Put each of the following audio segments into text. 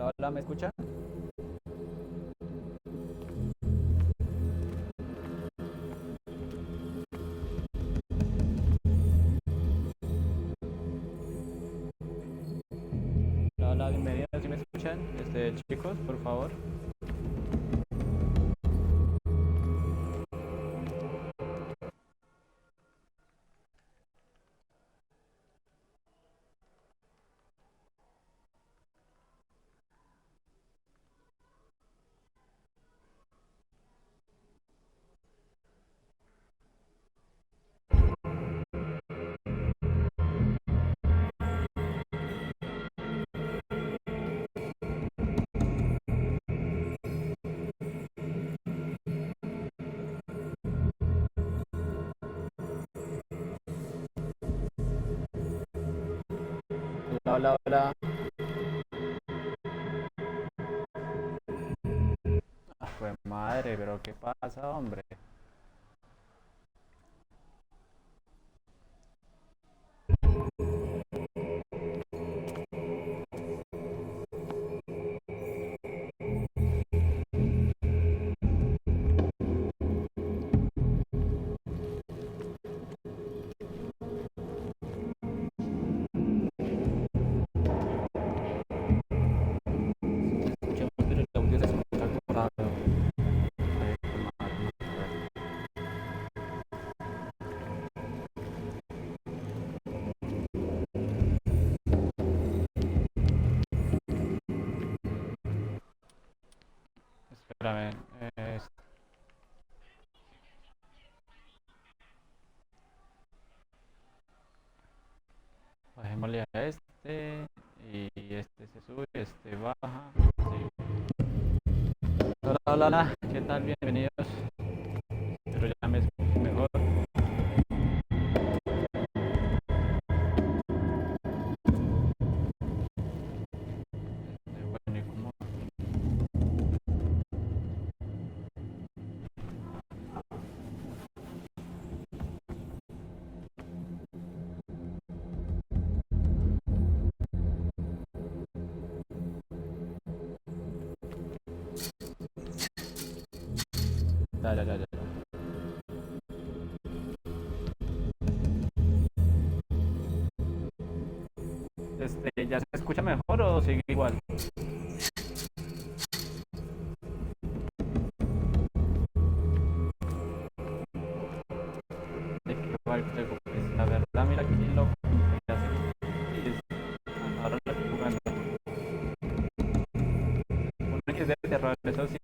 Hola, hola, ¿me escucha? Hola, hola, bienvenidos, ¿sí me escuchan? Chicos, por favor. Hola, hola, hola. Ah, pues madre, pero ¿qué pasa, hombre? Escuchemos, pero el audio se escucha cortado. Ay, pues madre, espérame, bajémosle a y este se sube, este baja. Sí. Hola, hola, hola, ¿qué tal? Bienvenidos. Pero ya me escucho mejor. Bueno, ¿y cómo? Ya, ya, ya, ya. ¿Ya se escucha mejor o sigue igual? De que igual juego, pues la verdad, mira que lo compré hace. Y ahora lo estoy jugando. Uno que es de terror, eso sí.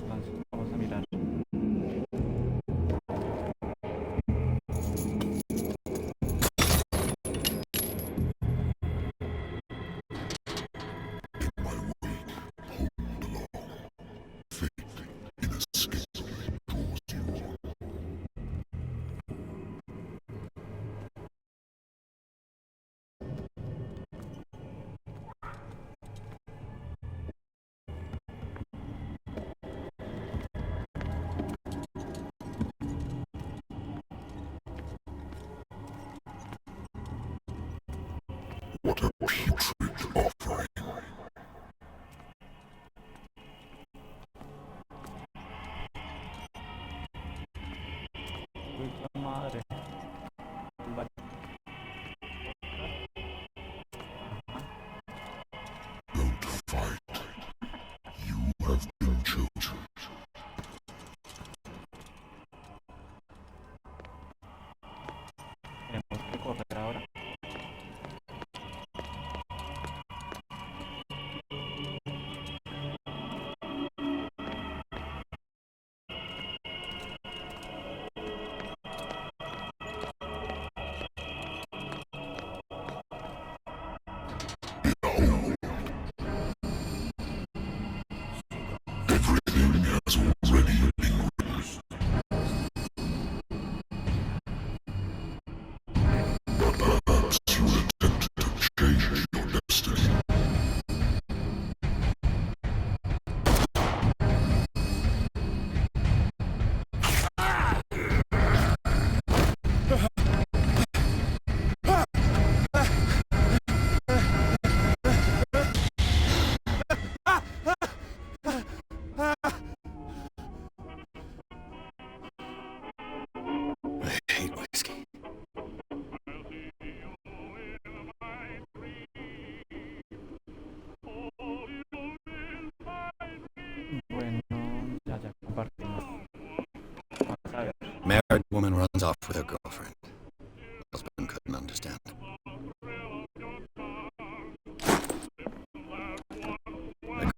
Entonces, vamos a mirar.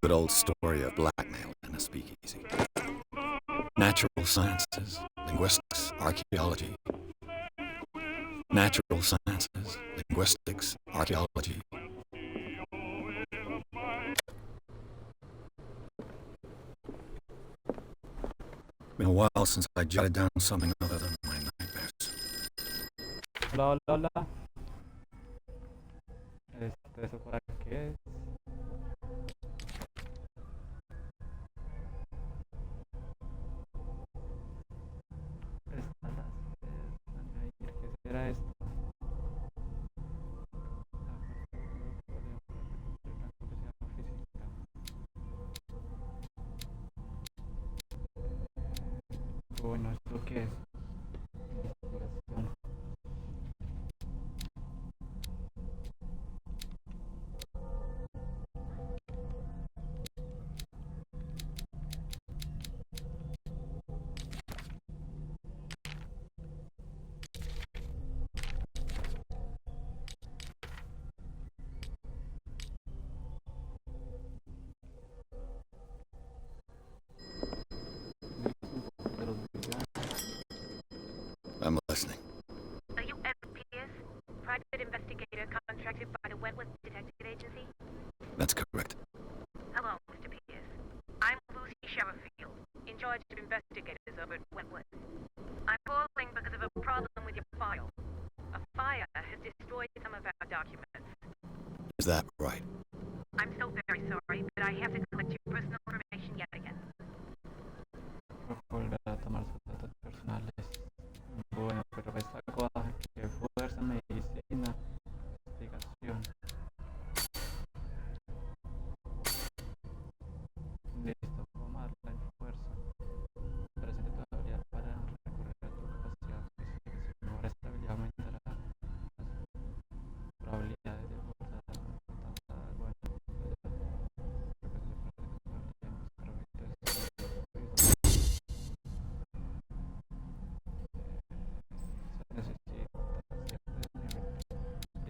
good old story of blackmail in a speakeasy. Natural sciences, linguistics, archaeology. Natural sciences, linguistics, archaeology. Been a while since I jotted down something other than my nightmares. Hola, hola, hola. ¿Eso por aquí qué es? ¿Qué será esto? Bueno, ¿esto qué es? Investigación. I'm listening. Are you FPS, private investigator contracted by the Wentworth Detective Agency? That's correct. Hello, Mr. Pierce. I'm Lucy Sherifield, in charge of investigators over at Wentworth. I'm calling because of a problem with your file. A fire has destroyed some of our documents. Is that right? I'm so very sorry, but I have to collect your personal information yet again. Volver a tomar sus datos personales. Bueno, pero esta cosa que fuerza, medicina, investigación. Listo, tomar la fuerza. Presente tu habilidad para recurrir a tu capacidad física. Si mejora esta habilidad aumentará las probabilidades de forzar bueno,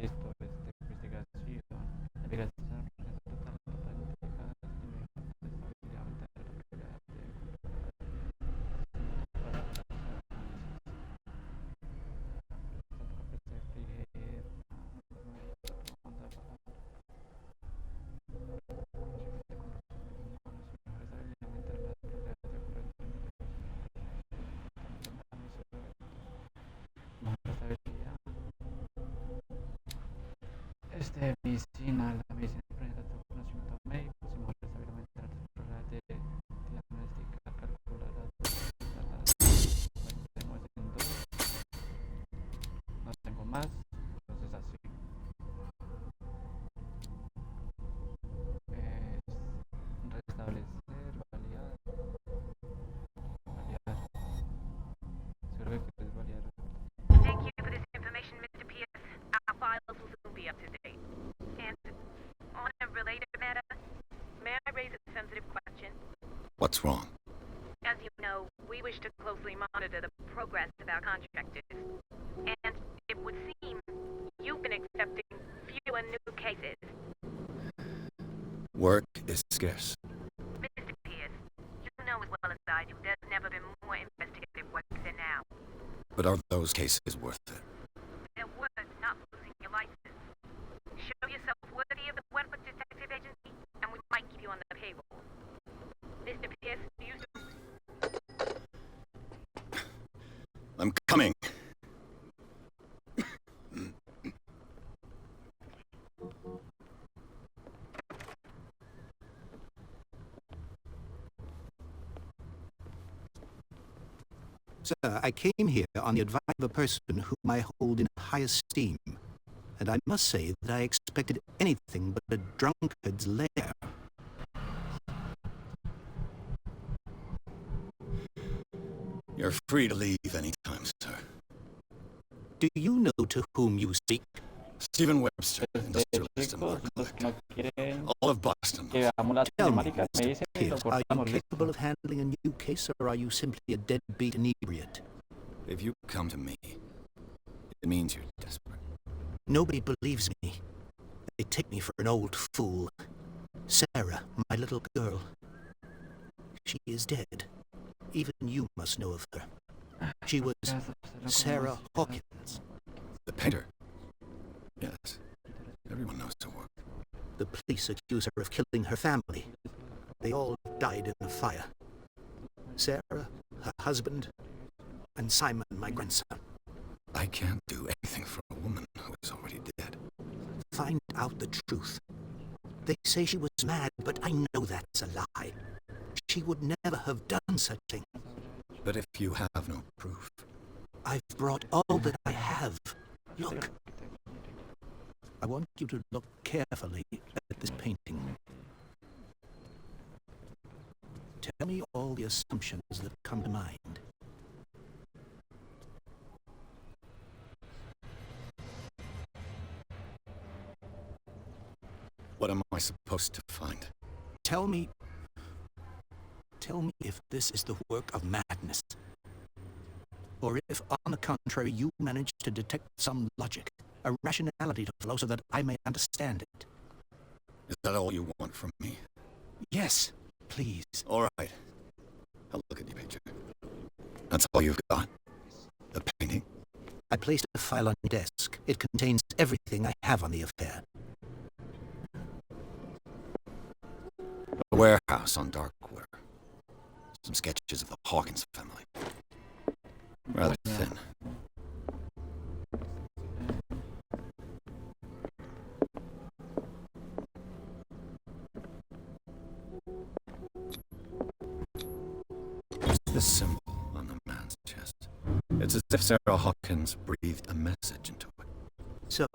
listo, investigación, navegación, medicina, la medicina presenta tu conocimiento médico, si mejor saber aumentar tus probabilidades de diagnosticar, calcular tenemos en dos, no tengo más, entonces así. Restablecer, validar, seguro que es validar. Thank you for this information, Mr. Pierce. Our files will soon be up to date. And on a related matter, may I raise a sensitive question? What's wrong? As you know, we wish to closely monitor the progress of our contractors. And it would seem you've been accepting fewer new cases. Work is scarce. Mr. Pierce, you know as well as I do there's never been more investigative work than now. But are those cases worth it? They're worth not losing your license. Show yourself worthy of the Wentworth Detective Agency, and we might keep you on the payroll. Mr. Pierce, do you... I'm coming. Sir, I came here on the advice of a person whom I hold in high esteem, and I must say that I expected anything but a drunkard's lair. You're free to leave any time, sir. Do you know to whom you speak? Stephen Webster, industrialist and art collector. All of Boston. Tell me, Mr. Pierce, are you capable of handling a new case, or are you simply a deadbeat inebriate? If you come to me, it means you're desperate. Nobody believes me. They take me for an old fool. Sarah, my little girl. She is dead. Even you must know of her. She was Sarah Hawkins. The painter? Yes. Everyone knows her work. The police accuse her of killing her family. They all died in the fire. Sarah, her husband, and Simon, my grandson. I can't do anything for a woman who is already dead. Find out the truth. They say she was mad, but I know that's a lie. She would never have done such a thing. But if you have no proof... I've brought all that I have. Look. I want you to look carefully at this painting. Tell me all the assumptions that come to mind. What am I supposed to find? Tell me if this is the work of madness. Or if, on the contrary, you manage to detect some logic, a rationality to flow so that I may understand it. Is that all you want from me? Yes, please. All right. I'll look at your picture. That's all you've got? The painting? I placed a file on your desk. It contains everything I have on the affair. A warehouse on Darkwater. Some sketches of the Hawkins family. Rather thin. What's this symbol on the man's chest? It's as if Sarah Hawkins breathed a message into it. So,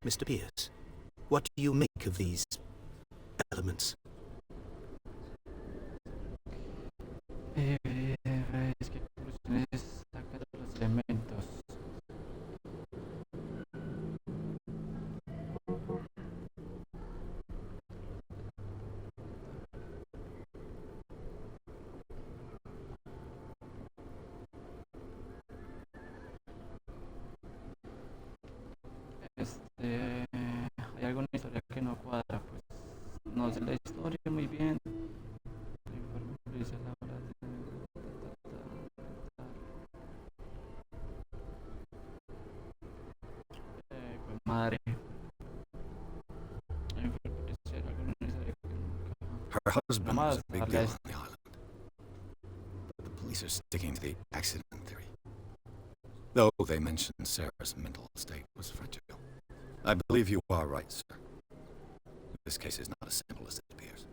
Mr. Pierce, what do you make of these elements? Es que conclusiones saca de los elementos. Hay alguna historia que no cuadra, pues no sé la historia muy bien. El informe policial habla de pues madre. El informe policial alguna historia que nunca. Her husband was a big Nomás deal habla on the island. But the police are sticking to the accident theory. Though they mentioned Sarah's mental state was fragile. I believe you are right, sir. This case is not as simple as it appears.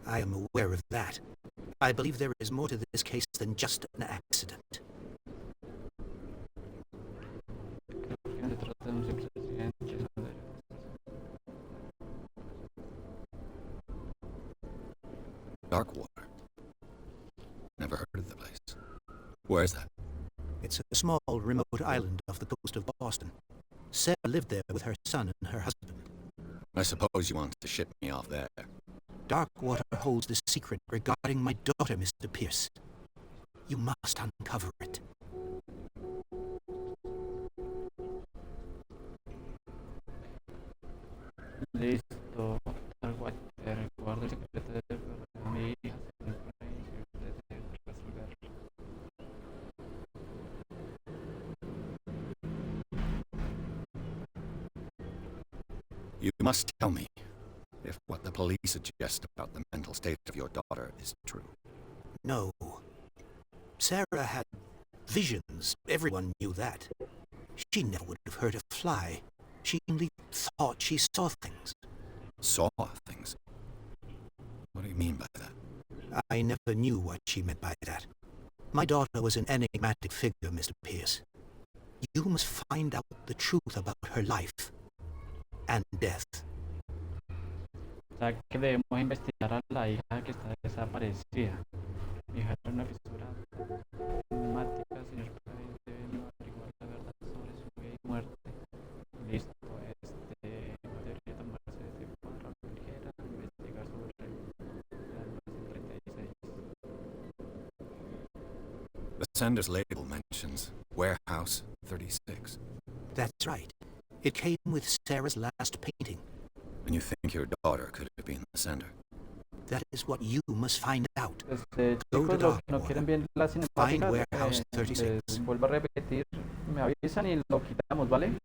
I am aware of that. I believe there is more to this case than just an accident. Creo que no se trata de un simple accidente, Darkwater. Never heard of the place. Where is that? It's a small, remote island off the coast of Boston. Sarah lived there with her son and her husband. I suppose you want to ship me off there. Darkwater holds the secret regarding my daughter, Mr. Pierce. You must uncover it. Listo, Darkwater, guarda el secreto de mi hija, siempre debe resolverlo. You must tell me if what the police suggest about the mental state of your daughter is true. No. Sarah had visions. Everyone knew that. She never would have hurt a fly. She only thought she saw things. Saw things? What do you mean by that? I never knew what she meant by that. My daughter was an enigmatic figure, Mr. Pierce. You must find out the truth about her life and death. O sea, que debemos investigar a la hija que está desaparecida. Mi hija era una fisura enigmática, señor Price, debemos averiguar la verdad sobre su vida y muerte. Listo, no debería tomarse de forma ligera, investigar sobre la 1936. The sender's label mentions Warehouse 36. That's right. It came with Sarah's last painting. And you think your daughter could have been the sender? that is what you must find out. Go Chicos, to los que no quieren Darkwater. ver la Find cinemática, Warehouse 36. les vuelvo a repetir, me avisan y lo quitamos, ¿vale?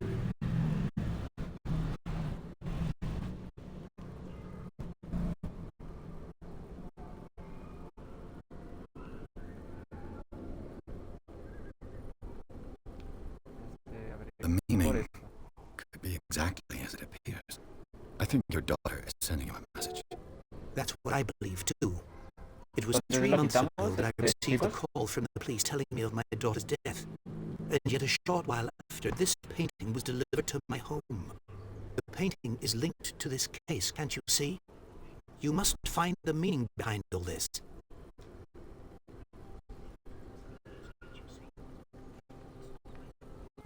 The meaning could be exactly as it appears. I think your daughter is sending you a message. That's what I believe too. It was Entonces 3 lo months ago quitamos, that I received a chicos. call from the police telling me of my daughter's death. And yet a short while after, this painting was delivered to my home. The painting is linked to this case, can't you see? You must find the meaning behind all this.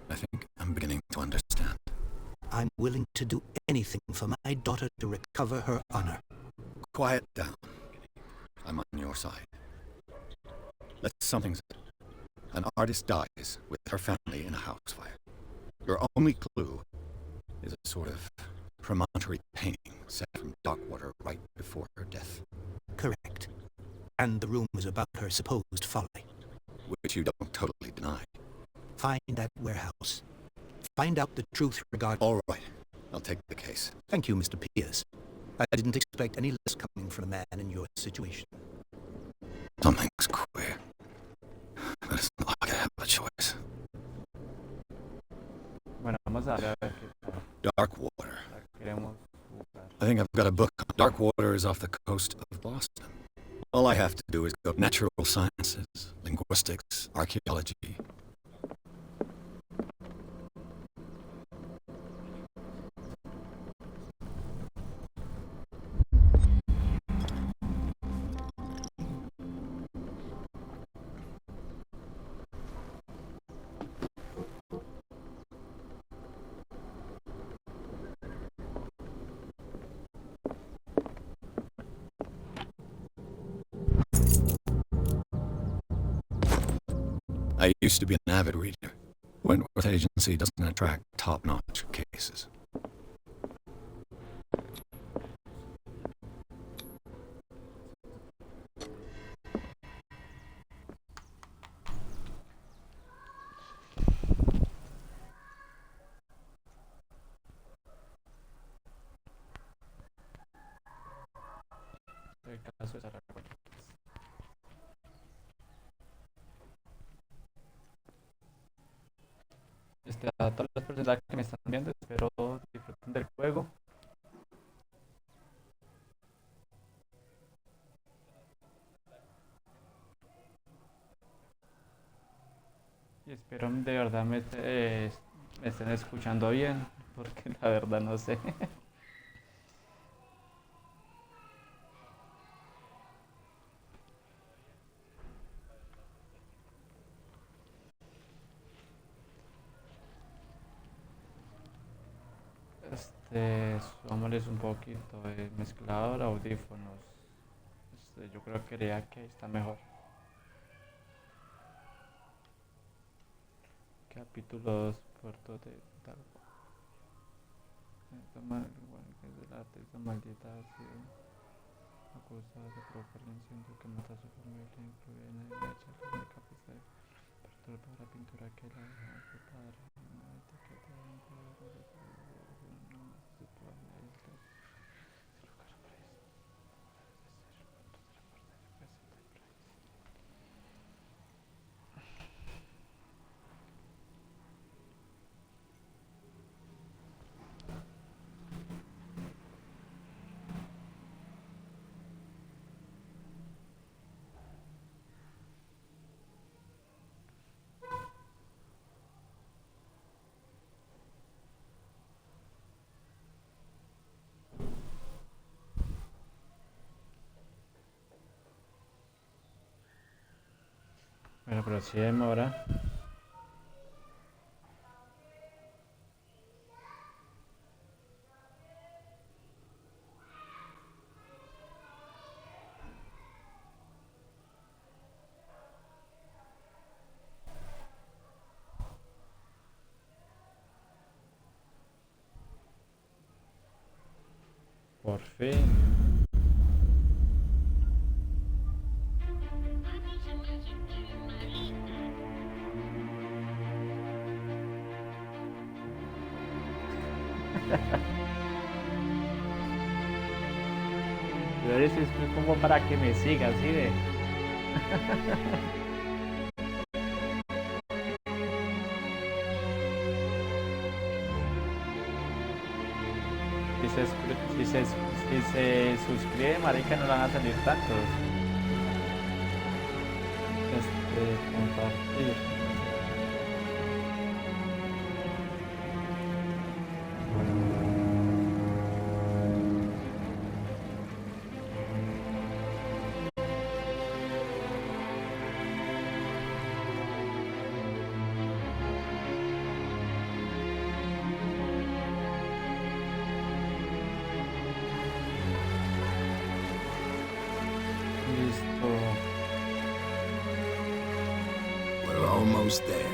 I think I'm beginning to understand. I'm willing to do anything for my daughter to recover her honor. Quiet down. I'm on your side. That's something said. An artist dies with her family in a house fire. Your only clue is a sort of promontory painting set from Darkwater right before her death. Correct. And the rumors about her supposed folly. Which you don't totally deny. Find that warehouse. Find out the truth regarding... All right. I'll take the case. Thank you, Mr. Pierce. I didn't expect any less coming from a man in your situation. Something's queer. But it's not like I have a choice. Bueno, vamos a ver qué tal. Darkwater. Queremos jugar. I think I've got a book. Darkwater is off the coast of Boston. All I have to do is go natural sciences, linguistics, archaeology. I used to be an avid reader. Wentworth Agency doesn't attract top-notch cases. El caso es Aragón. A todas las personas que me están viendo, espero disfruten del juego. Y espero de verdad me estén escuchando bien, porque la verdad no sé. Subámosles un poquito de mezclador, audífonos. Yo creo que ahí está mejor. Capítulos, puerto de tal. Igual que es el arte, esta maldita ha sido acusada de provocar el incendio que mata a su familia, incluida en el hecho de capista de perturbar la pintura que la dejó a su padre, una etiqueta de un cuadro de situado en la isla. Bueno, pero si demora. Por fin. Pero eso es como para que me siga, así de... Si se suscribe, marica, no le van a salir tantos. Compartir. Listo. We're almost there.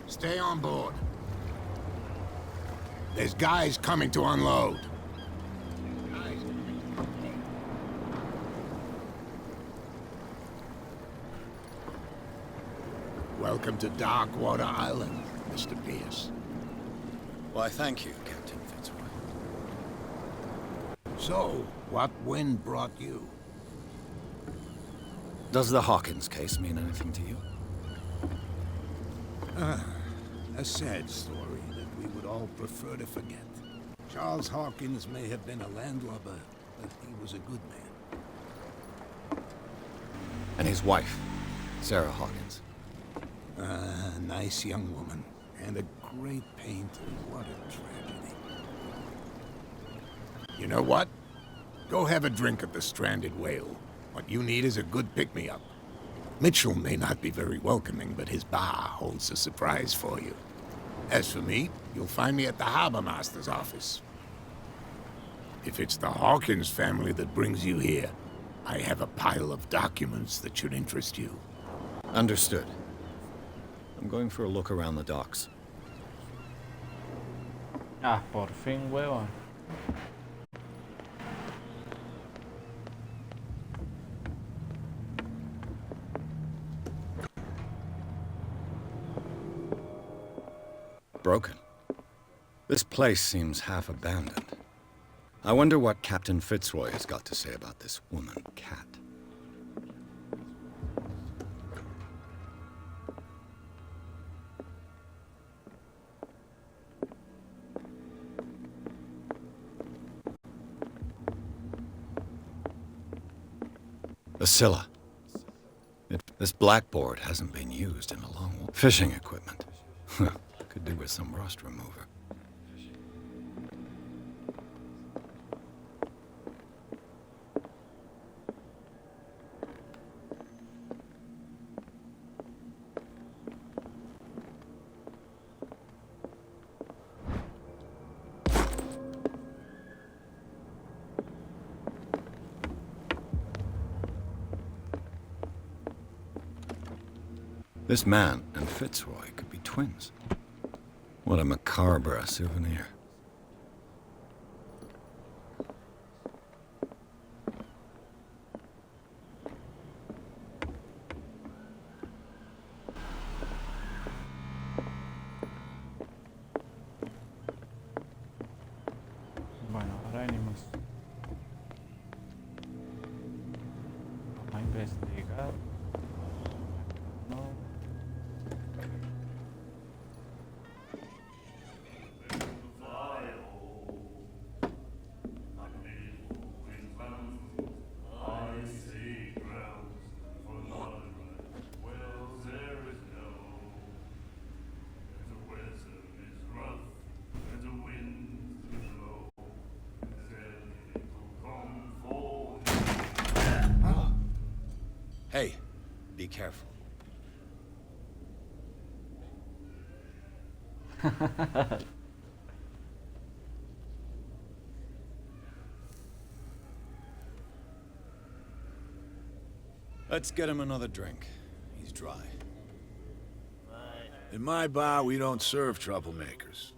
Stay on board. There's guys coming to unload. Welcome to Darkwater Island, Mr. Pierce. Why, thank you, Captain Fitzroy. So, what wind brought you? Does the Hawkins case mean anything to you? A sad story that we would all prefer to forget. Charles Hawkins may have been a landlubber, but he was a good man. And his wife, Sarah Hawkins. A nice young woman, and a great painter. What a tragedy. You know what? Go have a drink at the Stranded Whale. What you need is a good pick-me-up. Mitchell may not be very welcoming, but his bar holds a surprise for you. As for me, you'll find me at the Harbor Master's office. If it's the Hawkins family that brings you here, I have a pile of documents that should interest you. Understood. I'm going for a look around the docks. Ah, por fin, huevón. Broken. This place seems half abandoned. I wonder what Captain Fitzroy has got to say about this woman, Cat. Scylla. This blackboard hasn't been used in a long while. Fishing equipment. Could do with some rust remover. This man and Fitzroy could be twins. What a macabre souvenir. Bueno, ahora venimos. Vamos a investigar. No. Be careful. Let's get him another drink. He's dry. In my bar, we don't serve troublemakers.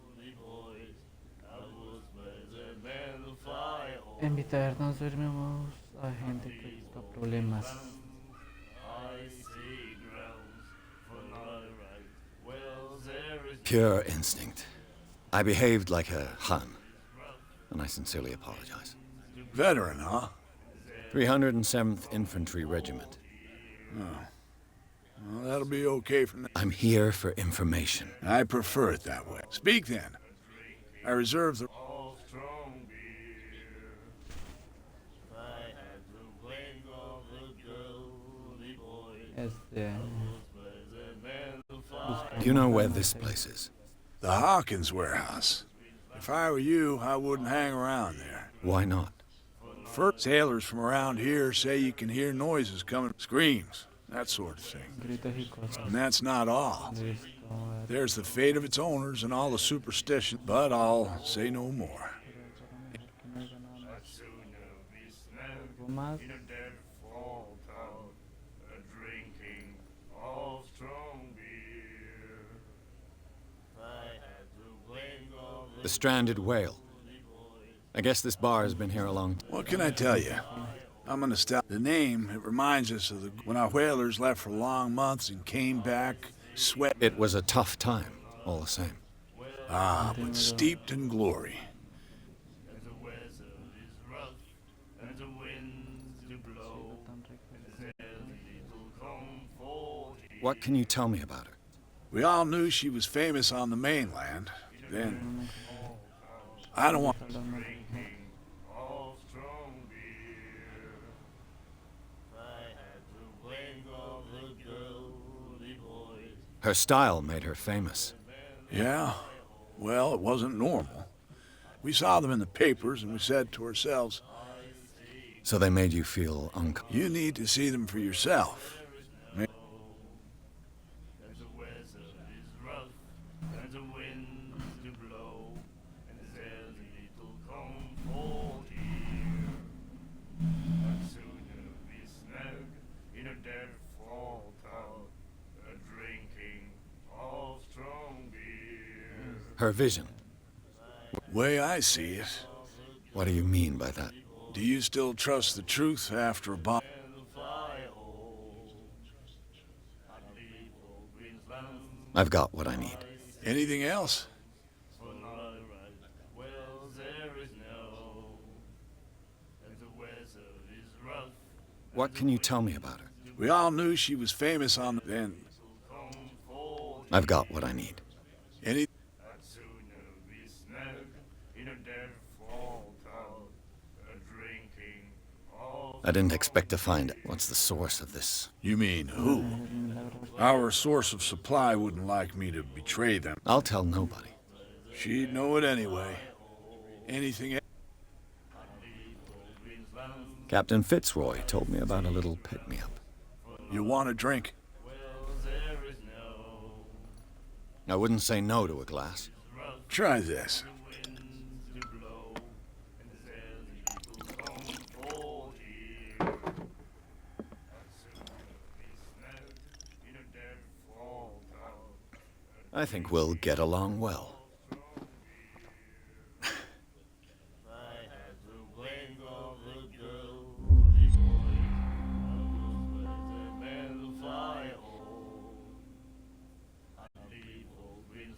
En mi taberna servimos a gente que busca problemas. Pure instinct. I behaved like a Hun, and I sincerely apologize. Veteran, huh? 307th Infantry Regiment. Well, that'll be okay for now. I'm here for information. I prefer it that way. Speak then. I reserve the... Este. Do you know where this place is? The Hawkins warehouse. If I were you, I wouldn't hang around there. Why not? First, sailors from around here say you can hear noises coming, screams, that sort of thing. Gritos y cosas. And that's not all. Listo. There's the fate of its owners and all the superstition, but I'll say no more. ¿Algo más? The stranded whale. I guess this bar has been here a long time. What can I tell you? I'm gonna stop. The name, it reminds us of when our whalers left for long months and came back, sweat. It was a tough time, all the same. Ah, but steeped in glory. What can you tell me about her? We all knew she was famous on the mainland. Then, I don't want... Her style made her famous. Yeah? Well, it wasn't normal. We saw them in the papers and we said to ourselves, So they made you feel uncomfortable. you need to see them for yourself. Her vision. Way I see it. What do you mean by that? Do you still trust the truth after a bomb? I've got what I need. Anything else? What can you tell me about her? We all knew she was famous on the... Then, I've got what I need. any... I didn't expect to find it. What's the source of this? You mean who? Our source of supply wouldn't like me to betray them. I'll tell nobody. She'd know it anyway. Anything else? Captain Fitzroy told me about a little pick-me-up. You want a drink? I wouldn't say no to a glass. Try this. I think we'll get along well.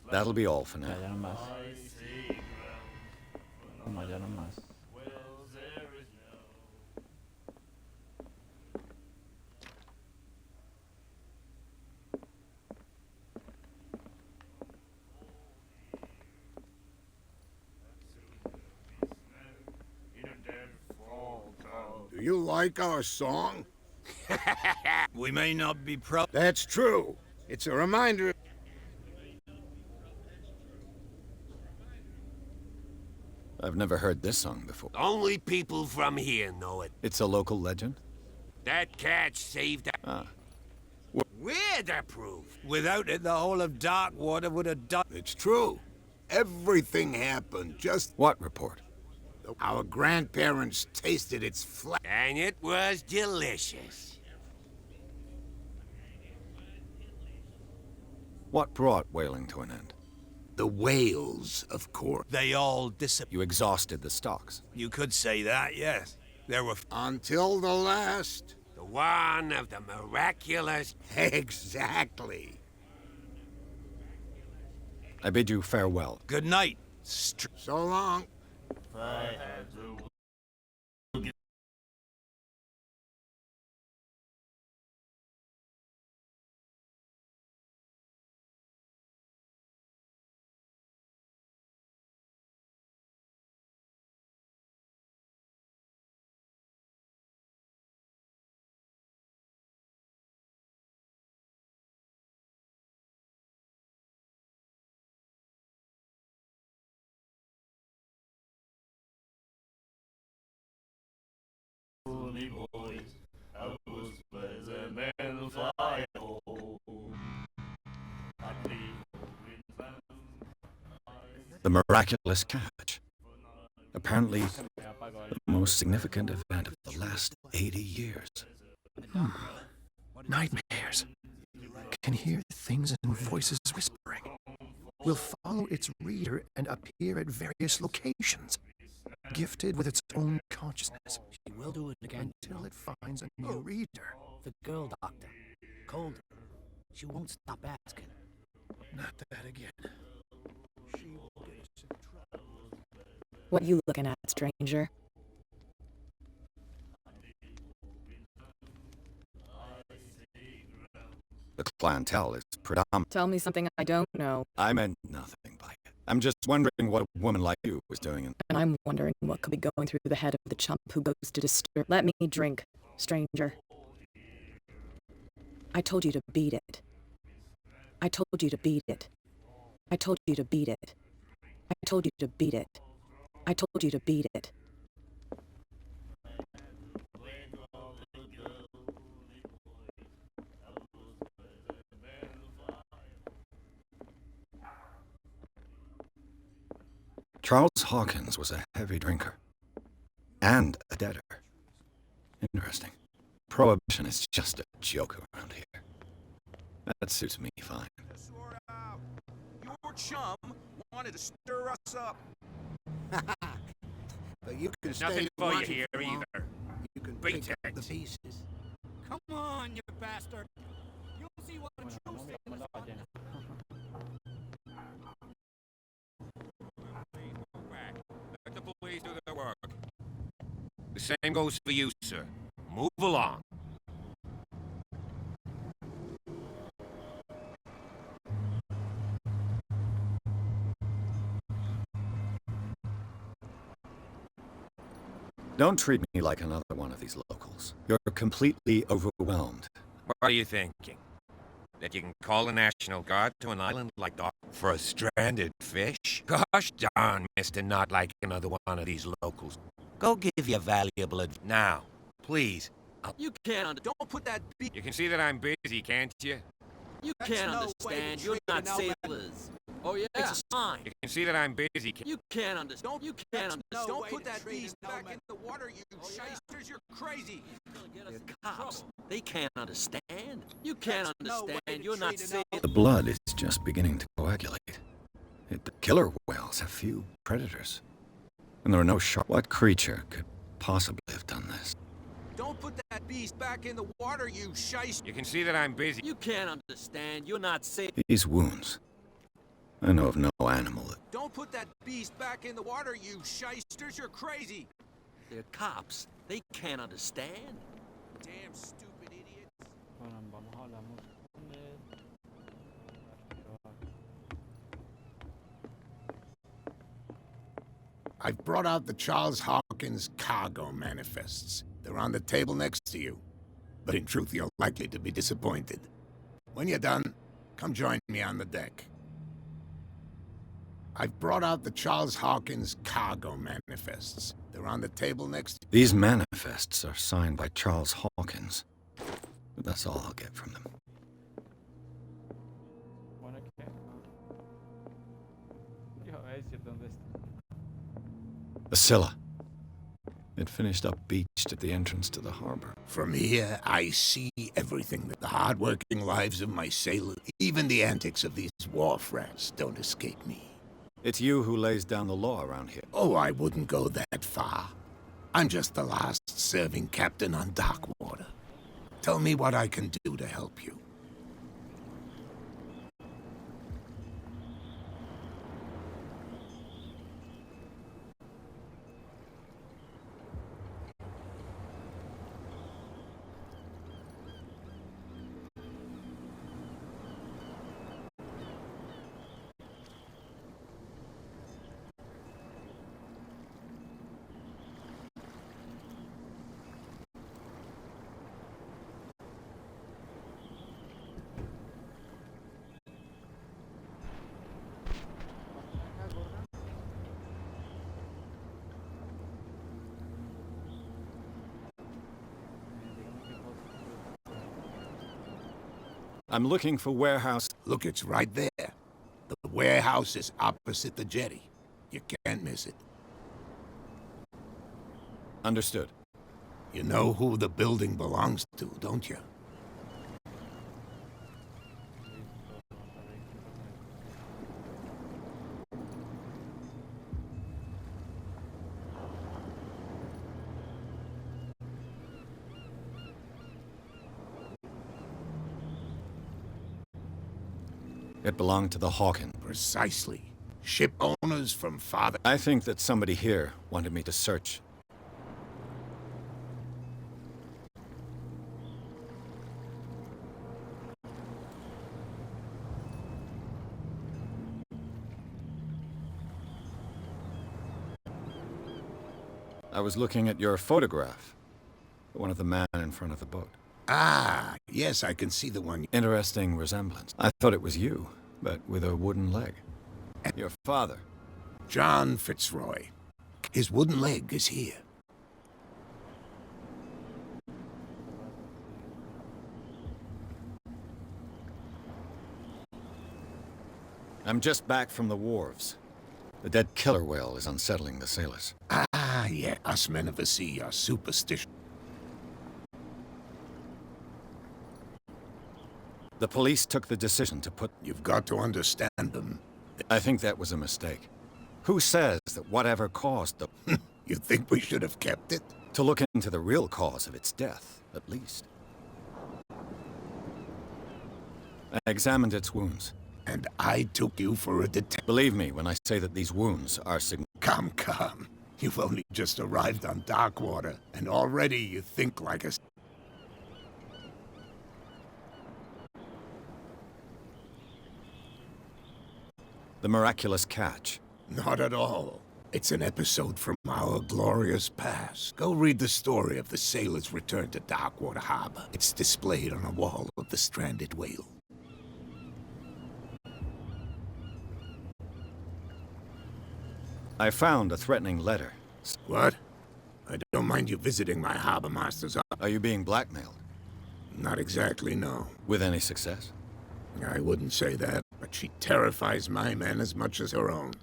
That'll be all for now. Ya no más. Como ya no más. Do you like our song? We may not be proud. That's true. It's a reminder. I've never heard this song before. Only people from here know it. It's a local legend? That catch saved... Ah. We're the proof. Without it, the whole of Darkwater would have done. It's true. Everything happened just... What report? Our grandparents tasted its flesh. And it was delicious. What brought whaling to an end? The whales, of course. They all disappeared. You exhausted the stocks. You could say that, yes. There were... Until the last. The one of the miraculous... Exactly. I bid you farewell. Good night. So long. The miraculous catch. Apparently, the most significant event of the last 80 years. Nightmares. Can hear things and voices whispering. Will follow its reader and appear at various locations. Gifted with its own consciousness. She will do it again. Until it finds a new reader. The girl doctor. Cold. She won't stop asking. Not that again. She will get us in trouble. What you looking at, stranger? The clientele is predominant. Tell me something I don't know. I meant nothing by it. I'm just wondering what a woman like you was doing in... And I'm wondering what could be going through the head of the chump who goes to disturb. Let me drink, stranger. I told you to beat it. I told you to beat it. I told you to beat it. I told you to beat it. I told you to beat it. Charles Hawkins was a heavy drinker. And a debtor. Interesting. Prohibition is just a joke around here. That suits me fine. Your chum wanted to stir us up. But you can stay Nothing for you watching here for long. either. You can Beat pick up it. the pieces. Come on, you bastard. You'll see what a true sailor's Let the police do their work. The same goes for you, sir. Move along. Don't treat me like another one of these locals. You're completely overwhelmed. What are you thinking? That you can call the National Guard to an island like that for a stranded fish? Gosh darn, mister, not like another one of these locals. Go give your valuable advice now, please. You can't don't put that beat. You can see that I'm busy, can't you? You can't understand. You're not sailors. Oh yeah. It's a sign. You can see that I'm busy. You can't understand. You can't understand. Don't put that beast back in the water, you shysters. You're crazy. The cops. They can't understand. You can't understand. You're not sailors. The blood is just beginning to coagulate. The killer whales have few predators. And there are no sharks. What creature could possibly have done this? Don't put that beast back in the water, you shyster. You can see that I'm busy. You can't understand. You're not sailors. These wounds. I know of no animal that... Don't put that beast back in the water, you shysters. You're crazy. They're cops. They can't understand. Damn stupid idiots. Bueno, vamos a hablar con él. I've brought out the Charles Hawkins cargo manifests. They're on the table next to you. But in truth, you're likely to be disappointed. When you're done, come join me on the deck. I've brought out the Charles Hawkins cargo manifests. They're on the table next to you. These manifests are signed by Charles Hawkins. But that's all I'll get from them. decir dónde está. A Scylla. It finished up beached at the entrance to the harbor. From here, I see everything. The hard-working lives of my sailors, even the antics of these wharf rats don't escape me. It's you who lays down the law around here. Oh, I wouldn't go that far. I'm just the last serving captain on Darkwater. Tell me what I can do to help you. I'm looking for warehouse. Look, it's right there. The warehouse is opposite the jetty. You can't miss it. Understood. You know who the building belongs to, don't you? It belonged to the Hawkins. Precisely. Ship owners from father... I think that somebody here wanted me to search. I was looking at your photograph. One of the man in front of the boat. Ah, yes, I can see the one. Interesting resemblance. I thought it was you, but with a wooden leg. Your father. John Fitzroy. His wooden leg is here. I'm just back from the wharves. The dead killer whale is unsettling the sailors. Ah, yeah, us men of the sea are superstitious. The police took the decision to put... You've got to understand them. I think that was a mistake. Who says that whatever caused the... You think we should have kept it? To look into the real cause of its death, at least. I examined its wounds. And I took you for a detective. Believe me when I say that these wounds are Come, come. You've only just arrived on Darkwater, and already you think like a... The miraculous catch. Not at all. It's an episode from our glorious past. Go read the story of the sailor's return to Darkwater Harbor. It's displayed on a wall of the stranded whale. I found a threatening letter. What? I don't mind you visiting my harbor master's office. Are you being blackmailed? Not exactly, no. With any success? I wouldn't say that, but she terrifies my men as much as her own.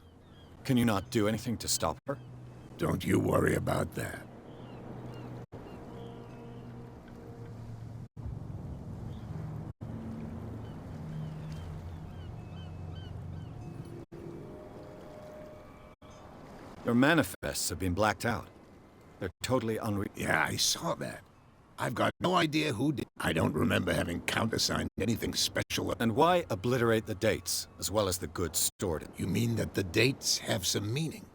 Can you not do anything to stop her? Don't you worry about that. Your manifests have been blacked out. They're totally unreal. Yeah, I saw that. I've got no idea who did. I don't remember having countersigned anything special. And why obliterate the dates, as well as the goods stored in? You mean that the dates have some meaning?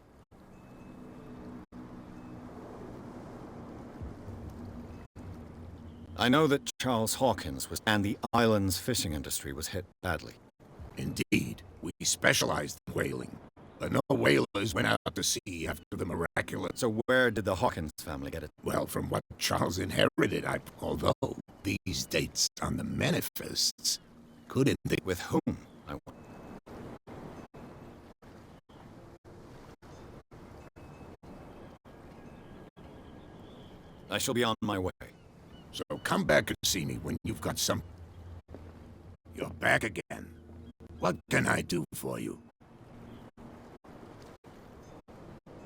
I know that Charles Hawkins was, and the island's fishing industry was hit badly. Indeed, we specialized in whaling. But no whalers went out to sea after the miraculous... So where did the Hawkins family get it? Well, from what Charles inherited, although these dates on the manifests could indicate... With whom? I shall be on my way. So come back and see me when you've got some... You're back again. What can I do for you?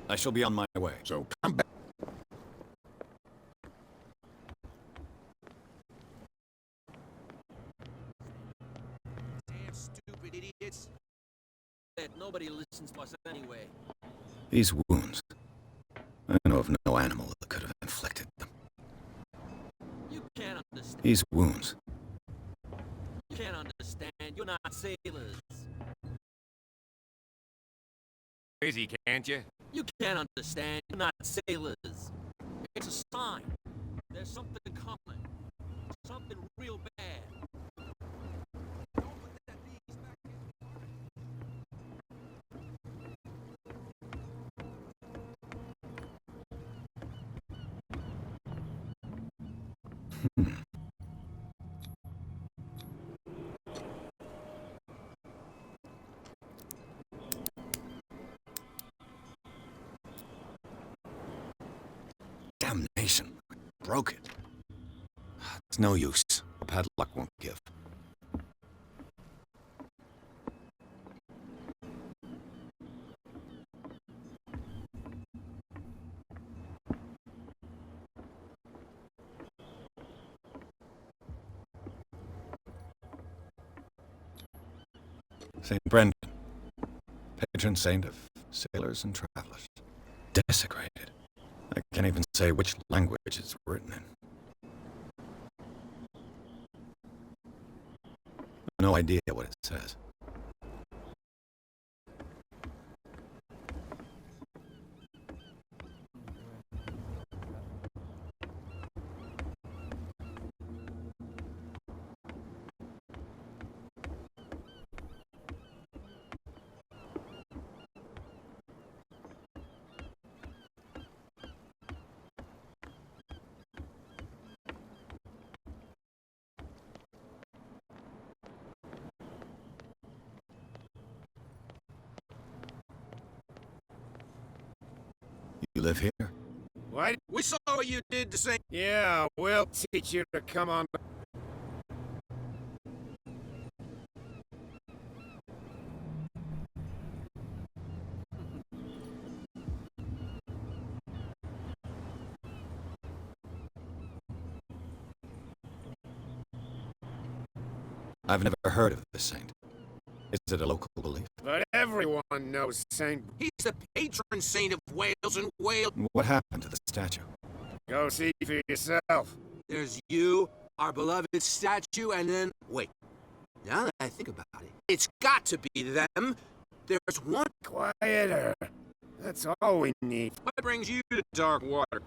I shall be on my way. So come back. Damn stupid idiots. Nobody listens to us anyway. These wounds. I know of no animal that could have inflicted them. You can't understand. These wounds. You can't understand. You're not sailors. Crazy, can't you? You can't understand. You're not sailors. It's a sign. There's something coming. Something real bad. Don't put that bees back in the water. Damnation. I broke it. It's no use. The padlock won't give. St. Brendan, patron saint of sailors and travelers. Desecrated. I can't even say which language it's written in. No idea what it says. You live here? What? We saw what you did to St. Yeah, we'll teach you to come on. I've never heard of this saint. Is it a local belief? But everyone knows St. He's the patron saint of Wales and Wales. What happened to the statue? Go see for yourself. There's you, our beloved statue, and then... Wait. Now that I think about it, it's got to be them. There's one... Quieter. That's all we need. What brings you to dark water?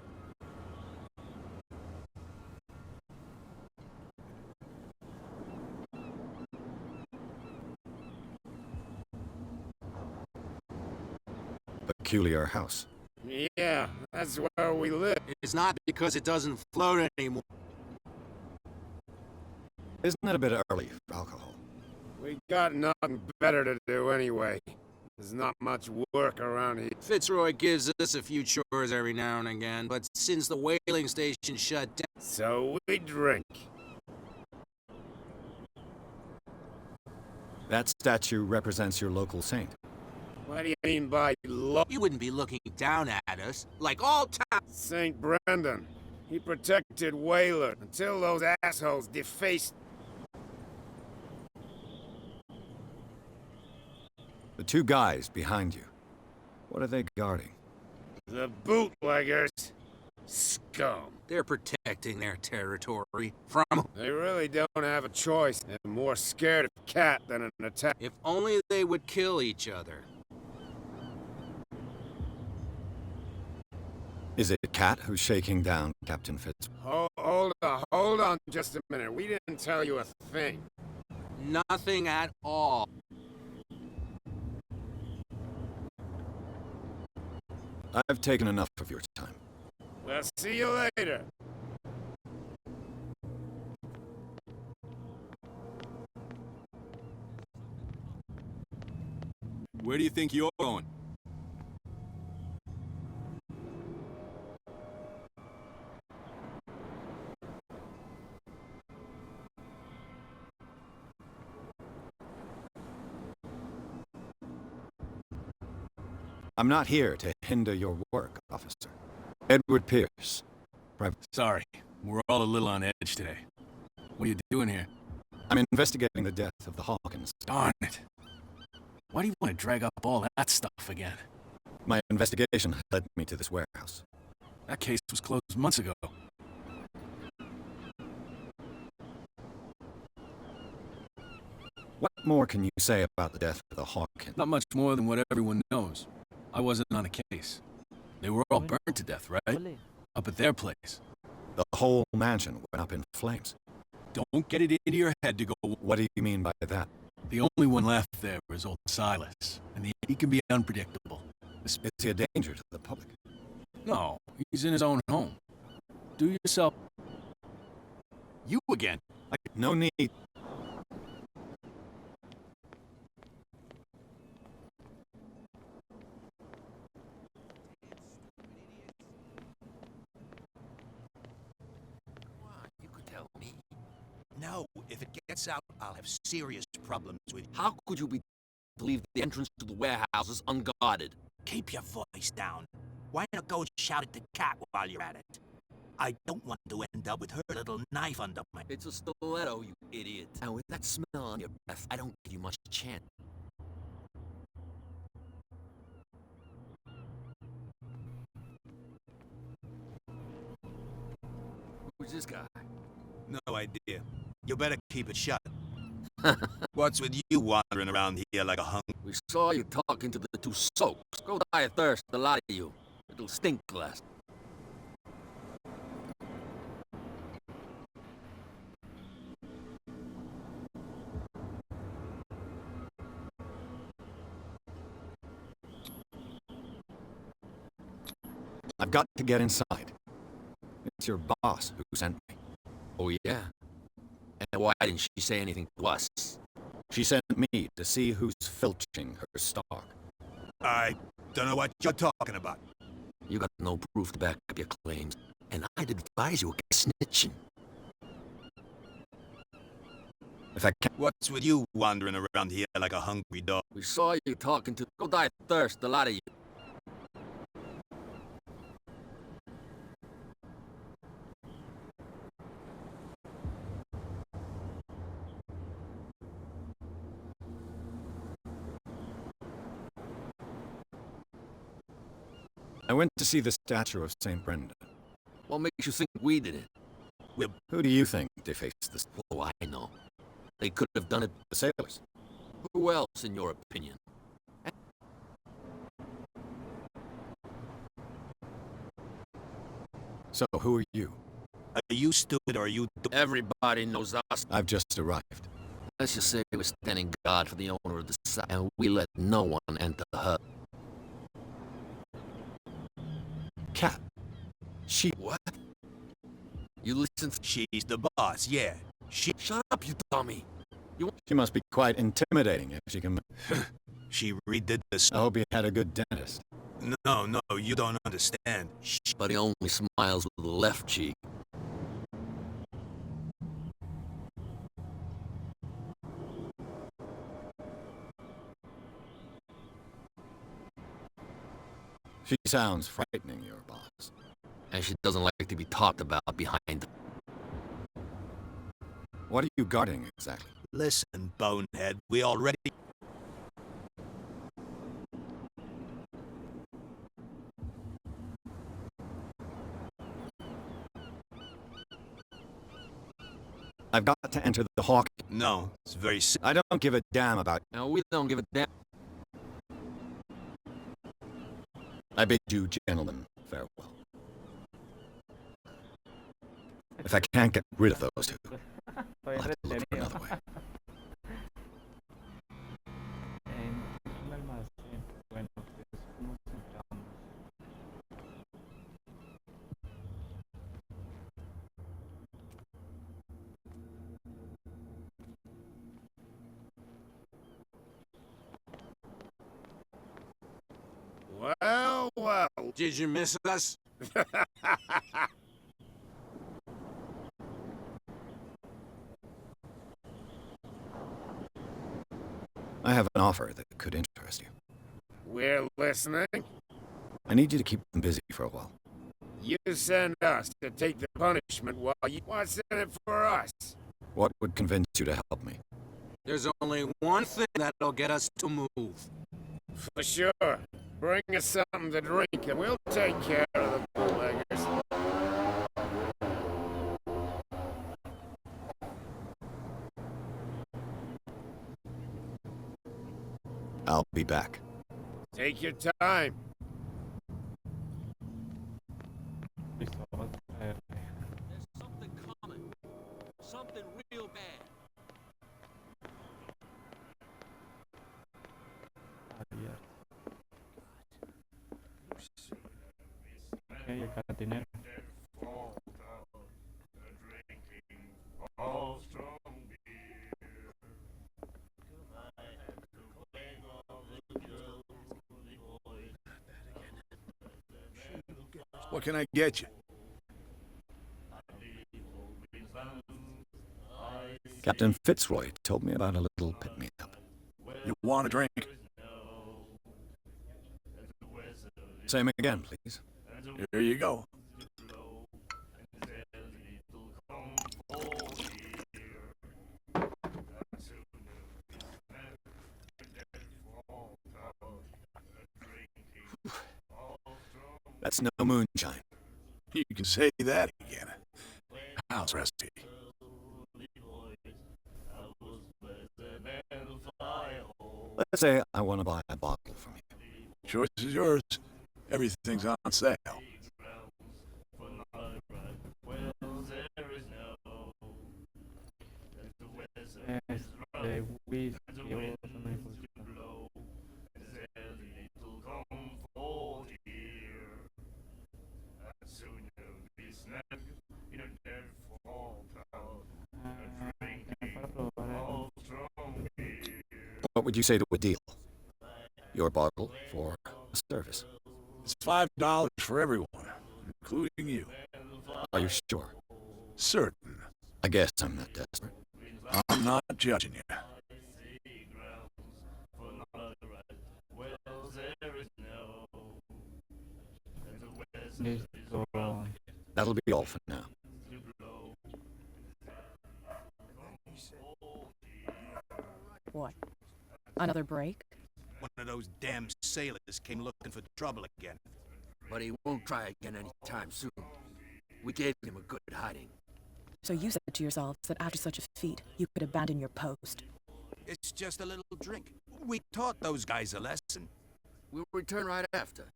Peculiar house. Yeah, that's where we live. It's not because it doesn't float anymore. Isn't it a bit early for alcohol? We got nothing better to do anyway. There's not much work around here. Fitzroy gives us a few chores every now and again, but since the whaling station shut down... So we drink. That statue represents your local saint. What do you mean by You wouldn't be looking down at us, like all time. St. Brendan. He protected Whaler until those assholes defaced... The two guys behind you. What are they guarding? The bootleggers. Scum. They're protecting their territory from... They really don't have a choice. They're more scared of Cat than an attack. If only they would kill each other. Is it Cat who's shaking down Captain Fitz? Hold on just a minute. We didn't tell you a thing. Nothing at all. I've taken enough of your time. We'll see you later. Where do you think you're going? I'm not here to hinder your work, officer. Edward Pierce. Sorry, we're all a little on edge today. What are you doing here? I'm investigating the death of the Hawkins. Darn it. Why do you want to drag up all that stuff again? My investigation led me to this warehouse. That case was closed months ago. What more can you say about the death of the Hawkins? Not much more than what everyone knows. I wasn't on the case. They were all burned to death, right? Up at their place. The whole mansion went up in flames. Don't get it into your head to go... What do you mean by that? The only one left there is old Silas, and he can be unpredictable. Is he a danger to the public? No, he's in his own home. Do yourself... You again. No need. You could tell me. No, if it gets out, I'll have serious problems with you. How could you leave the entrance to the warehouse is unguarded? Keep your voice down. Why not go and shout at the cat while you're at it? I don't want to end up with her little knife under my... It's a stiletto, you idiot. And with that smell on your breath, I don't give you much chance. Who's this guy? No idea. You better keep it shut. What's with you wandering around here like a hunk? We saw you talking to the two soaks. Go die of thirst, the lot of you. It'll stink glass. I've got to get inside. It's your boss who sent me. Oh, yeah? And why didn't she say anything to us? She sent me to see who's filching her stock. I don't know what you're talking about. You got no proof to back up your claims, and I'd advise you against snitching. If I can't... What's with you wandering around here like a hungry dog? We saw you talking to... Go die of thirst, the lot of you. I went to see the statue of St. Brendan. What makes you think we did it? Who do you think defaced this? Oh, I know. They could have done it. The sailors. Who else, in your opinion? So, who are you? Are you stupid or are you... Everybody knows us. I've just arrived. Let's just say we're standing guard for the owner of the site, and we let no one enter her. Cat. She... What? You listen... She's the boss, yeah. She... Shut up, you dummy. She must be quite intimidating if she can... She redid this. I hope you had a good dentist. No, you don't understand. Shh, but he only smiles with the left cheek. She sounds frightening, your boss. And she doesn't like to be talked about behind. What are you guarding, exactly? Listen, bonehead, we already... I've got to enter the Hawk. No, it's very... I don't give a damn about... No, we don't give a damn. I bid you, gentlemen, farewell. If I can't get rid of those two, I'll have to look for another way. Well, did you miss us? I have an offer that could interest you. We're listening. I need you to keep them busy for a while. You send us to take the punishment while you... What's in it for us? What would convince you to help me? There's only one thing that'll get us to move. For sure. Bring us something to drink and we'll take care of the bootleggers. I'll be back. Take your time. Listo, vamos a ver. There's something coming. Something real bad. Abierto. Ok, acá dinero. What can I get you? Captain Fitzroy told me about a little pick-me-up. You want a drink? Same again, please. Here you go. That's no moonshine. You can say that again. House recipe. Let's say I want to buy a bottle from you. Choice is yours. Everything's on sale. Whisky What would you say to a deal? Your bottle for a service. It's $5 for everyone, including you. Are you sure? Certain. I guess I'm not desperate. I'm not judging you. Listo. That'll be all for now. What? Another break? One of those damn sailors came looking for trouble again. But he won't try again anytime soon. We gave him a good hiding. So you said to yourselves that after such a feat, you could abandon your post. It's just a little drink. We taught those guys a lesson. We'll return right after.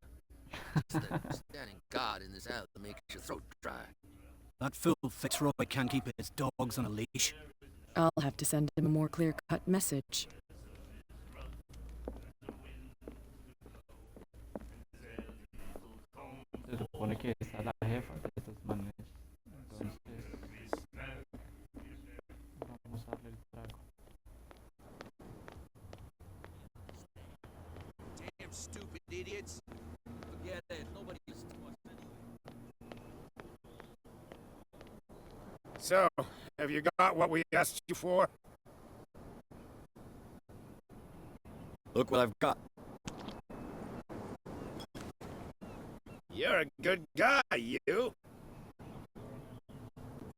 Standing guard in this alley makes your throat dry. That fool Fitzroy can't keep his dogs on a leash. I'll have to send him a more clear-cut message. Se supone que está la jefa de estos manes. Entonces, vamos a darle el trago. Damn stupid idiots. Forget it. Nobody listens to us anyway. So, have you got what we asked you for? Look what I've got. You're a good guy, you.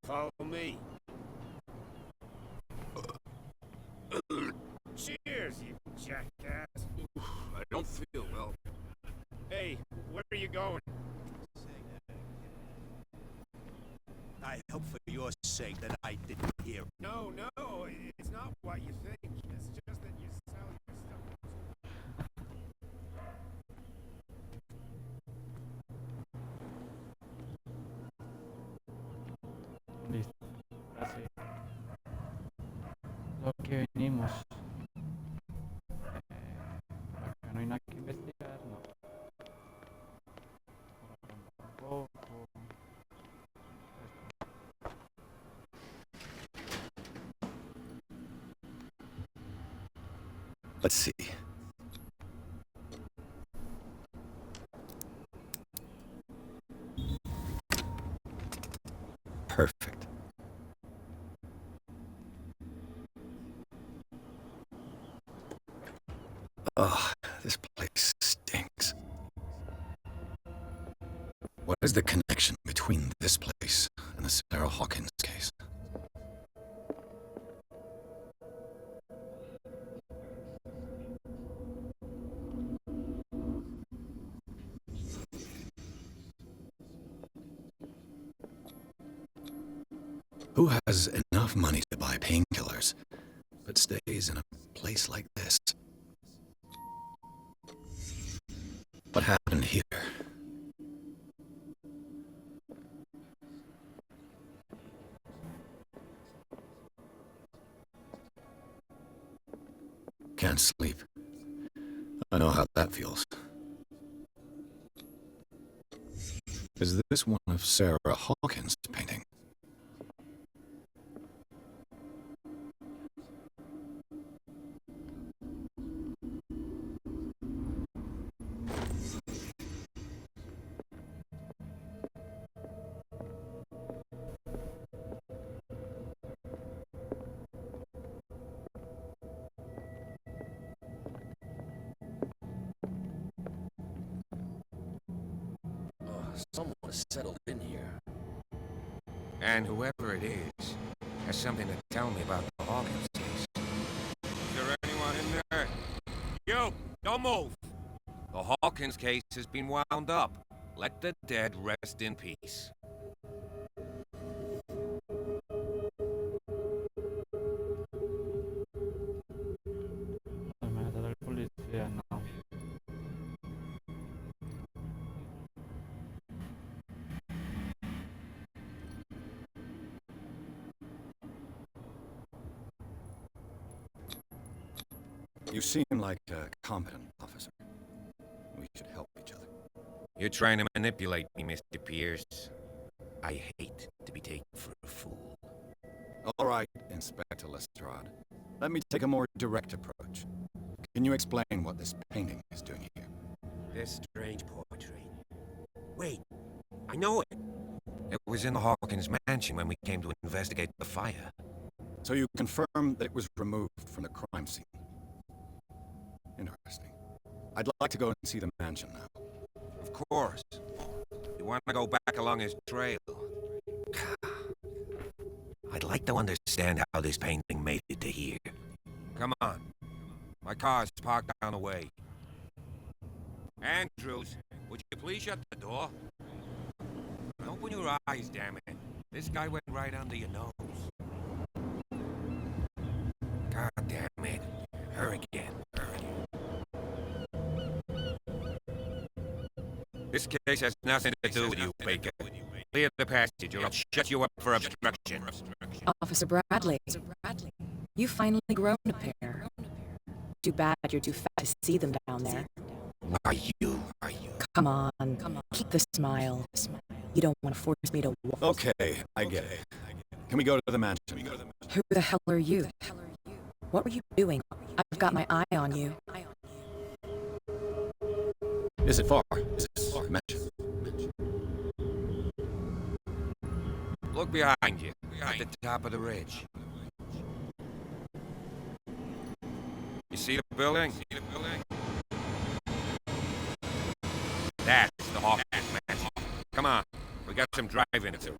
Follow me. Cheers, you jackass. I don't feel well. Hey, where are you going? I hope for your sake that I didn't hear. No, it's not what you think. It's just that you sell your stuff. Listo. Así. Lo que venimos. Acá no hay nada que investigar, no. Por acá tampoco. Let's see. Perfect. Oh, this place stinks. What is the connection between this place and the Sarah Hawkins case? Who has enough money to buy painkillers, but stays in a place like this? What happened here? Can't sleep. I know how that feels. Is this one of Sarah Hawkins' paintings? Someone has settled in here. And whoever it is has something to tell me about the Hawkins case. Is there anyone in there? You! Don't move! The Hawkins case has been wound up. Let the dead rest in peace. Amenazar al policía, no. You seem like a competent officer. We should help each other. You're trying to manipulate me, Mr. Pierce. I hate to be taken for a fool. All right, Inspector Lestrade. Let me take a more direct approach. Can you explain what this painting is doing here? This strange portrait. Wait, I know it. It was in the Hawkins mansion when we came to investigate the fire. So you confirm that it was removed from the crime scene? Interesting. I'd like to go and see the mansion now. Of course. You want to go back along his trail? I'd like to understand how this painting made it to here. Come on. My car's parked down the way. Andrews, would you please shut the door? And open your eyes, damn it. This guy went right under your nose. God damn it. Her again. This case has nothing to do with you, Baker. Clear the passage or I'll shut you up for obstruction. Officer Bradley, you finally grown a pair. Too bad you're too fat to see them down there. Are you? Come on, keep the smile. You don't want to force me to walk. Okay, I get it. Can we go to the mansion? Who the hell are you? What were you doing? I've got my eye on you. Is it far? Is this mansion? Look behind you, at the top of the ridge. You see the building? That's the Hawkins mansion. Come on, we got some driving to do.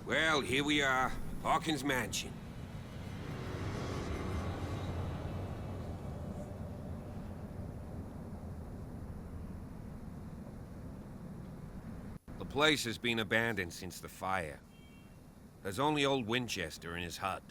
Well, here we are. Hawkins Mansion. The place has been abandoned since the fire. There's only old Winchester in his hut.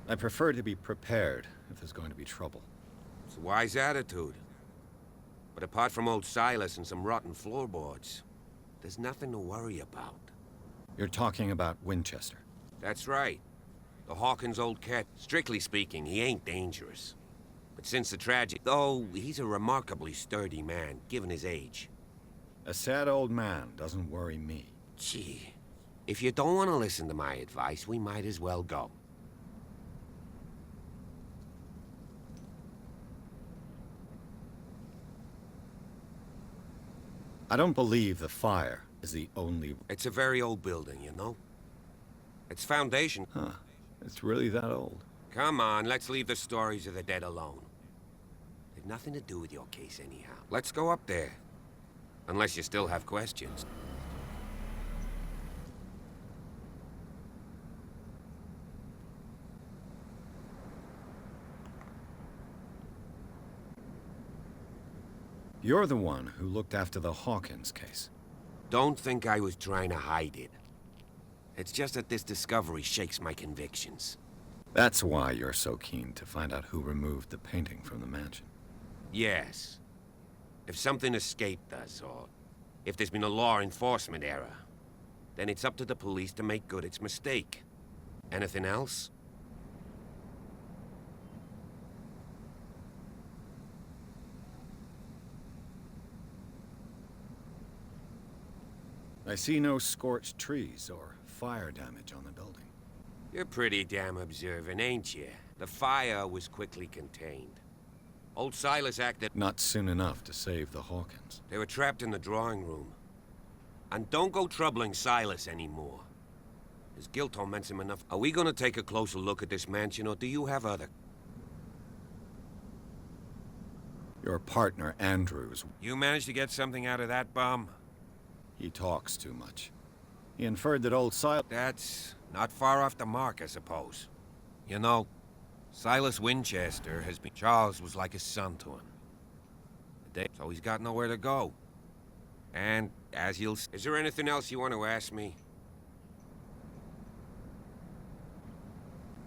I prefer to be prepared if there's going to be trouble. It's a wise attitude. But apart from old Silas and some rotten floorboards, there's nothing to worry about. You're talking about Winchester? That's right. The Hawkins' old cat. Strictly speaking, he ain't dangerous. But since the tragedy, though, he's a remarkably sturdy man, given his age. A sad old man doesn't worry me. Gee, if you don't want to listen to my advice, we might as well go. I don't believe the fire is the only... It's a very old building, you know? Its foundation... Huh. It's really that old? Come on, let's leave the stories of the dead alone. They've nothing to do with your case anyhow. Let's go up there. Unless you still have questions. You're the one who looked after the Hawkins case. Don't think I was trying to hide it. It's just that this discovery shakes my convictions. That's why you're so keen to find out who removed the painting from the mansion. Yes. If something escaped us, or if there's been a law enforcement error, then it's up to the police to make good its mistake. Anything else? I see no scorched trees or fire damage on the building. You're pretty damn observant, ain't you? The fire was quickly contained. Old Silas acted... Not soon enough to save the Hawkins. They were trapped in the drawing room. And don't go troubling Silas anymore. His guilt torments him enough. Are we gonna take a closer look at this mansion, or do you have other... Your partner, Andrews... You managed to get something out of that bum? He talks too much. He inferred that old Silas... That's not far off the mark, I suppose. You know, Silas Winchester has been... Charles was like a son to him. So he's got nowhere to go. And, as you'll... Is there anything else you want to ask me?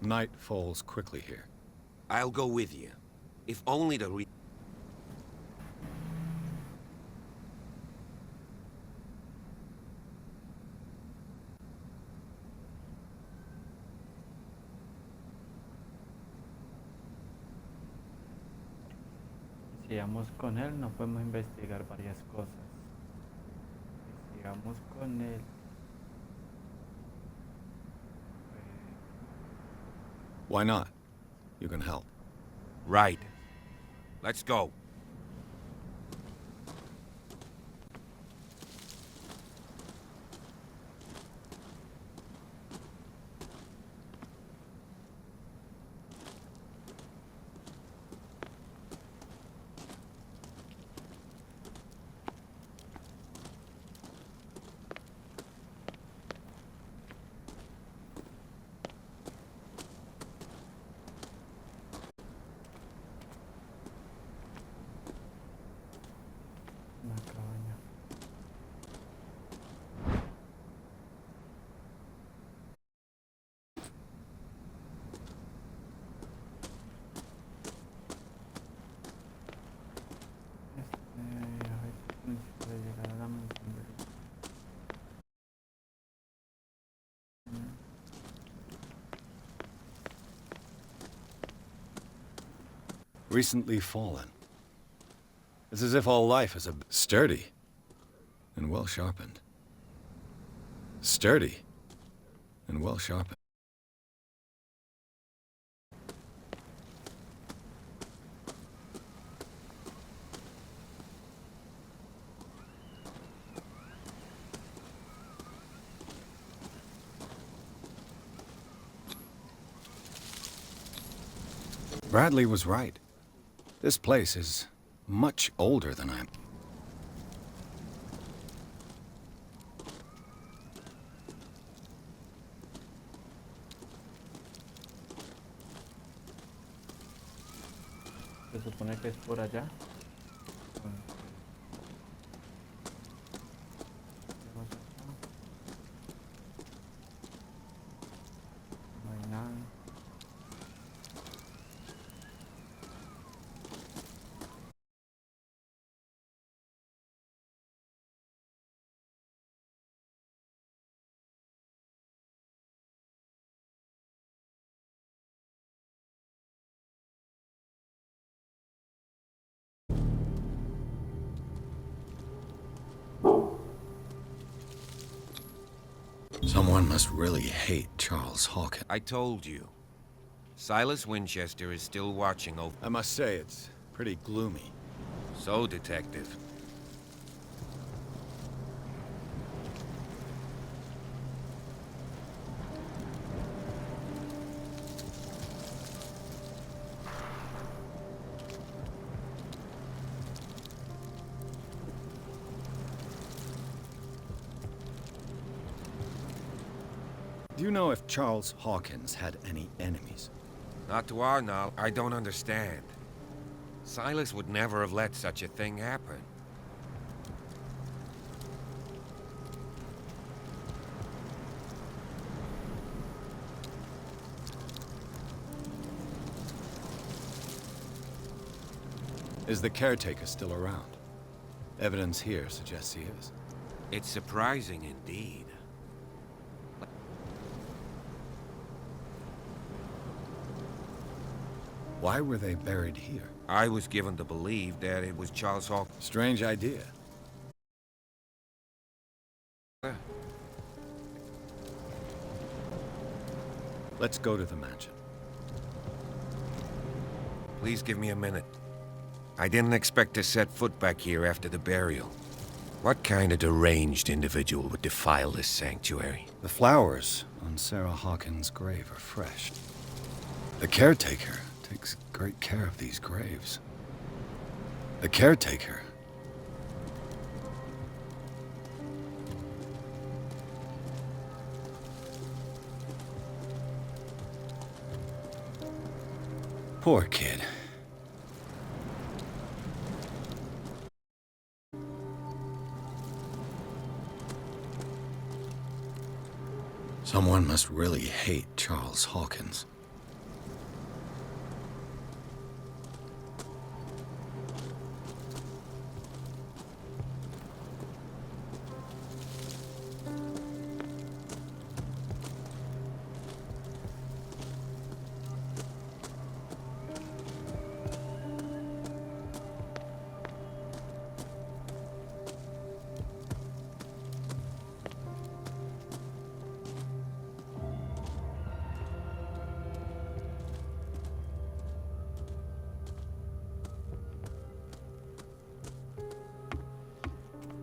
Night falls quickly here. I'll go with you. If only to Si sigamos con él, no podemos investigar varias cosas. Si sigamos con él. Why not? You can help. Right. Let's go. Recently fallen. It's as if all life is sturdy and well sharpened. Sturdy and well sharpened. Bradley was right. This place is much older than I'm. Se supone que es por allá. No hay nada. Someone must really hate Charles Hawkins. I told you. Silas Winchester is still watching over... I must say, it's pretty gloomy. So, Detective. Do you know if Charles Hawkins had any enemies? Not to our knowledge. I don't understand. Silas would never have let such a thing happen. Is the caretaker still around? Evidence here suggests he is. It's surprising indeed. Why were they buried here? I was given to believe that it was Charles Hawkins. Strange idea. Let's go to the mansion. Please give me a minute. I didn't expect to set foot back here after the burial. What kind of deranged individual would defile this sanctuary? The flowers on Sarah Hawkins' grave are fresh. The caretaker takes great care of these graves. The caretaker. Poor kid. Someone must really hate Charles Hawkins.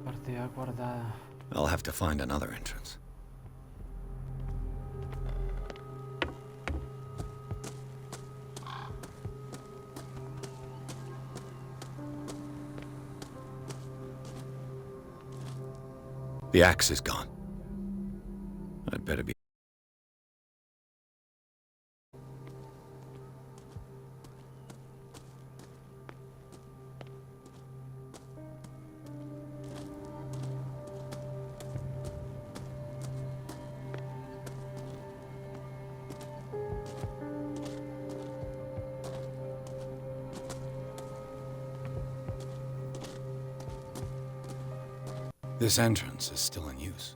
Partida guardada. I'll have to find another entrance. The axe is gone. I'd better be... This entrance is still in use.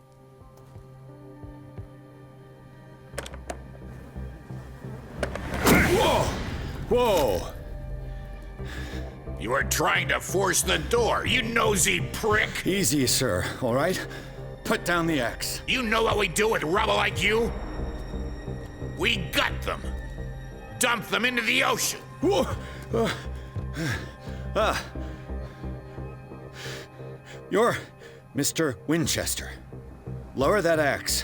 Whoa! Whoa! You are trying to force the door, you nosy prick! Easy, sir, all right? Put down the axe. You know what we do with rubble like you? We gut them! Dump them into the ocean! Whoa. You're Mr. Winchester. Lower that axe.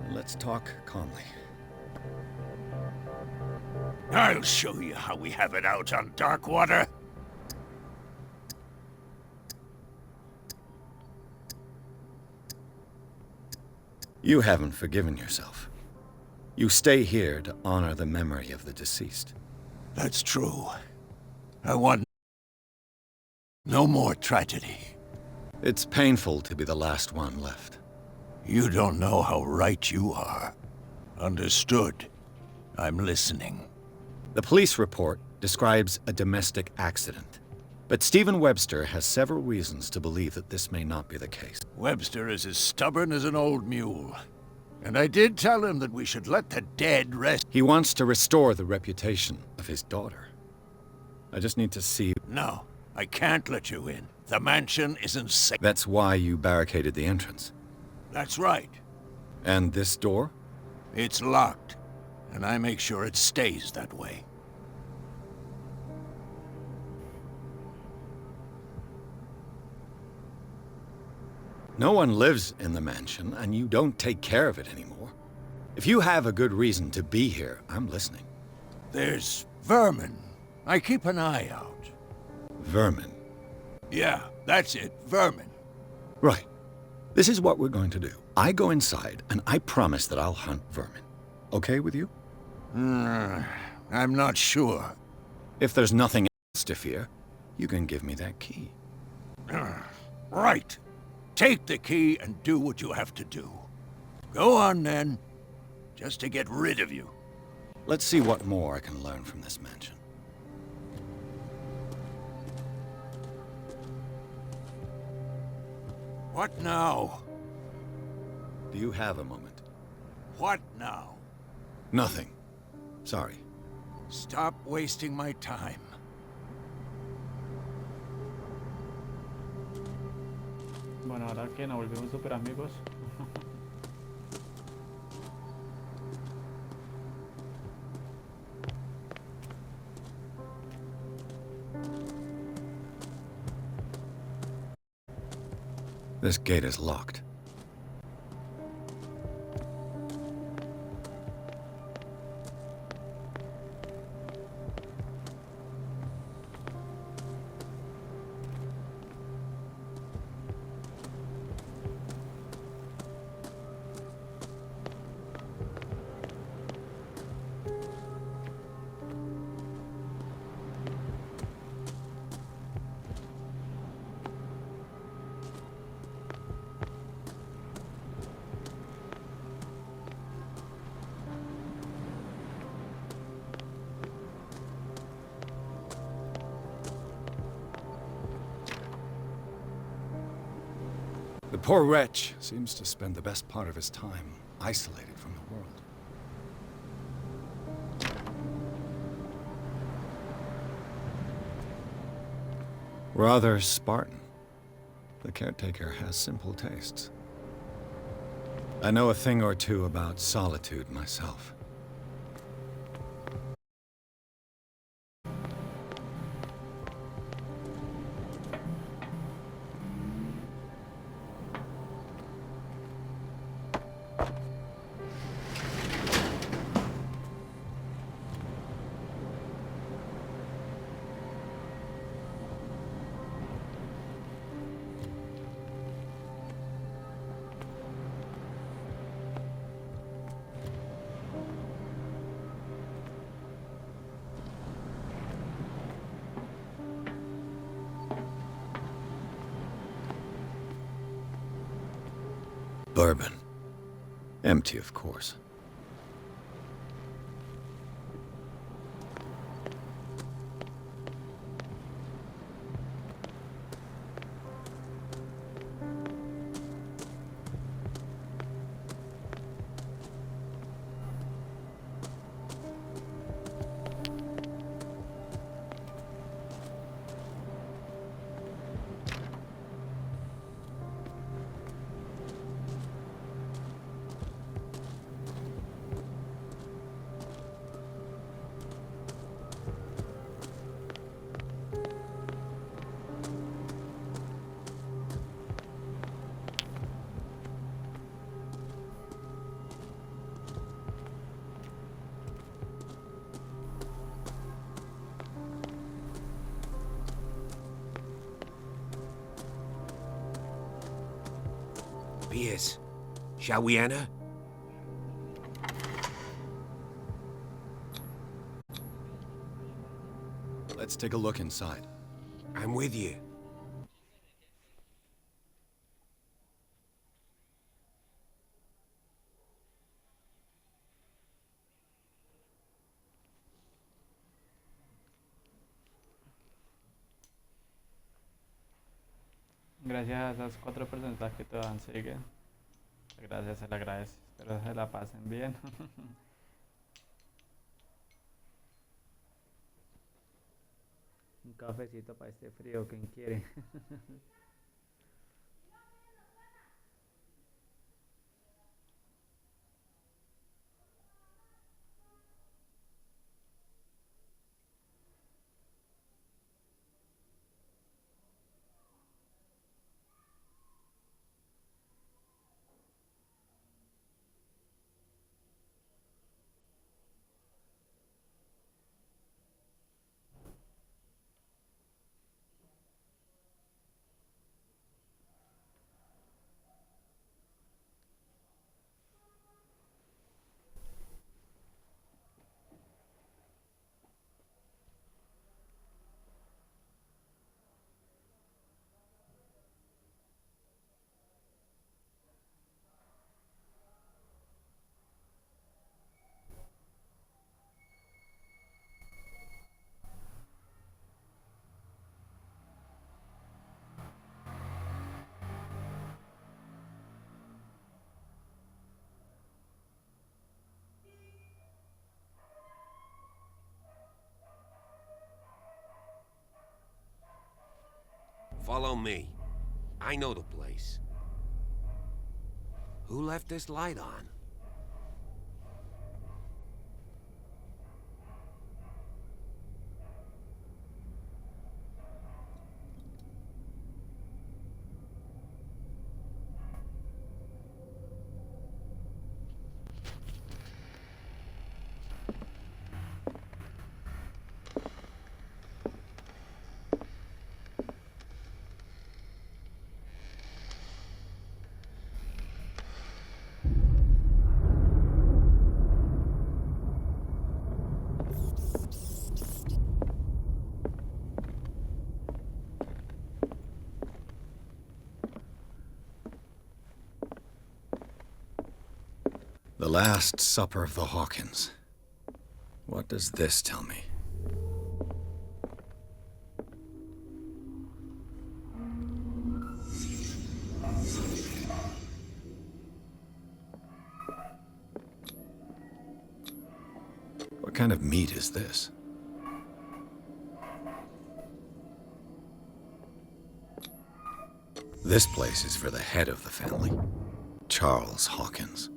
And let's talk calmly. I'll show you how we have it out on dark water. You haven't forgiven yourself. You stay here to honor the memory of the deceased. That's true. I want no more tragedy. It's painful to be the last one left. You don't know how right you are. Understood. I'm listening. The police report describes a domestic accident. But Stephen Webster has several reasons to believe that this may not be the case. Webster is as stubborn as an old mule. And I did tell him that we should let the dead rest. He wants to restore the reputation of his daughter. I just need to see... No, I can't let you in. The mansion isn't safe. That's why you barricaded the entrance. That's right. And this door? It's locked, and I make sure it stays that way. No one lives in the mansion, and you don't take care of it anymore. If you have a good reason to be here, I'm listening. There's vermin. I keep an eye out. Vermin? Yeah, that's it, vermin. Right. This is what we're going to do. I go inside, and I promise that I'll hunt vermin. Okay with you? I'm not sure. If there's nothing else to fear, you can give me that key. Right. Take the key and do what you have to do. Go on, then. Just to get rid of you. Let's see what more I can learn from this mansion. What now? Do you have a moment? What now? Nothing. Sorry. Stop wasting my time. Bueno, ahora que nos volvimos super amigos. This gate is locked. The poor wretch seems to spend the best part of his time isolated from the world. Rather Spartan. The caretaker has simple tastes. I know a thing or two about solitude myself. Bourbon. Empty, of course. Pierce. Shall we enter? Let's take a look inside. I'm with you. Gracias a esas 4 personas que todavía siguen. Gracias, se le agradece. Espero se la pasen bien. Un cafecito para este frío, ¿quién quiere? Follow me. I know the place. Who left this light on? The Last Supper of the Hawkins. What does this tell me? What kind of meat is this? This place is for the head of the family, Charles Hawkins.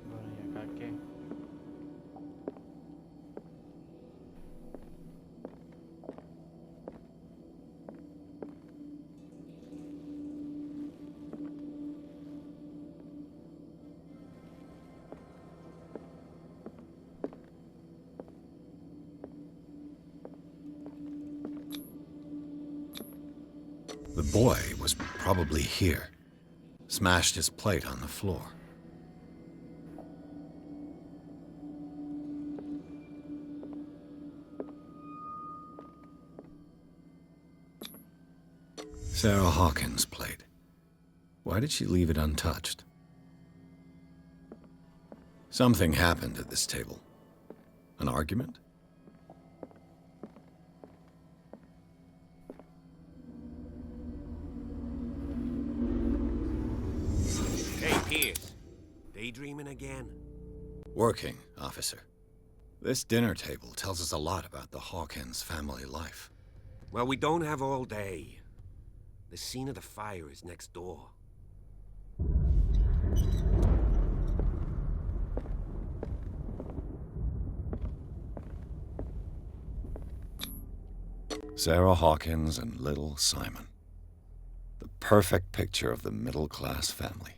Bueno, ¿y acá qué? The boy was probably here. Smashed his plate on the floor. Sarah Hawkins' plate. Why did she leave it untouched? Something happened at this table. An argument? Hey, Pierce. Daydreaming again? Working, officer. This dinner table tells us a lot about the Hawkins family life. Well, we don't have all day. The scene of the fire is next door. Sarah Hawkins and little Simon. The perfect picture of the middle-class family.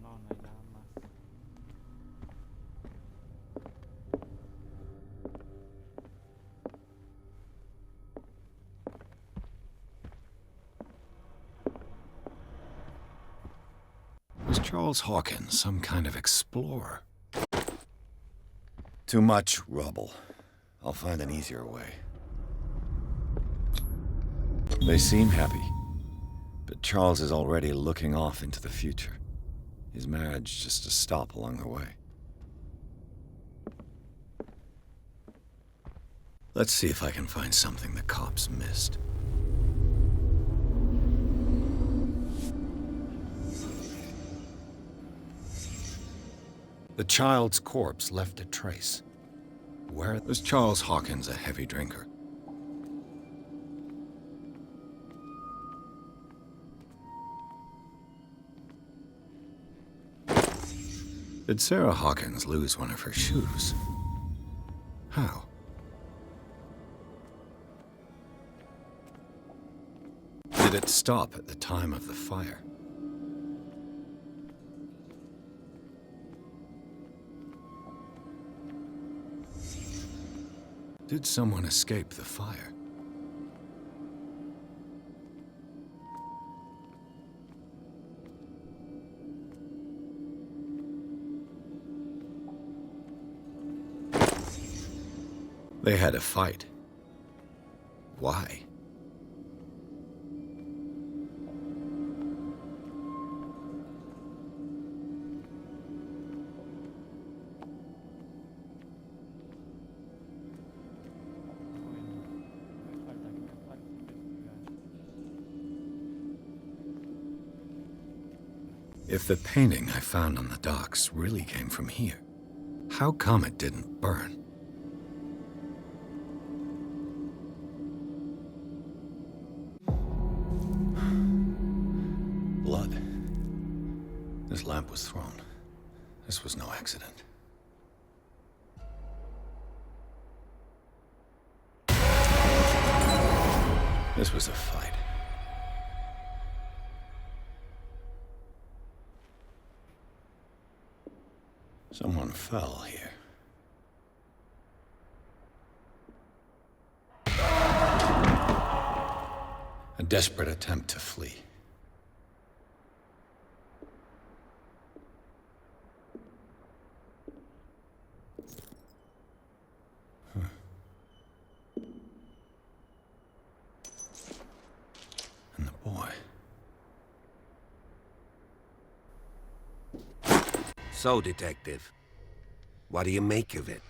No, no hay nada más. Was Charles Hawkins some kind of explorer? Too much rubble. I'll find an easier way. They seem happy, but Charles is already looking off into the future. His marriage just a stop along the way. Let's see if I can find something the cops missed. The child's corpse left a trace. Where was Charles Hawkins a heavy drinker? Did Sarah Hawkins lose one of her shoes? How? Did it stop at the time of the fire? Did someone escape the fire? They had a fight. Why? If the painting I found on the docks really came from here, how come it didn't burn? Blood. This lamp was thrown. This was no accident. This was a fight. Someone fell here. A desperate attempt to flee. And the boy. So, Detective, what do you make of it?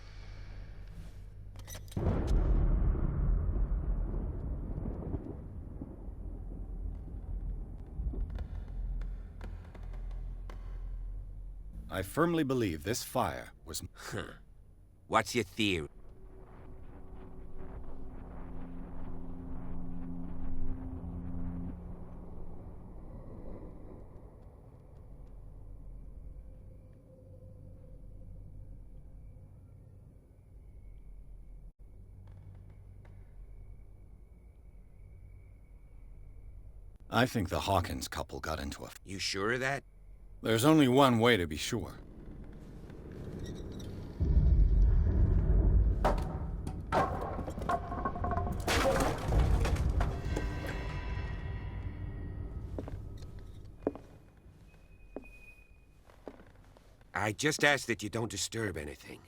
I firmly believe this fire was... What's your theory? I think the Hawkins couple got into a... You sure of that? There's only one way to be sure. I just ask that you don't disturb anything.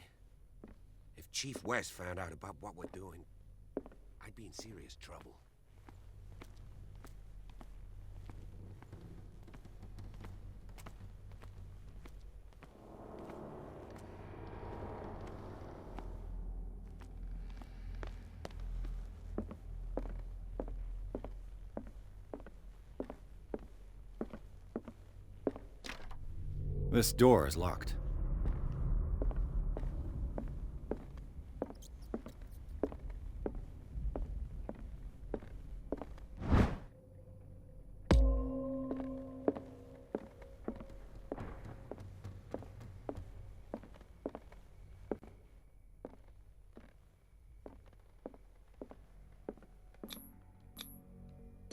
If Chief West found out about what we're doing, I'd be in serious trouble. This door is locked.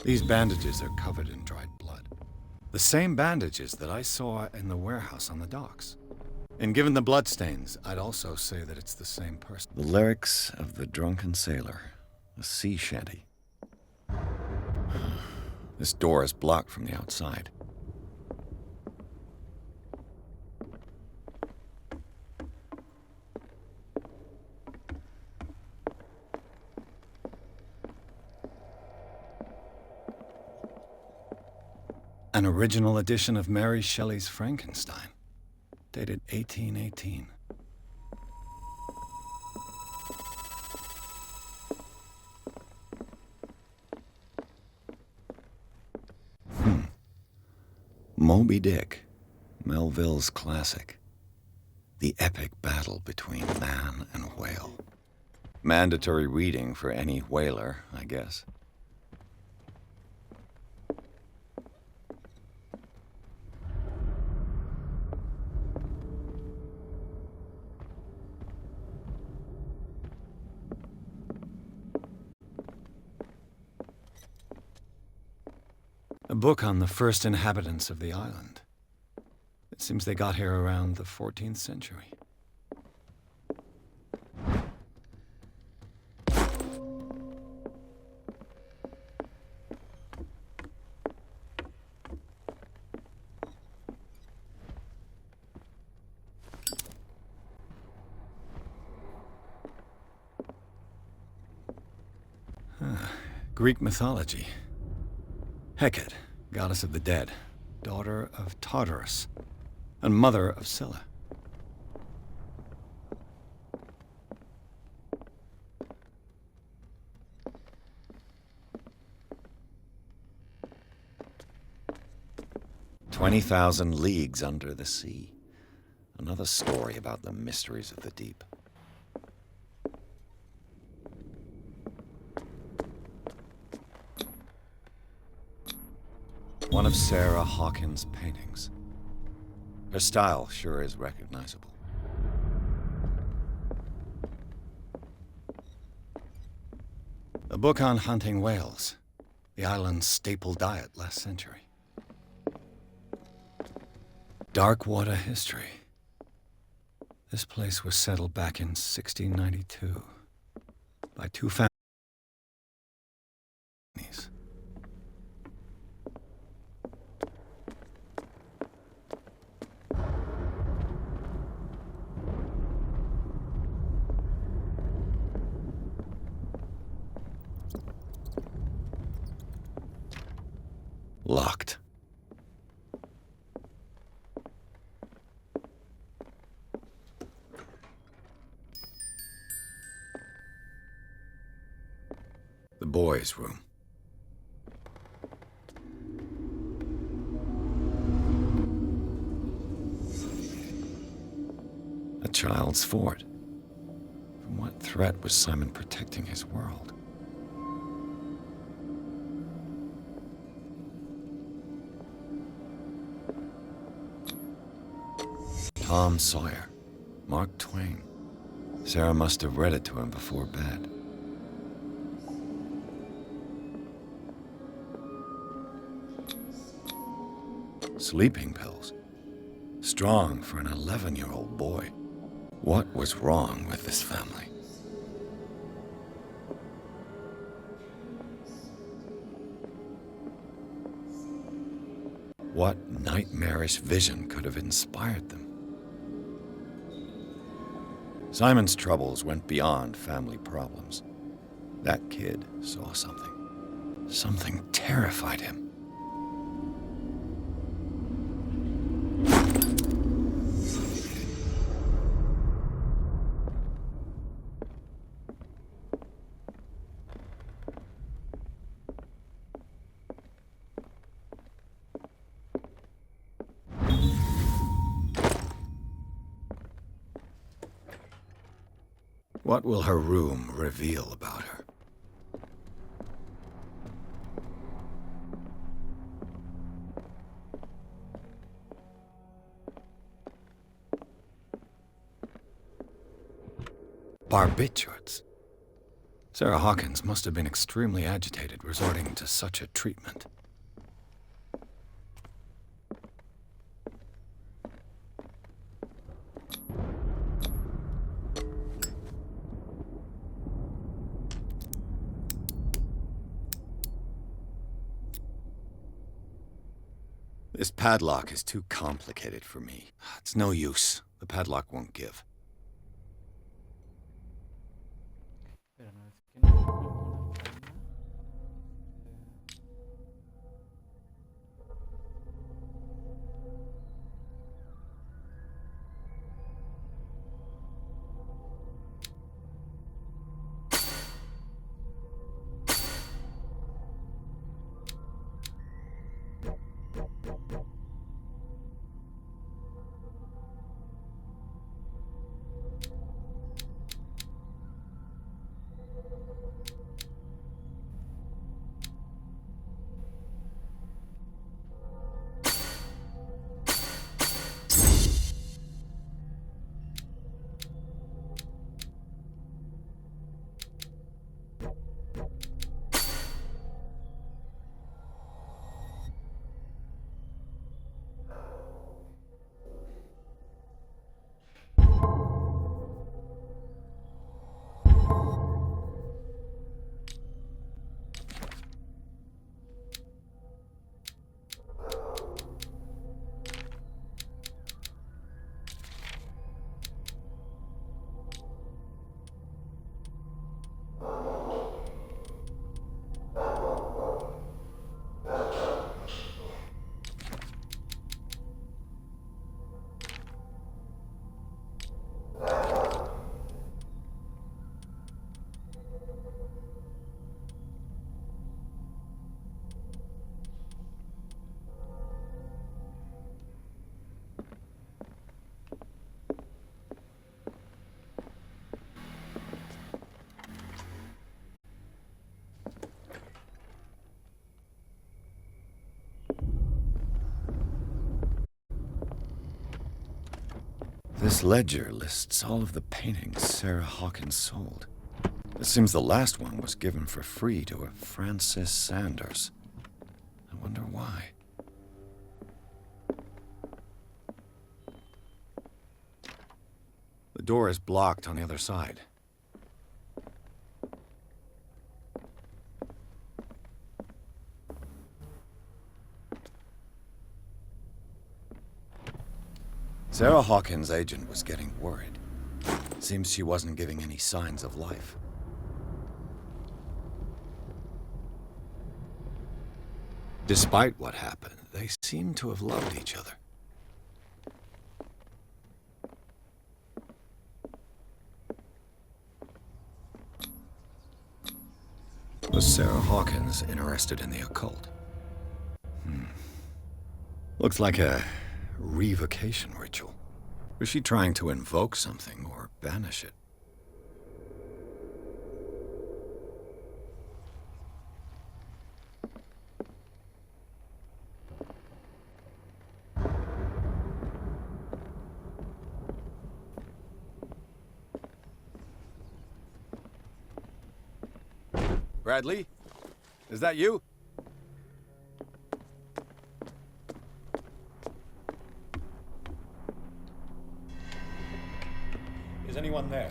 These bandages are covered in dried blood. The same bandages that I saw in the warehouse on the docks. And given the bloodstains, I'd also say that it's the same person. The lyrics of the drunken sailor, a sea shanty. This door is blocked from the outside. An original edition of Mary Shelley's Frankenstein, dated 1818. Moby Dick, Melville's classic. The epic battle between man and whale. Mandatory reading for any whaler, I guess. A book on the first inhabitants of the island. It seems they got here around the 14th century. Greek mythology. Hecate, goddess of the dead, daughter of Tartarus, and mother of Scylla. "20,000 Leagues Under the Sea." Another story about the mysteries of the deep. One of Sarah Hawkins' paintings. Her style sure is recognizable. A book on hunting whales, the island's staple diet last century. Dark water history. This place was settled back in 1692 by two families. Locked. The boys' room. A child's fort. From what threat was Simon protecting his world? Tom Sawyer, Mark Twain. Sarah must have read it to him before bed. Sleeping pills. Strong for an 11-year-old boy. What was wrong with this family? What nightmarish vision could have inspired them? Simon's troubles went beyond family problems. That kid saw something. Something terrified him. What will her room reveal about her? Barbiturates. Sarah Hawkins must have been extremely agitated resorting to such a treatment. This padlock is too complicated for me. It's no use. The padlock won't give. Pero no es que no con la calma. This ledger lists all of the paintings Sarah Hawkins sold. It seems the last one was given for free to a Francis Sanders. I wonder why. The door is blocked on the other side. Sarah Hawkins' agent was getting worried. Seems she wasn't giving any signs of life. Despite what happened, they seem to have loved each other. Was Sarah Hawkins interested in the occult? Looks like a revocation ritual. Was she trying to invoke something or banish it? Bradley? Is that you? Is anyone there?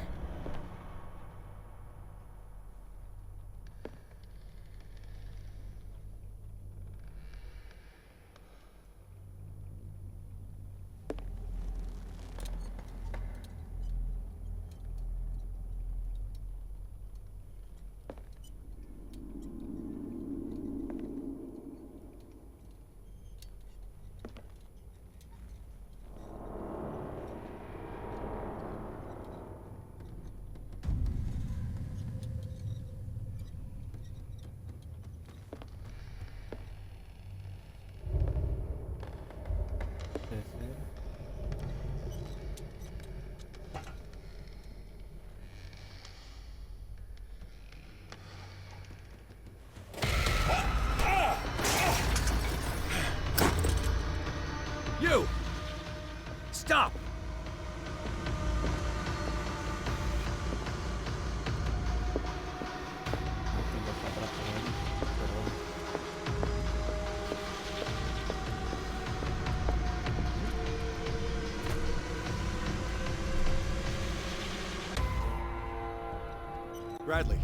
Bradley,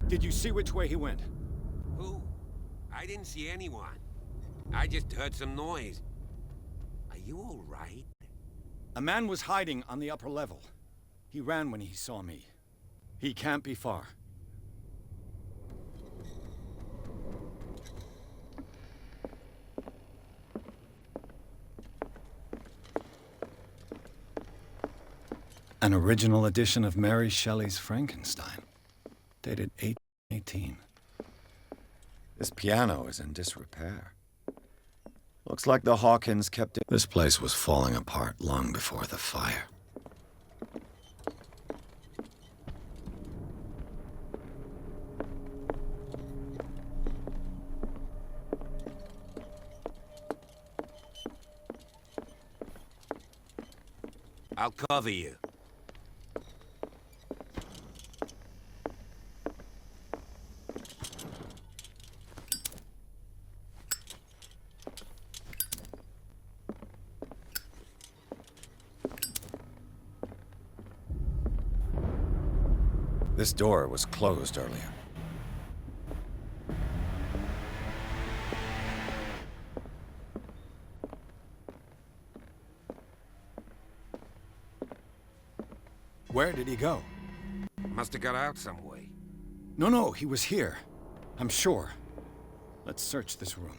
did you see which way he went? Who? I didn't see anyone. I just heard some noise. Are you all right? A man was hiding on the upper level. He ran when he saw me. He can't be far. An original edition of Mary Shelley's Frankenstein, dated 1818. This piano is in disrepair. Looks like the Hawkins kept it. This place was falling apart long before the fire. I'll cover you. This door was closed earlier. Where did he go? Must have got out some way. No, he was here. I'm sure. Let's search this room.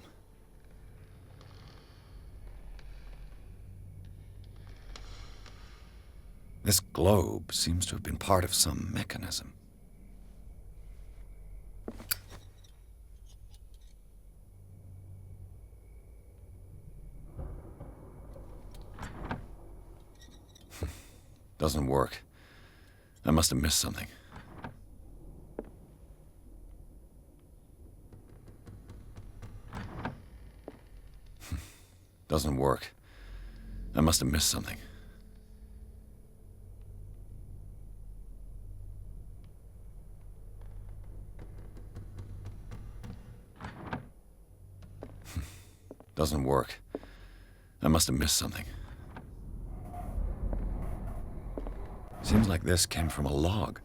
This globe seems to have been part of some mechanism. Doesn't work. I must have missed something. Doesn't work. I must have missed something. Doesn't work. I must have missed something. Seems like this came from a log.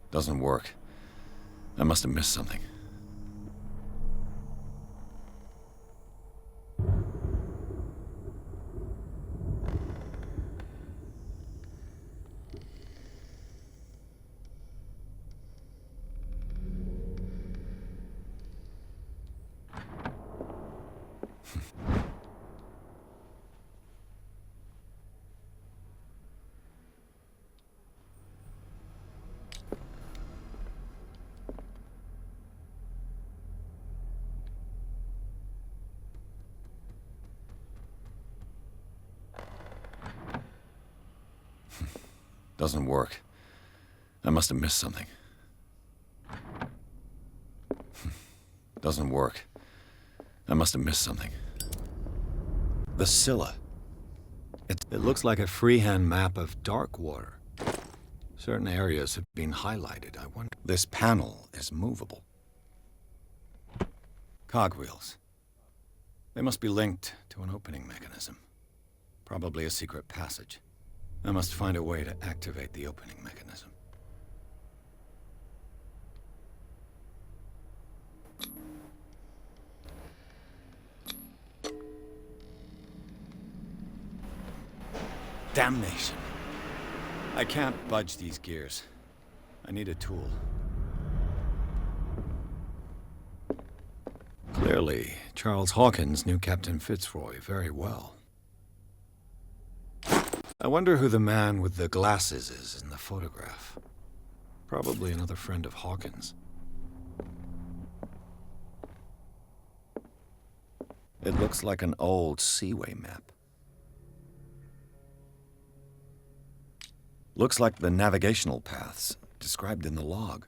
Doesn't work. I must have missed something. Doesn't work. I must have missed something. Doesn't work. I must have missed something. The Scylla. It looks like a freehand map of dark water. Certain areas have been highlighted. I wonder. This panel is movable. Cogwheels. They must be linked to an opening mechanism. Probably a secret passage. I must find a way to activate the opening mechanism. Damnation. I can't budge these gears. I need a tool. Clearly, Charles Hawkins knew Captain Fitzroy very well. I wonder who the man with the glasses is in the photograph. Probably another friend of Hawkins. It looks like an old seaway map. Looks like the navigational paths described in the log.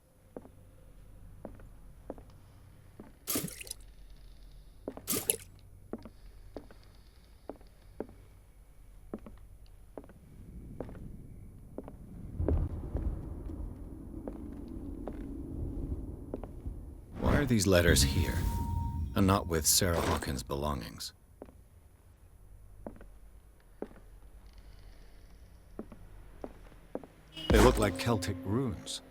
Why are these letters here, and not with Sarah Hawkins' belongings? They look like Celtic runes.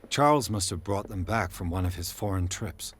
Charles must have brought them back from one of his foreign trips.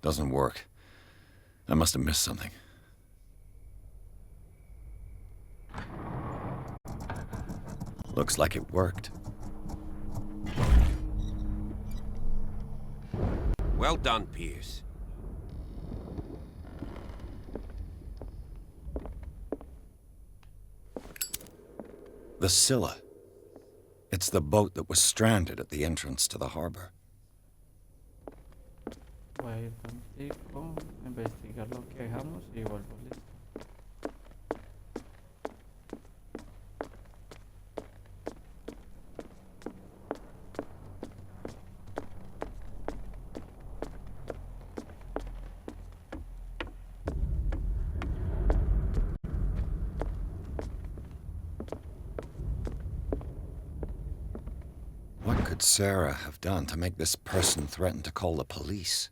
Doesn't work. I must have missed something. Looks like it worked. Well done, Pierce. The Scylla. It's the boat that was stranded at the entrance to the harbor. Voy a ir contigo, investigar lo que dejamos y vuelvo, listo. What could Sarah have done to make this person threaten to call the police?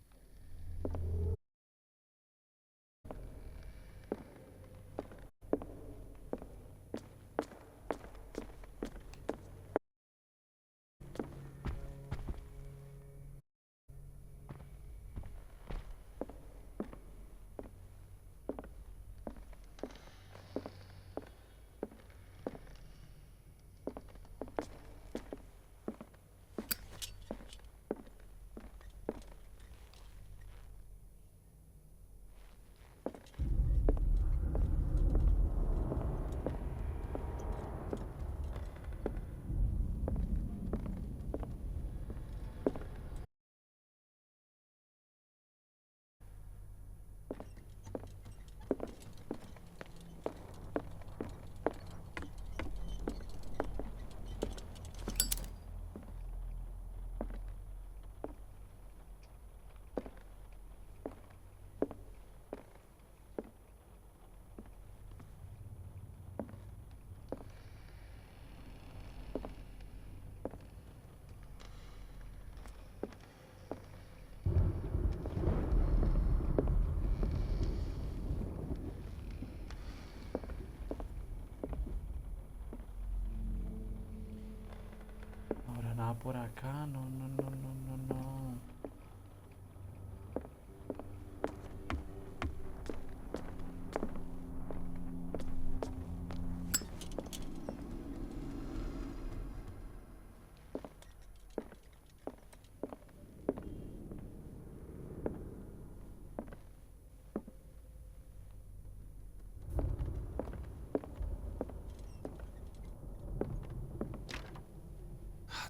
No habrá nada por acá, no, no, no, no, no, no.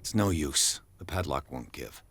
It's no use. The padlock won't give.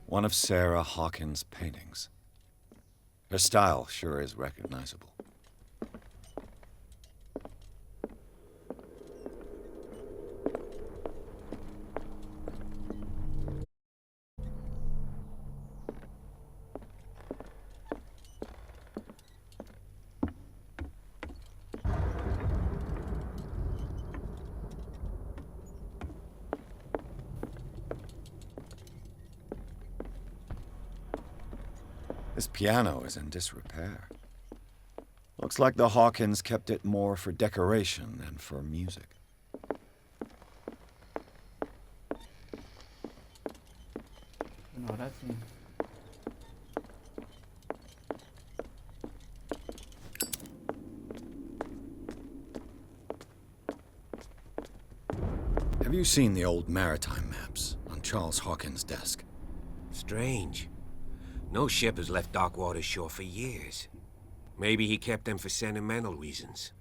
One of Sarah Hawkins' paintings. Her style sure is recognizable. This piano is in disrepair. Looks like the Hawkins kept it more for decoration than for music. Bueno, ahora sí. Have you seen the old maritime maps on Charles Hawkins' desk? Strange. No ship has left Darkwater shore for years. Maybe he kept them for sentimental reasons.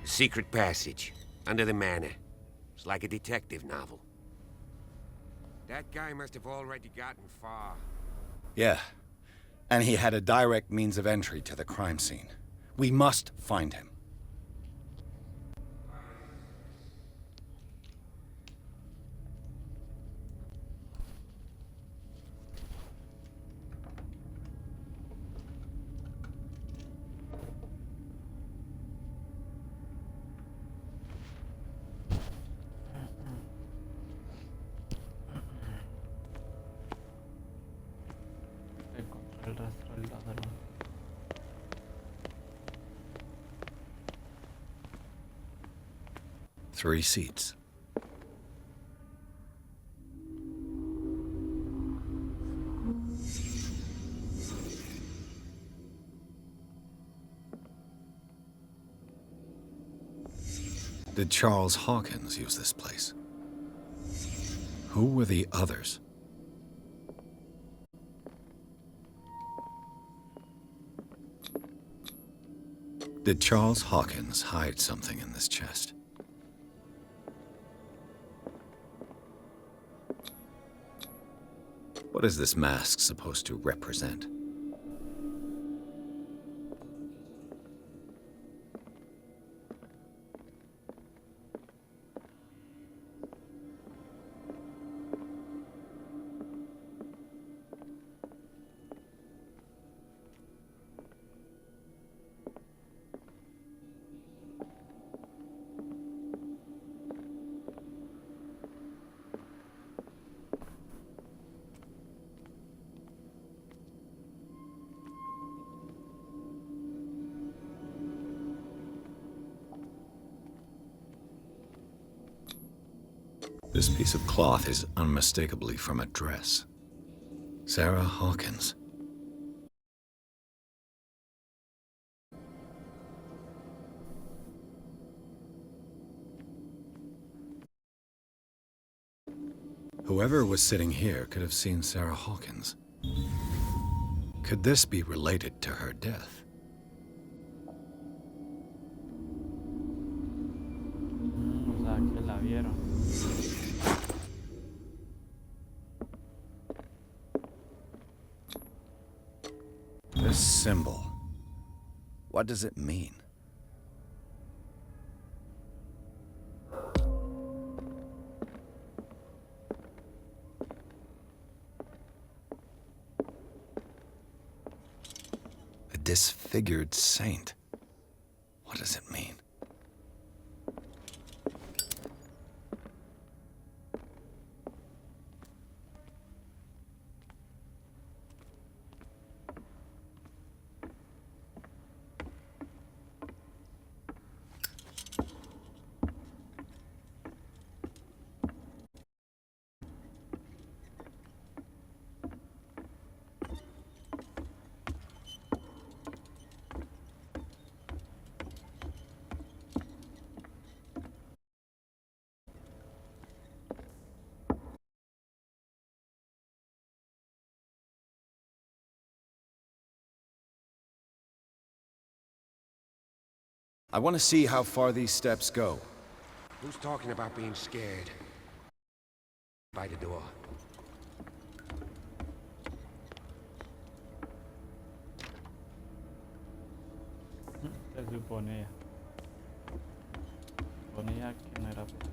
A secret passage, under the manor. It's like a detective novel. That guy must have already gotten far. Yeah, and he had a direct means of entry to the crime scene. We must find him. Encontré el rastro del ladrón. 3 seats. Did Charles Hawkins use this place? Who were the others? Did Charles Hawkins hide something in this chest? What is this mask supposed to represent? This piece of cloth is unmistakably from a dress. Sarah Hawkins. Whoever was sitting here could have seen Sarah Hawkins. Could this be related to her death? O sea, que la vieron. This symbol. What does it mean? A disfigured saint. What does it mean? I want to see how far these steps go. Who's talking about being scared? By the door. Se suponía. Suponía que no era por ahí.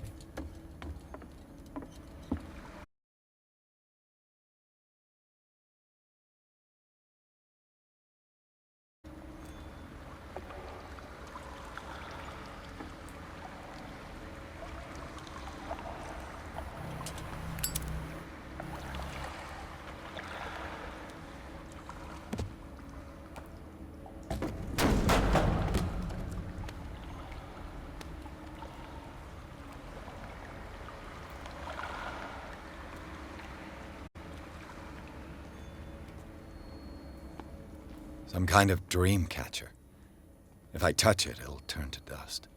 Some kind of dream catcher. If I touch it, it'll turn to dust.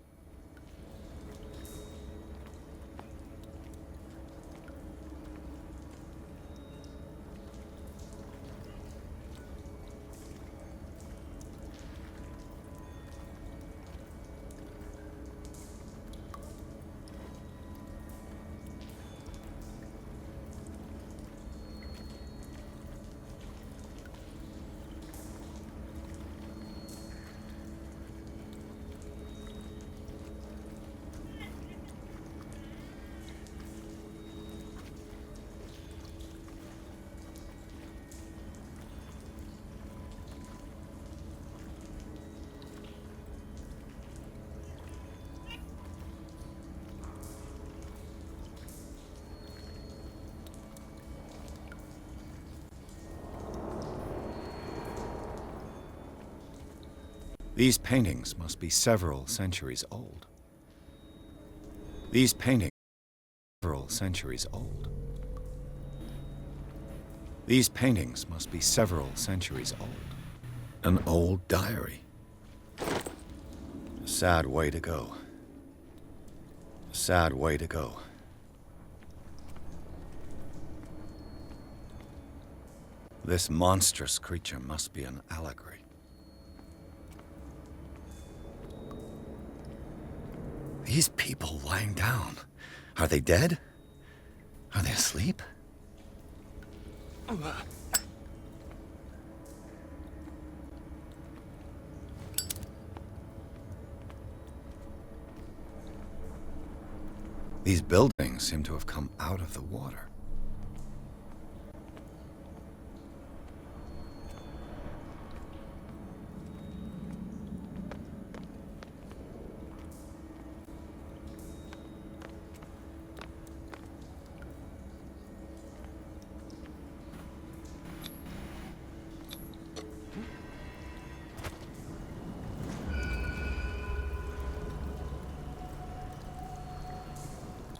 These paintings must be several centuries old. These paintings are several centuries old. These paintings must be several centuries old. An old diary. A sad way to go. A sad way to go. This monstrous creature must be an allegory. These people lying down. Are they dead? Are they asleep? These buildings seem to have come out of the water.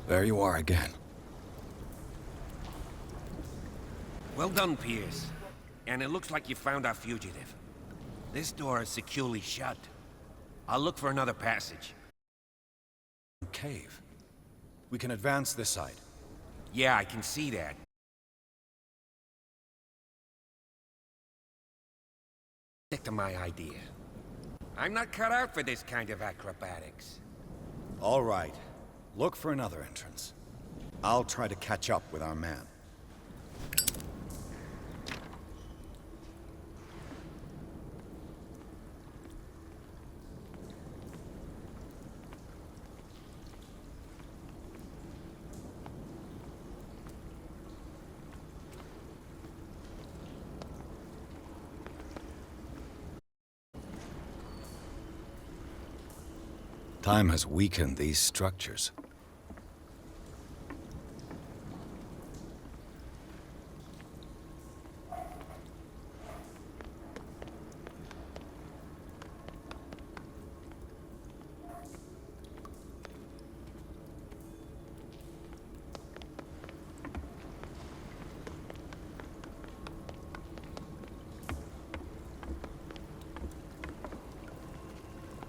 There you are again. Well done, Pierce. And it looks like you found our fugitive. This door is securely shut. I'll look for another passage. Cave. We can advance this side. Yeah, I can see that. Stick to my idea. I'm not cut out for this kind of acrobatics. All right. Look for another entrance. I'll try to catch up with our man. Time has weakened these structures.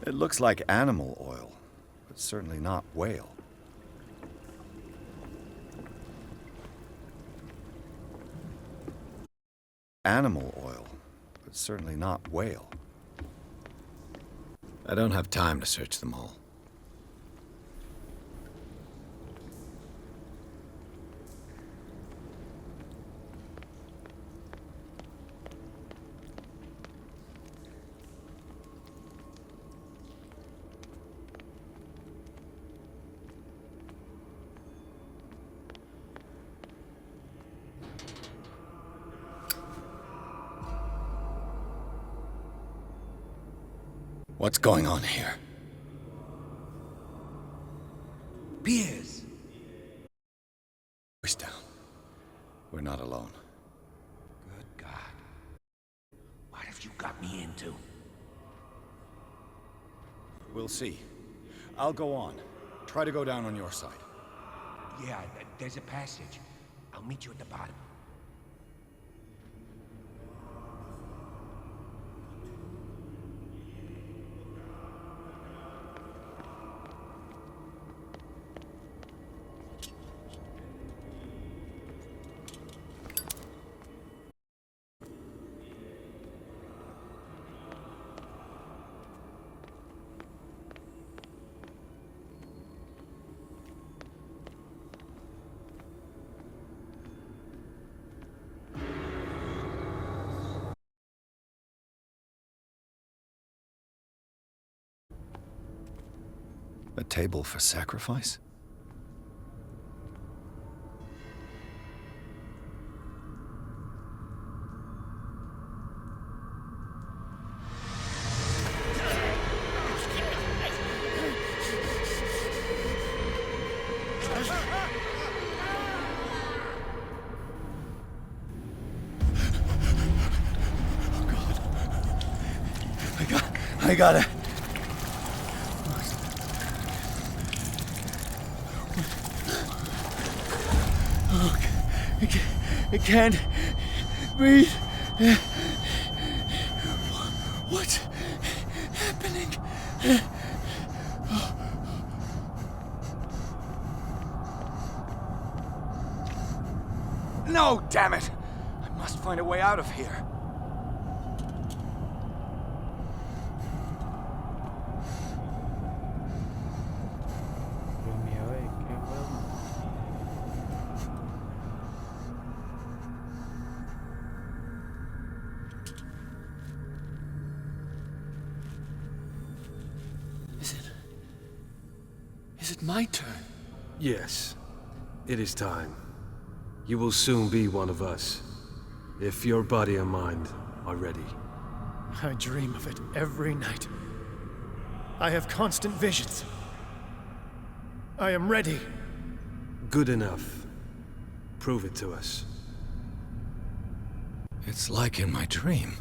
It looks like animal oil, but certainly not whale. Animal oil, but certainly not whale. I don't have time to search them all. What's going on here? Pierce! Voice down. We're not alone. Good God. What have you got me into? We'll see. I'll go on. Try to go down on your side. Yeah, there's a passage. I'll meet you at the bottom. A table for sacrifice? I got it. I can't breathe. What's happening? No, damn it! I must find a way out of here. Is it my turn? Yes. It is time. You will soon be one of us. If your body and mind are ready. I dream of it every night. I have constant visions. I am ready. Good enough. Prove it to us. It's like in my dream.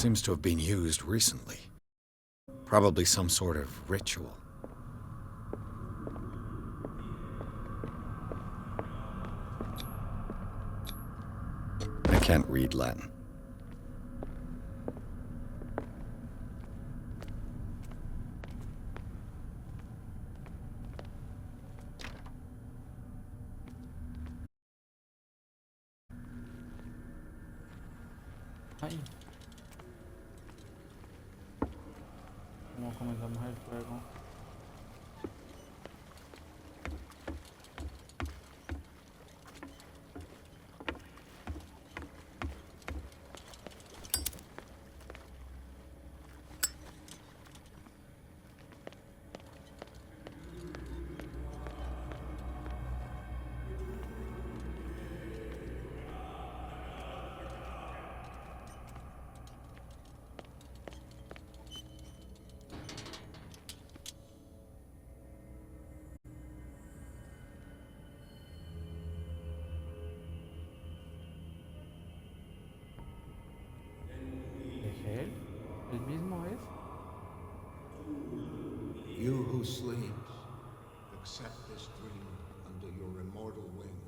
seems to have been used recently. Probably some sort of ritual. I can't read Latin. Ay. ¿Cómo comenzamos el juego? ¿Es él? ¿El mismo es? You who sleeps, accept this dream under your immortal wing.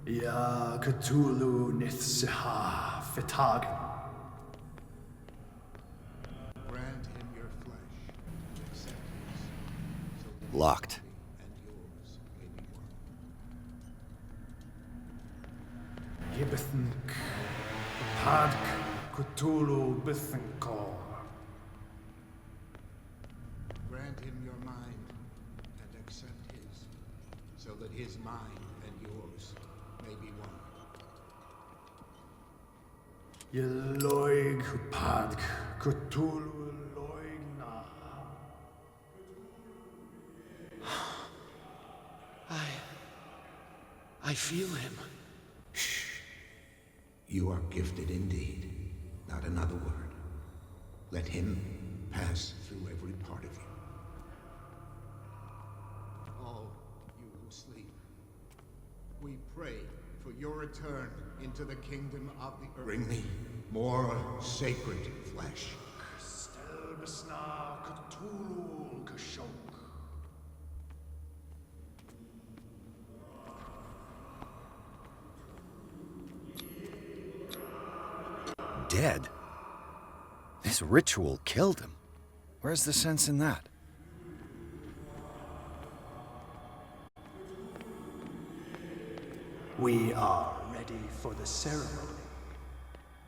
Ya Cthulhu Nithsiha Fitagan. Grant him your flesh and accept his, so that Locked. and yours may be one. Yibithink Padk Cthulhu Bithinkor. Grant him your mind and accept his, so that his mind and yours may be one. Yeloig Padk Cthulhu Loigna. I feel him. You are gifted indeed. Not another word. Let him pass through every part of you. All you who sleep, we pray for your return into the kingdom of the earth. Bring me more sacred flesh. Stelbisna Cthulhu Kashok. Dead? This ritual killed him. Where's the sense in that? We are ready for the ceremony.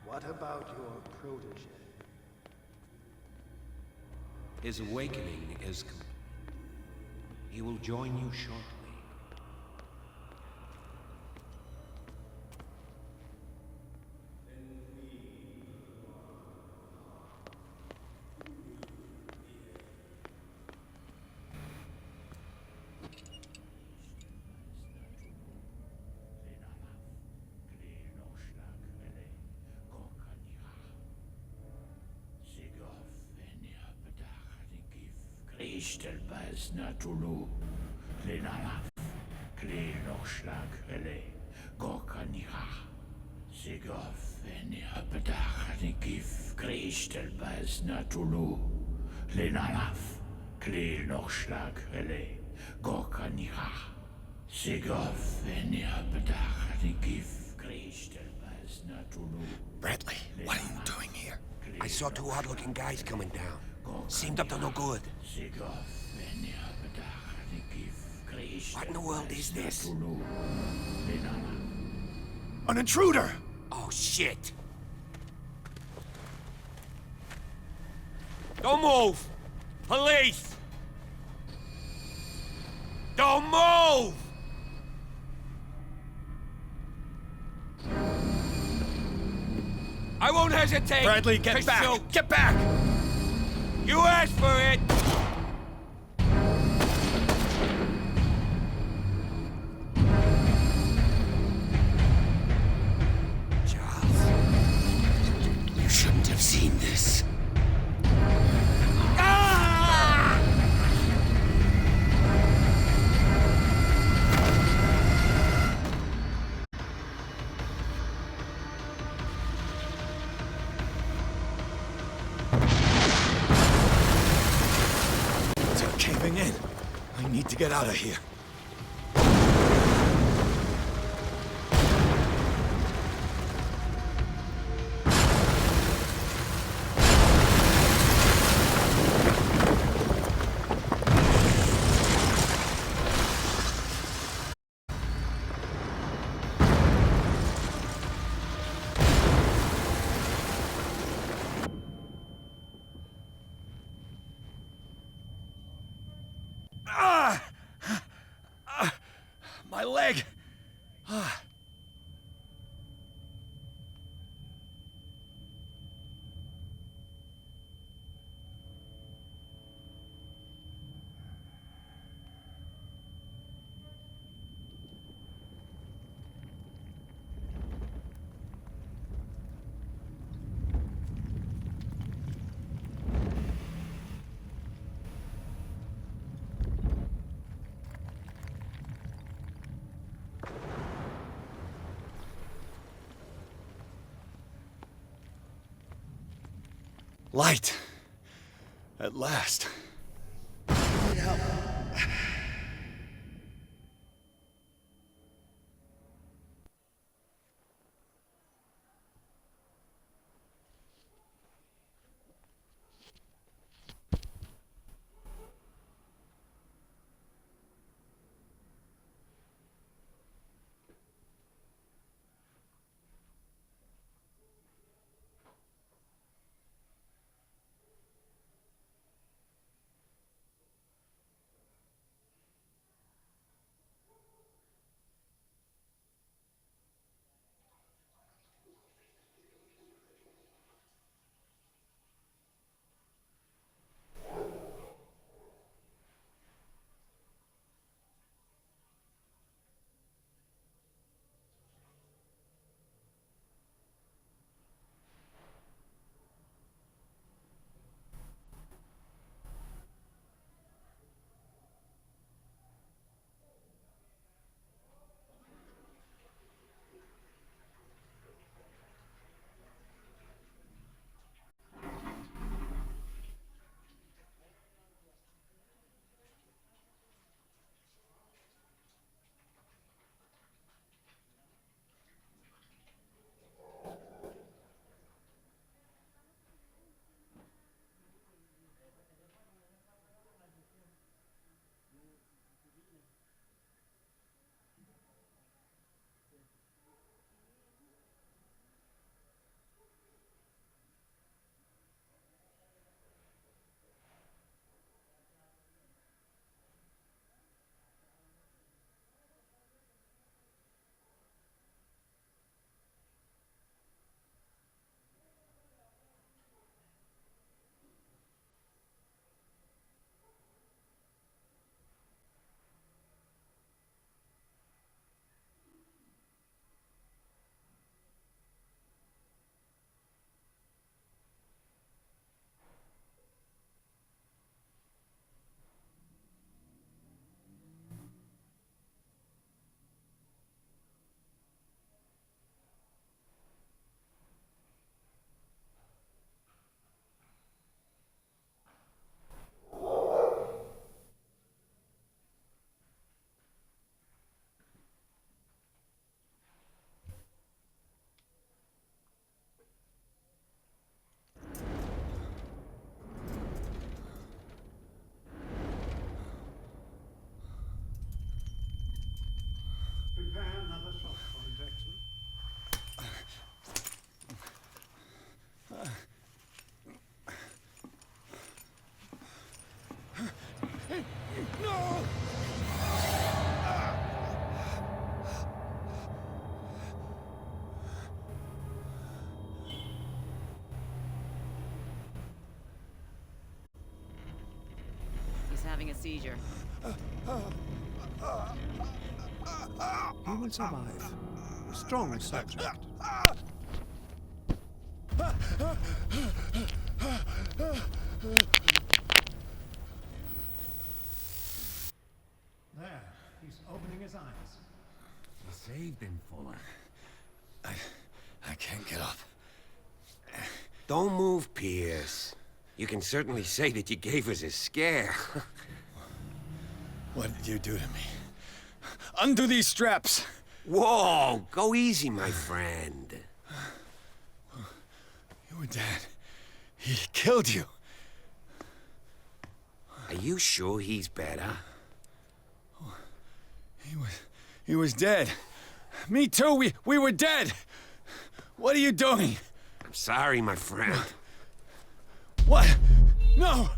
What about your protege? His awakening is complete. He will join you shortly. Stelbas natulu, lenalaf, kle nochschlag ele, gorkaniha, sigof eni apedach gif, Stelbas natulu, lenalaf, kle nochschlag ele, gorkaniha, sigof eni apedach gif, Stelbas natulu. Bradley, what are you doing here? I saw two odd-looking guys coming down. Seemed up to no good. What in the world is this? An intruder! Oh, shit! Don't move! Police! Don't move! I won't hesitate! Bradley, get back! Shoot. Get back! You asked for it! Charles, you shouldn't have seen this. I need to get out of here. My leg! Light. At last. I need help. He's having a seizure. He will survive. Strong subject. There, he's opening his eyes. You saved him, Fuller. I can't get up. Don't move, Pierce. You can certainly say that you gave us a scare. What did you do to me? Undo these straps! Whoa! Go easy, my friend. You were dead. He killed you. Are you sure he's better? He was dead. Me too, we were dead! What are you doing? I'm sorry, my friend. What? No!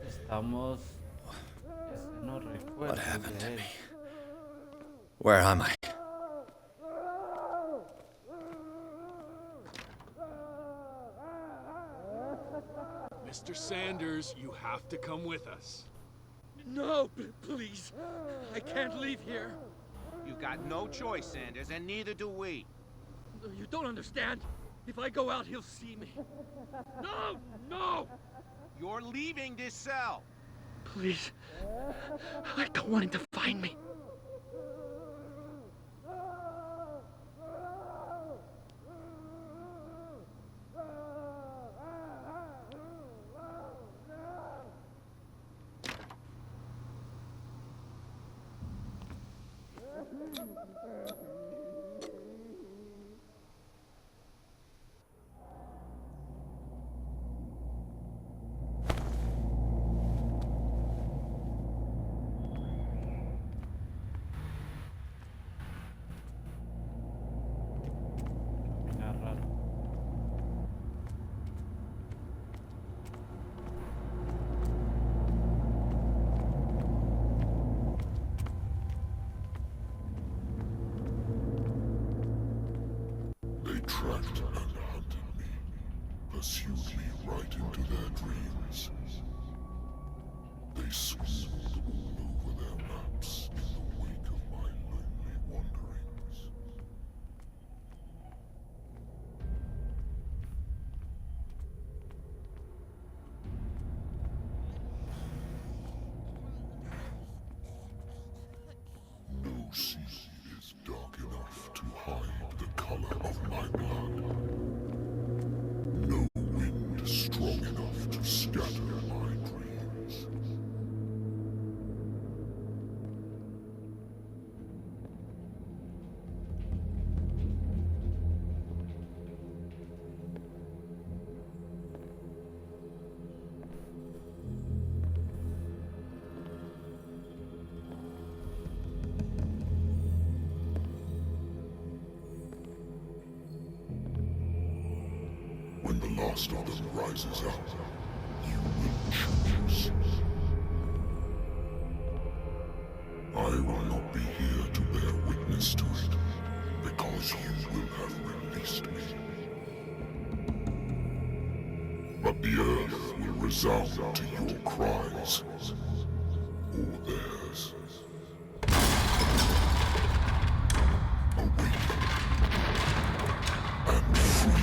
Estamos... No recuerdo. What happened to me? Where am I? Mr. Sanders, you have to come with us. No, please. I can't leave here. You got no choice, Sanders, and neither do we. You don't understand. If I go out, he'll see me. No! No! You're leaving this cell. Please. I don't want him to find me. Tracked and hunted me, pursued me right into their dreams. They swooned all over their maps in the wake of my lonely wanderings. No sea is dark enough to hide the color of my blood. No wind strong enough to scatter my dreams. When the last of them rises up, you will choose. I will not be here to bear witness to it, because you will have released me. But the earth will resound to your cries, or theirs. Awake and free me.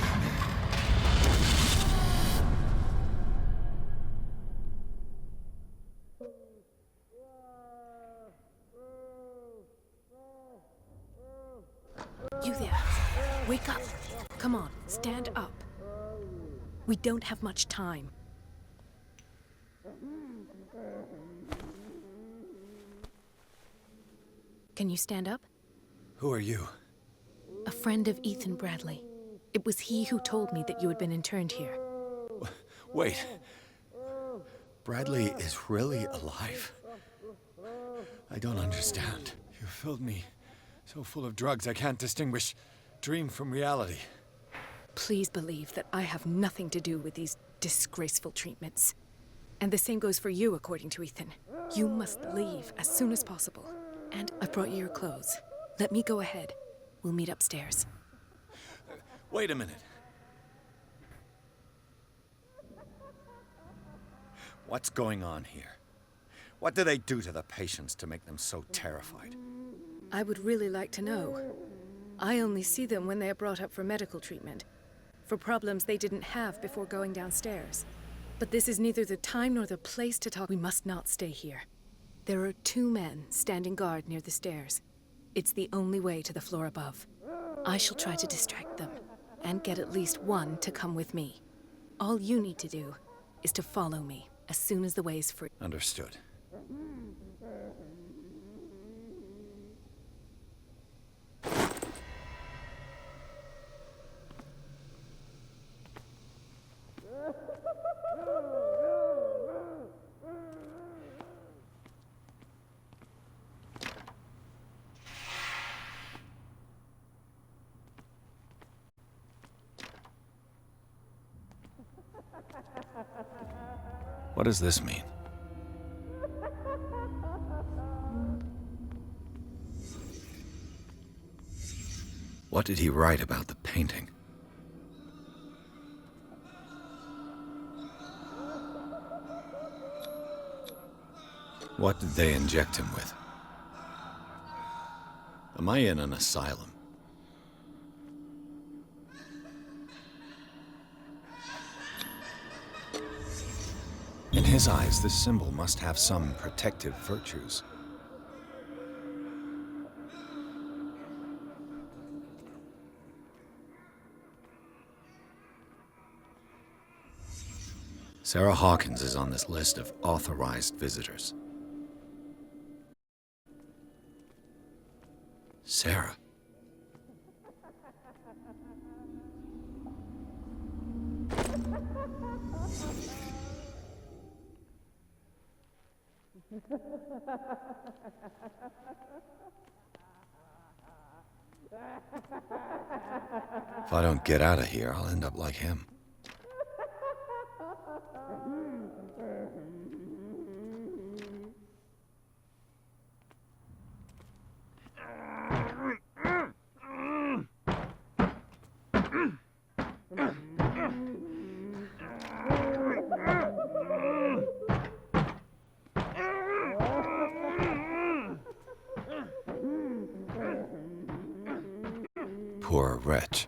You there. Wake up. Come on, stand up. We don't have much time. Can you stand up? Who are you? A friend of Ethan Bradley. It was he who told me that you had been interned here. Wait. Bradley is really alive? I don't understand. You filled me so full of drugs I can't distinguish dream from reality. Please believe that I have nothing to do with these disgraceful treatments. And the same goes for you, according to Ethan. You must leave as soon as possible. And I've brought you your clothes. Let me go ahead. We'll meet upstairs. Wait a minute. What's going on here? What do they do to the patients to make them so terrified? I would really like to know. I only see them when they are brought up for medical treatment, for problems they didn't have before going downstairs. But this is neither the time nor the place to talk. We must not stay here. There are 2 men standing guard near the stairs. It's the only way to the floor above. I shall try to distract them, and get at least one to come with me. All you need to do is to follow me as soon as the way is free. Understood. What does this mean? What did he write about the painting? What did they inject him with? Am I in an asylum? In his eyes, this symbol must have some protective virtues. Sarah Hawkins is on this list of authorized visitors. Sarah. If I don't get out of here, I'll end up like him. Poor wretch.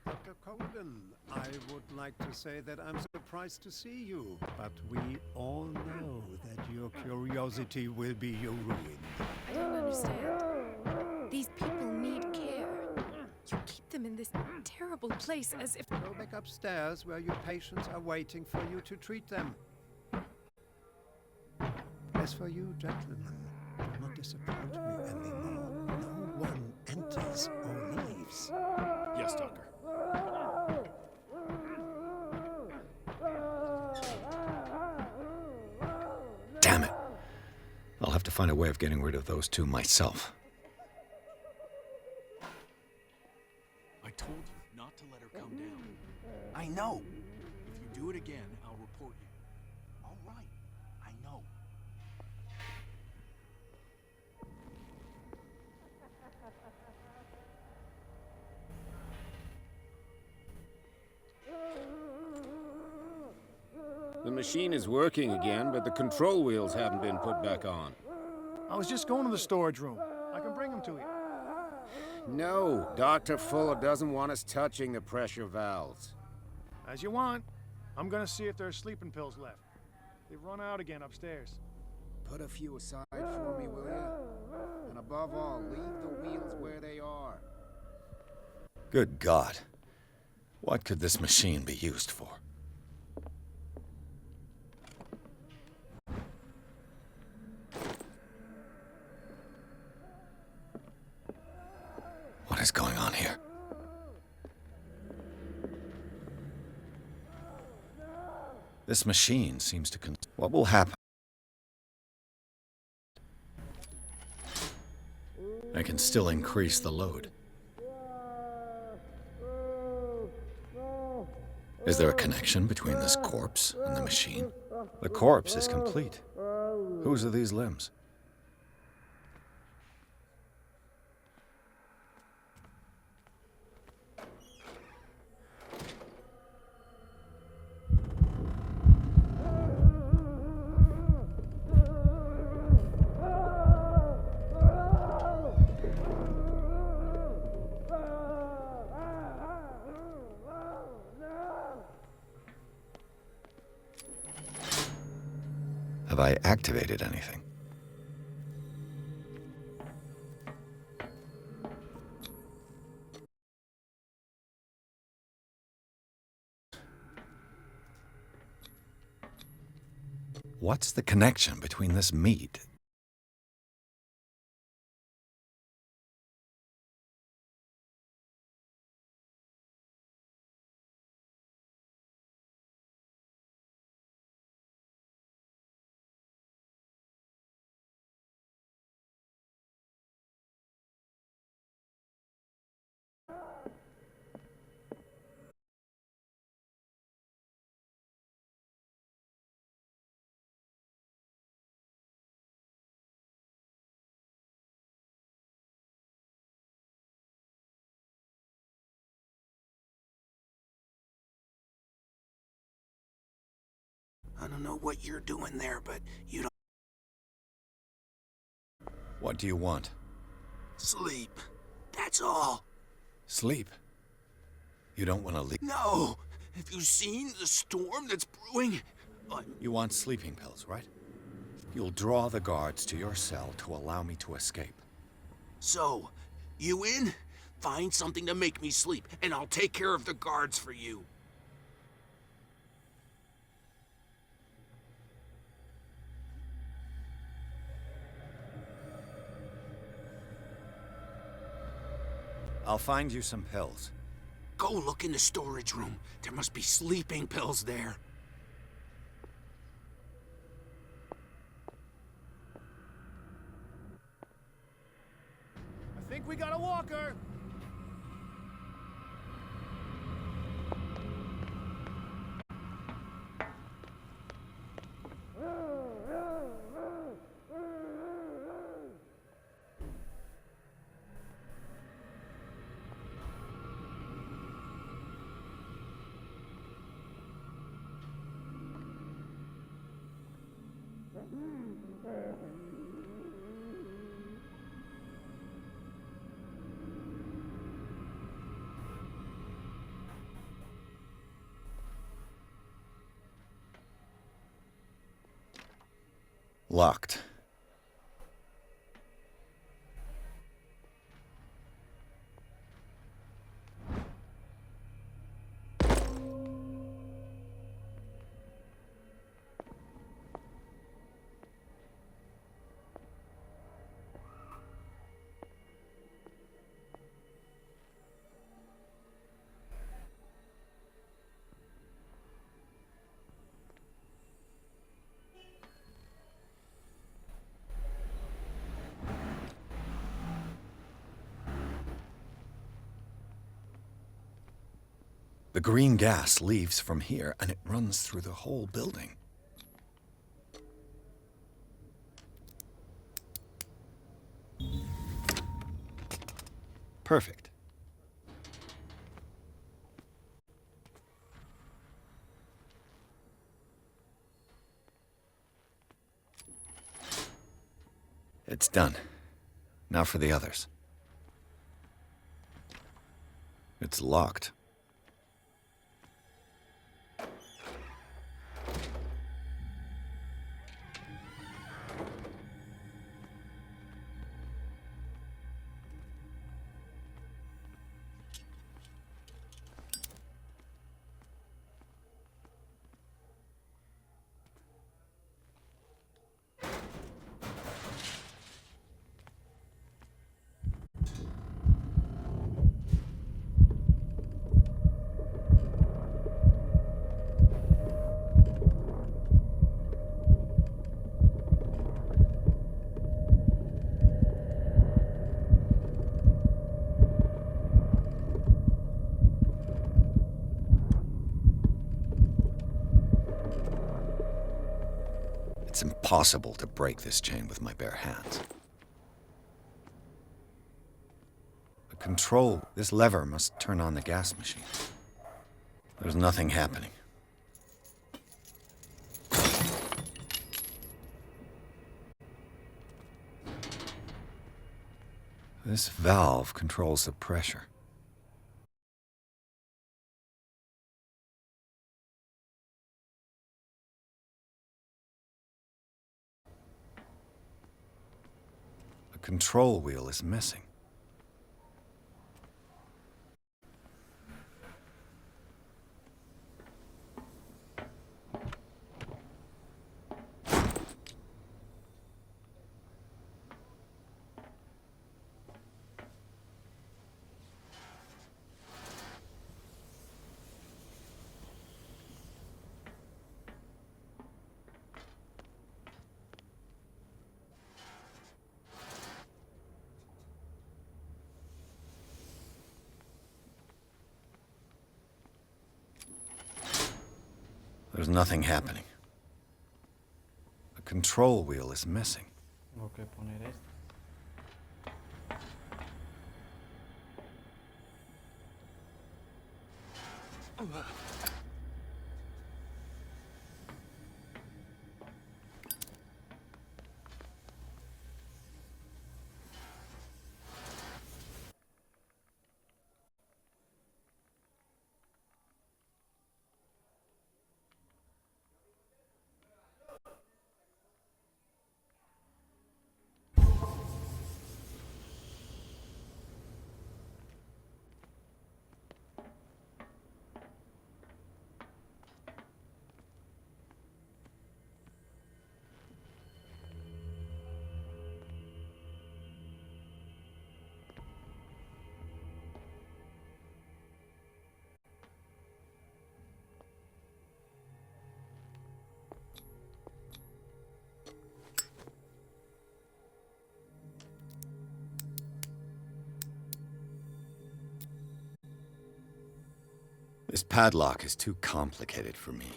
Dr. Colden, I would like to say that I'm surprised to see you, but we all know that your curiosity will be your ruin. I don't understand. These people need care. You keep them in this terrible place as if... Go back upstairs where your patients are waiting for you to treat them. As for you, gentlemen, do not disappoint me anymore. No one enters or leaves. Yes, Doctor. Damn it. I'll have to find a way of getting rid of those 2 myself. I told you not to let her come down. I know. If you do it again, I'll report you. All right. I know. The machine is working again, but the control wheels haven't been put back on. I was just going to the storage room. I can bring them to you. No, Dr. Fuller doesn't want us touching the pressure valves. As you want. I'm gonna see if there's sleeping pills left. They've run out again upstairs. Put a few aside for me, will you? And above all, leave the wheels where they are. Good God. What could this machine be used for? What is going on here? This machine seems to what will happen? I can still increase the load. Is there a connection between this corpse and the machine? The corpse is complete. Whose are these limbs? Have I activated anything? What's the connection between this meat? I don't know what you're doing there, but you don't What do you want? sleep. That's all. Sleep? You don't want to leave? No! Have you seen the storm that's brewing? You want sleeping pills, right? You'll draw the guards to your cell to allow me to escape. So, you in? Find something to make me sleep, and I'll take care of the guards for you. I'll find you some pills. Go look in the storage room. There must be sleeping pills there. I think we got a walker. Locked. The green gas leaves from here, and it runs through the whole building. Perfect. It's done. Now for the others. It's locked. It's impossible to break this chain with my bare hands. The control, this lever must turn on the gas machine. There's nothing happening. This valve controls the pressure. control wheel is missing. There's nothing happening. The control wheel is missing. Tengo que poner esto. This padlock is too complicated for me.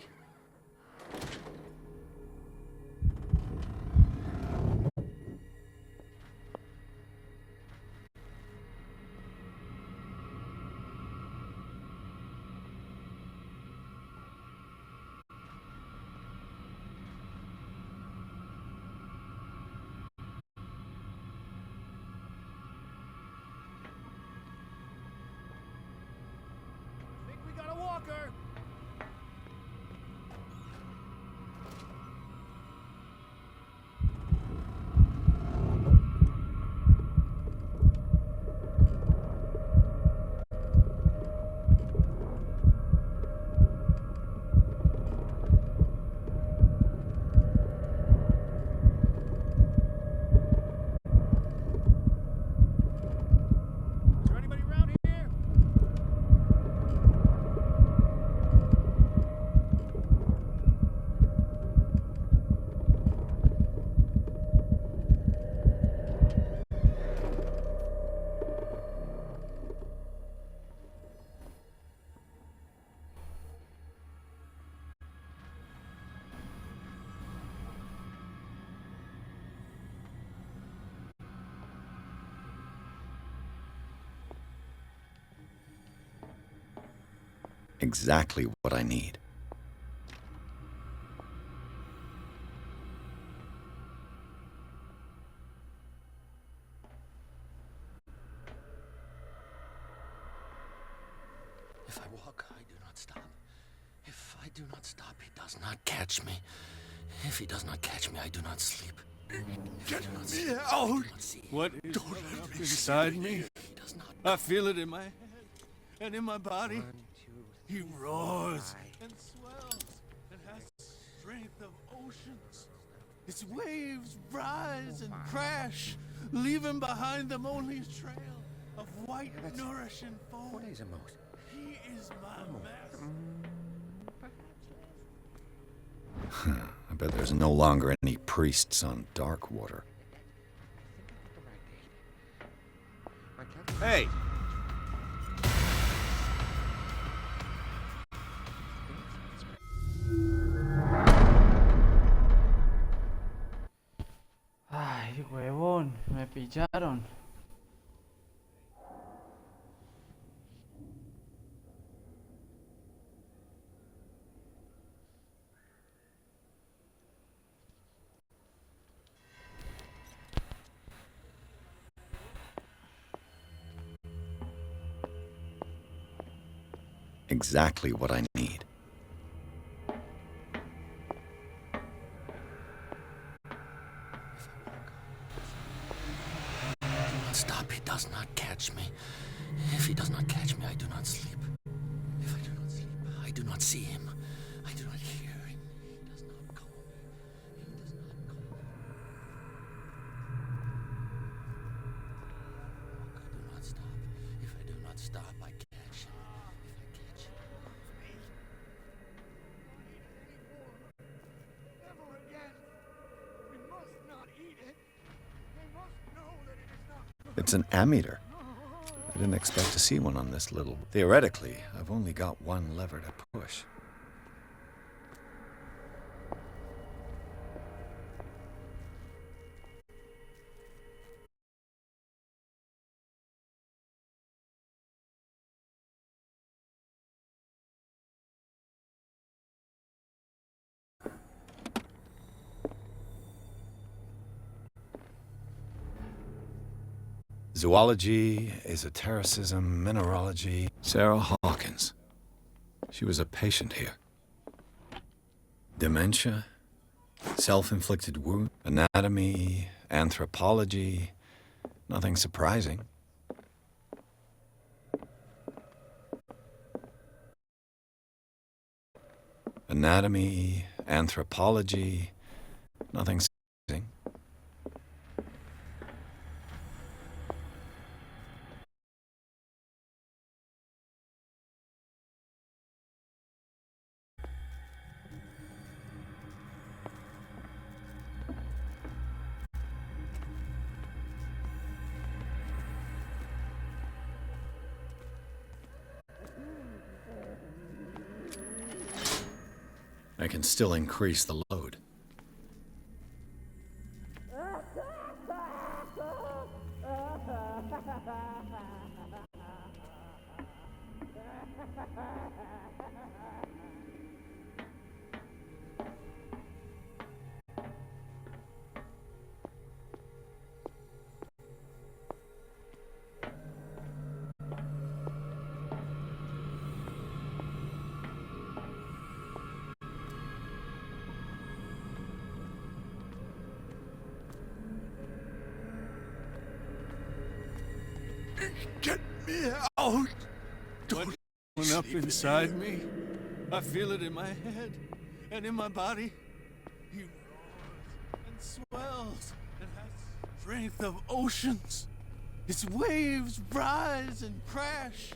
We got a walker! Is there anybody around here? Exactly what I need. If I walk, I do not stop. If I do not stop, he does not catch me. If he does not catch me, I do not sleep. Get me out! What is up inside me? I feel it in my head and in my body. He roars and swells and has the strength of oceans. Its waves rise and crash, leaving behind them only a trail of white, nourishing foam. He is my master. I bet there's no longer any priests on Darkwater. Hey! Ay, huevón, me pillaron. Exactly what I need. catch me. If he does not catch me, I do not sleep. If I do not sleep, I do not see him. I do not hear him. He does not call me. He does not call me. I do not stop. If I do not stop, I catch him. If I catch him, Never again. We must not eat it. They must know that it is not. It's an ammeter. I didn't expect to see one on this little... Theoretically, I've only got one lever to push. Zoology, esotericism, mineralogy. Sarah Hawkins. She was a patient here. Dementia, self-inflicted wound, anatomy, anthropology. Nothing surprising. Anatomy, anthropology. Nothing surprising. I can still increase the load. Get me out! Don't what's up inside me? I feel it in my head and in my body. He roars and swells and has strength of oceans. Its waves rise and crash.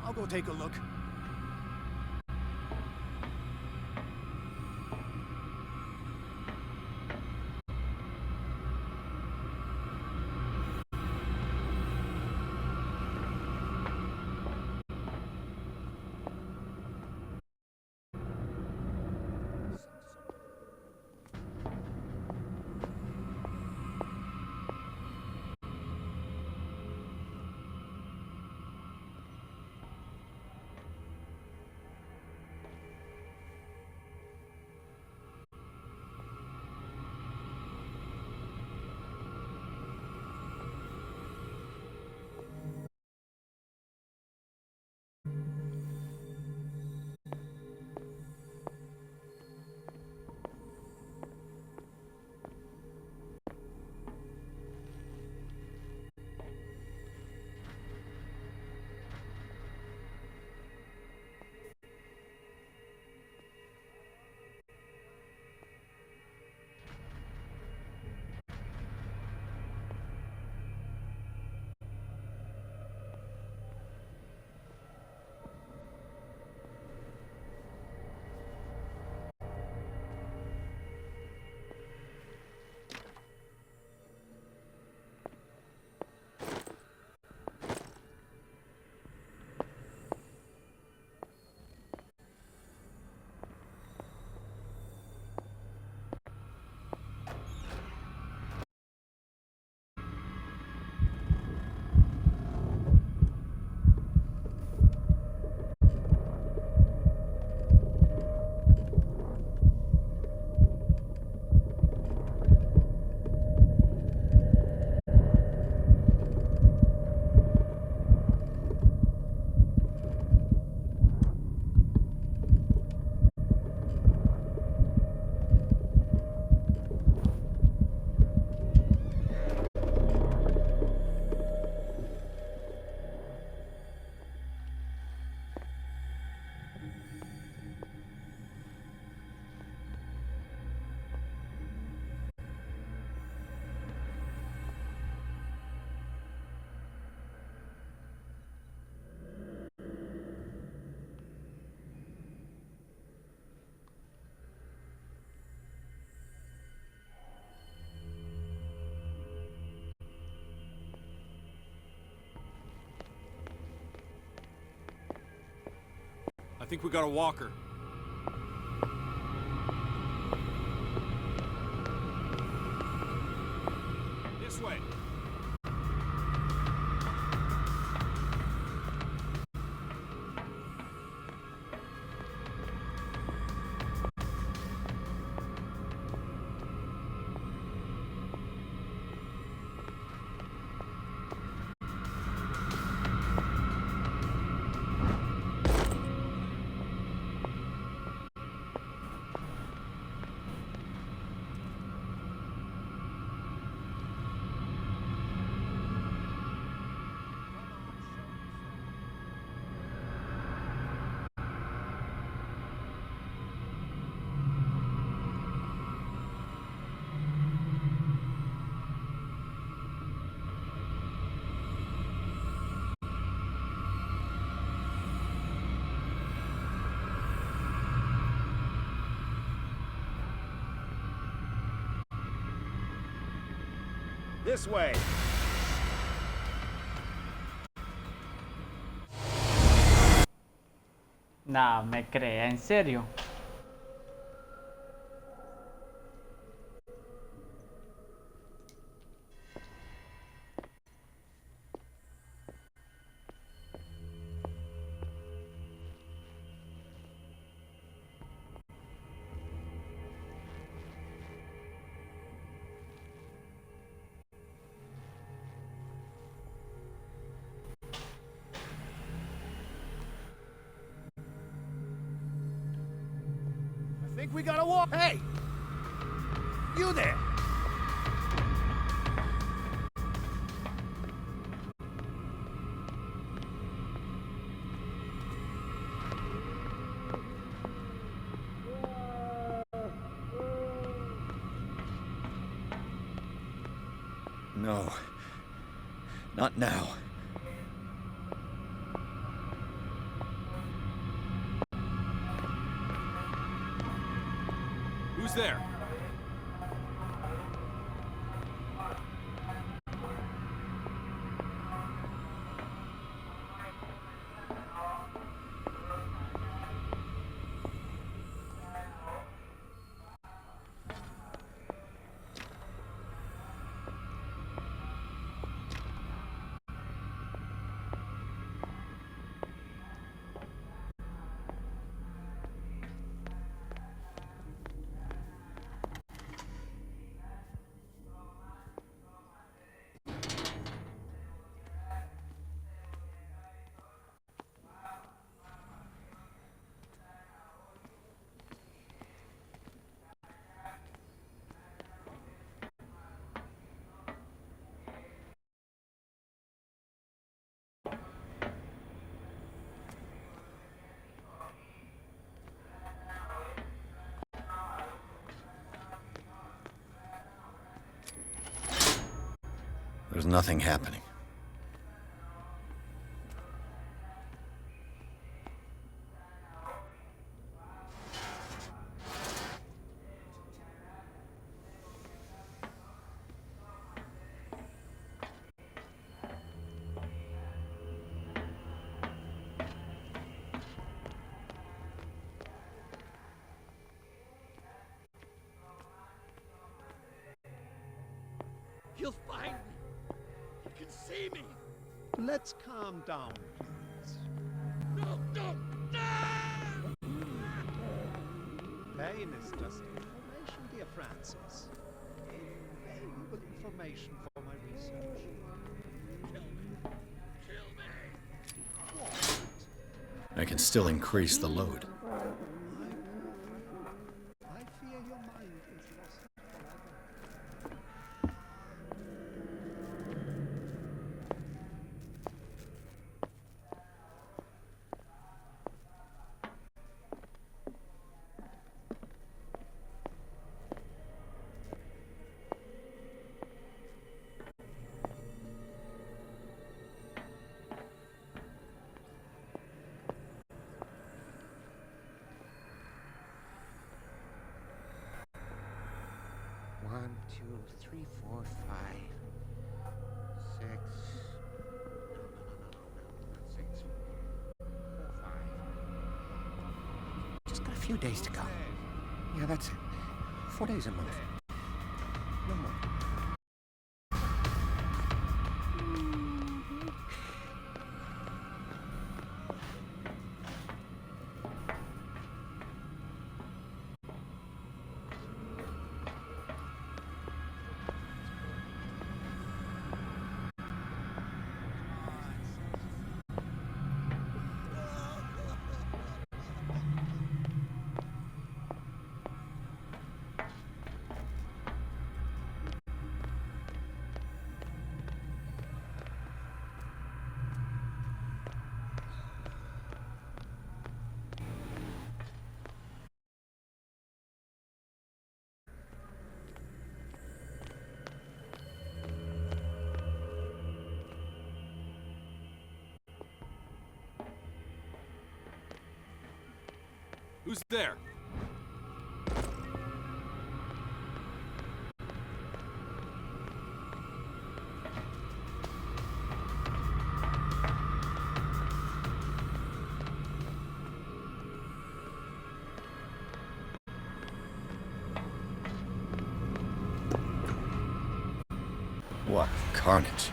I'll go take a look. think we got a walker. This way. This way. Nah, me crea, en serio. I think we gotta walk. Hey! You there! No. Not now. Who's there? There's nothing happening. You'll find me. You can see me. Let's calm down, please. No! Pain is just information, dear Francis. Invaluable information for my research. Kill me! What? I can still increase the load. I fear your mind is lost forever. One, two, three, four, five, six. No, not six. 4, 5. few days to go. Yeah, that's it. 4 days a month. No more. Who's there? What carnage.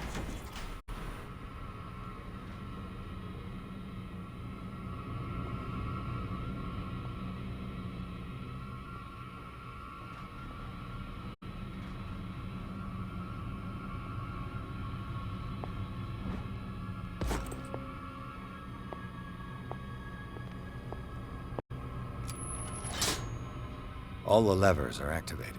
All the levers are activated.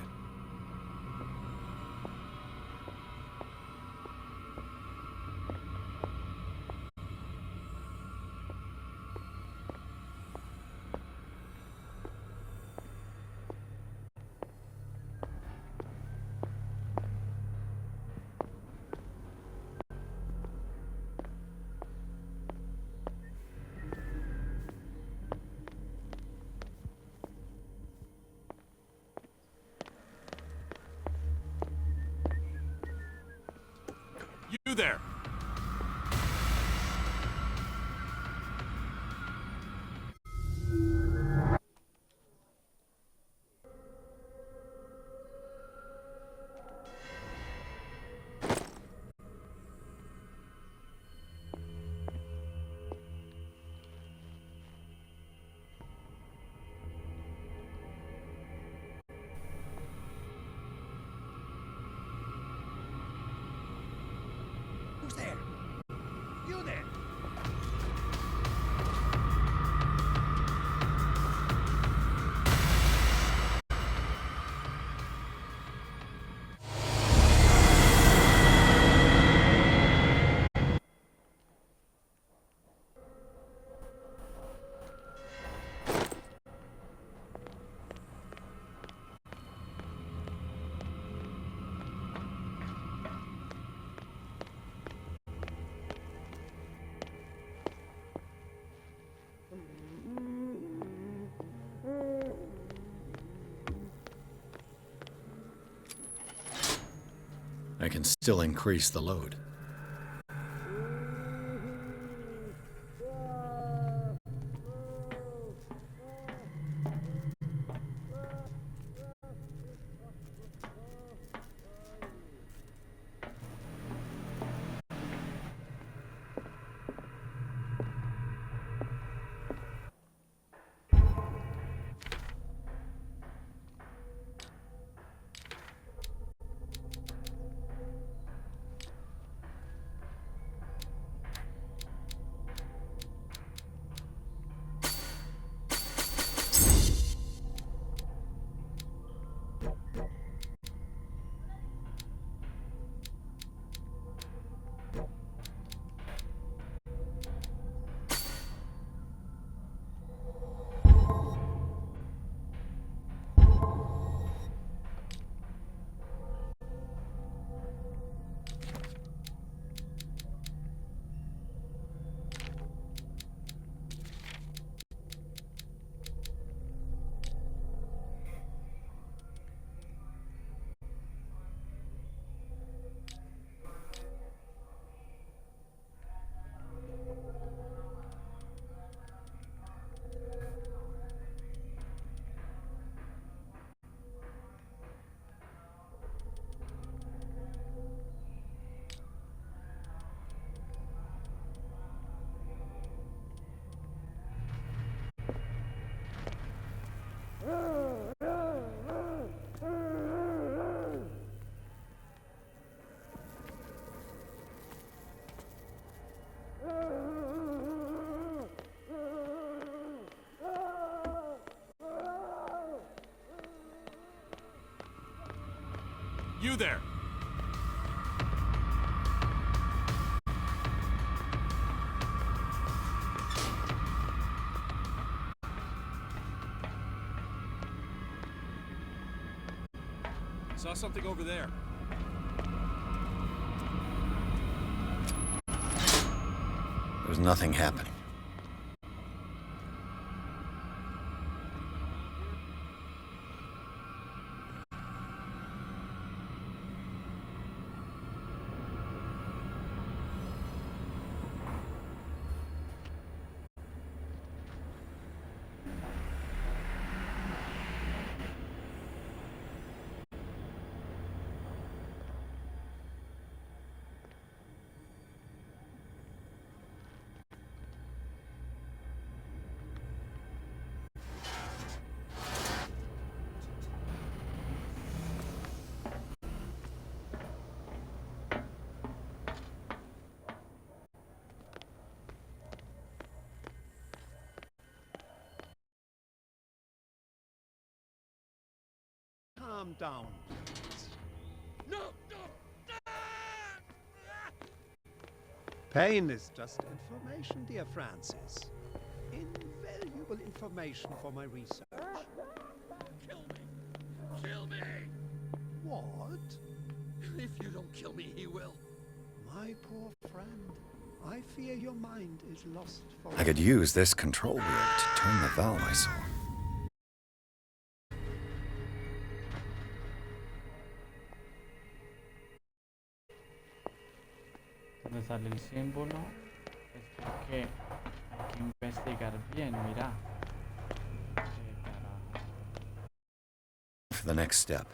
You there! Who's there? You there? I can still increase the load. You there! Saw something over there. There's nothing happening. Calm down, please. No! Pain is just information, dear Francis. Invaluable information for my research. Kill me! Kill me! What? If you don't kill me, he will. My poor friend, I fear your mind is lost for... I could use this control wheel to turn the valve I saw. Donde sale el símbolo es porque hay que investigar bien, mira. Qué carajo. For the next step.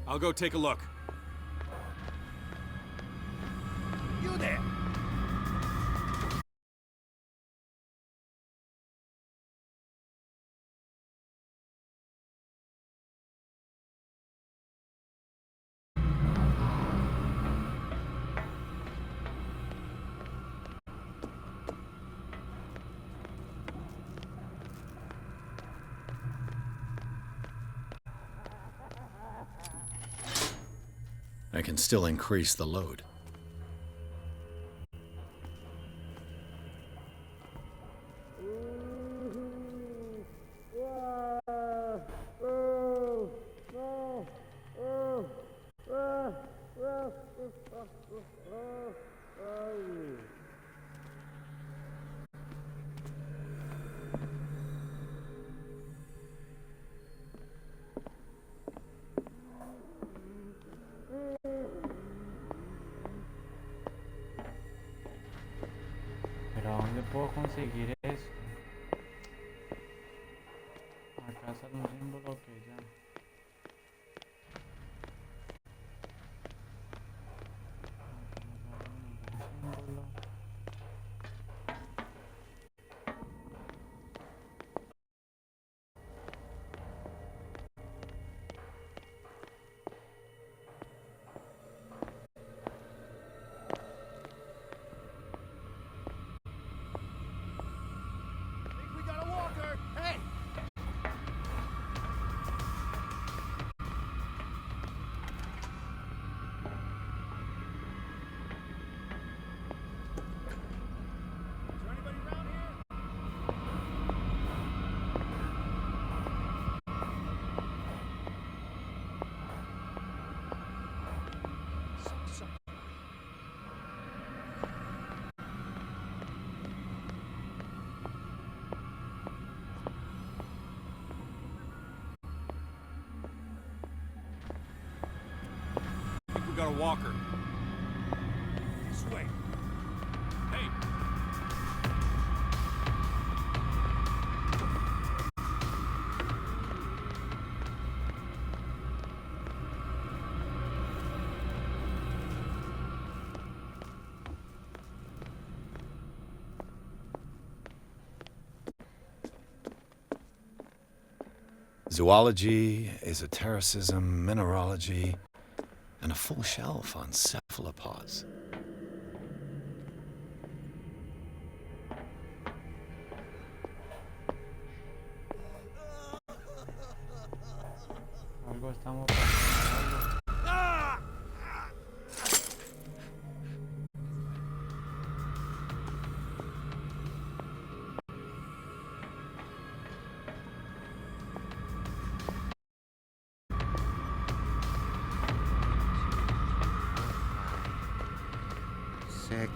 I'll go take a look. You there! I can still increase the load. Pero ¿a dónde puedo conseguir eso? Acá sale un símbolo que ya. Símbolo. We got a walker! Hey! got a walker. This way. Hey! Zoology, esotericism, mineralogy, and a full shelf on cephalopods. Algo estamos pasando. Six.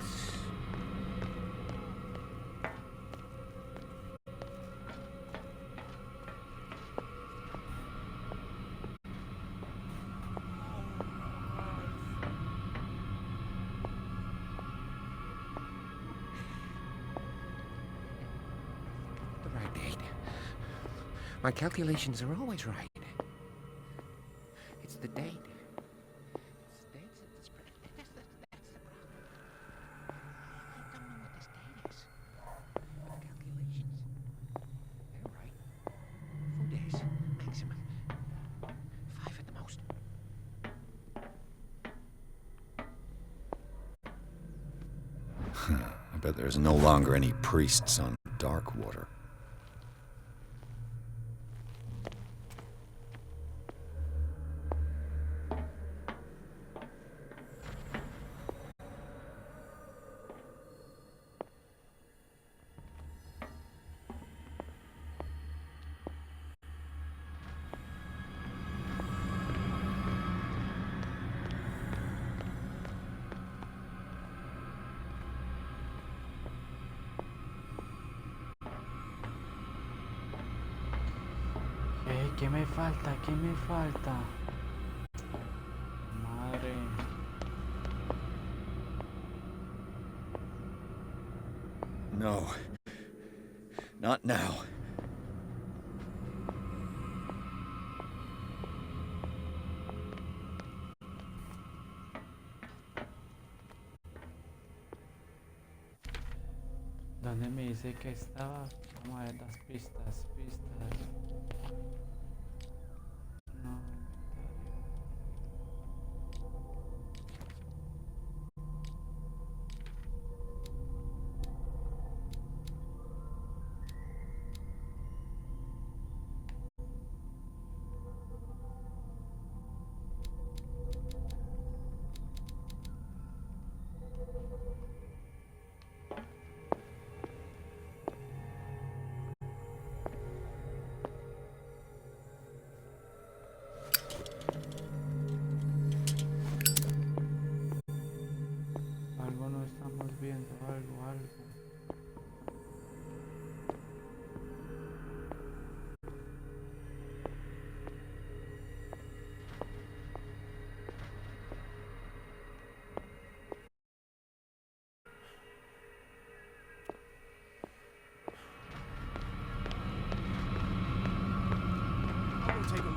The right date. My calculations are always right. It's the date. I bet there's no longer any priests on Darkwater. ¿Qué me falta? ¿Qué me falta? Madre. No. Not now. ¿Dónde me dice que estaba? Vamos a ver las pistas. No, algo no estamos viendo, algo. I'll go take a look.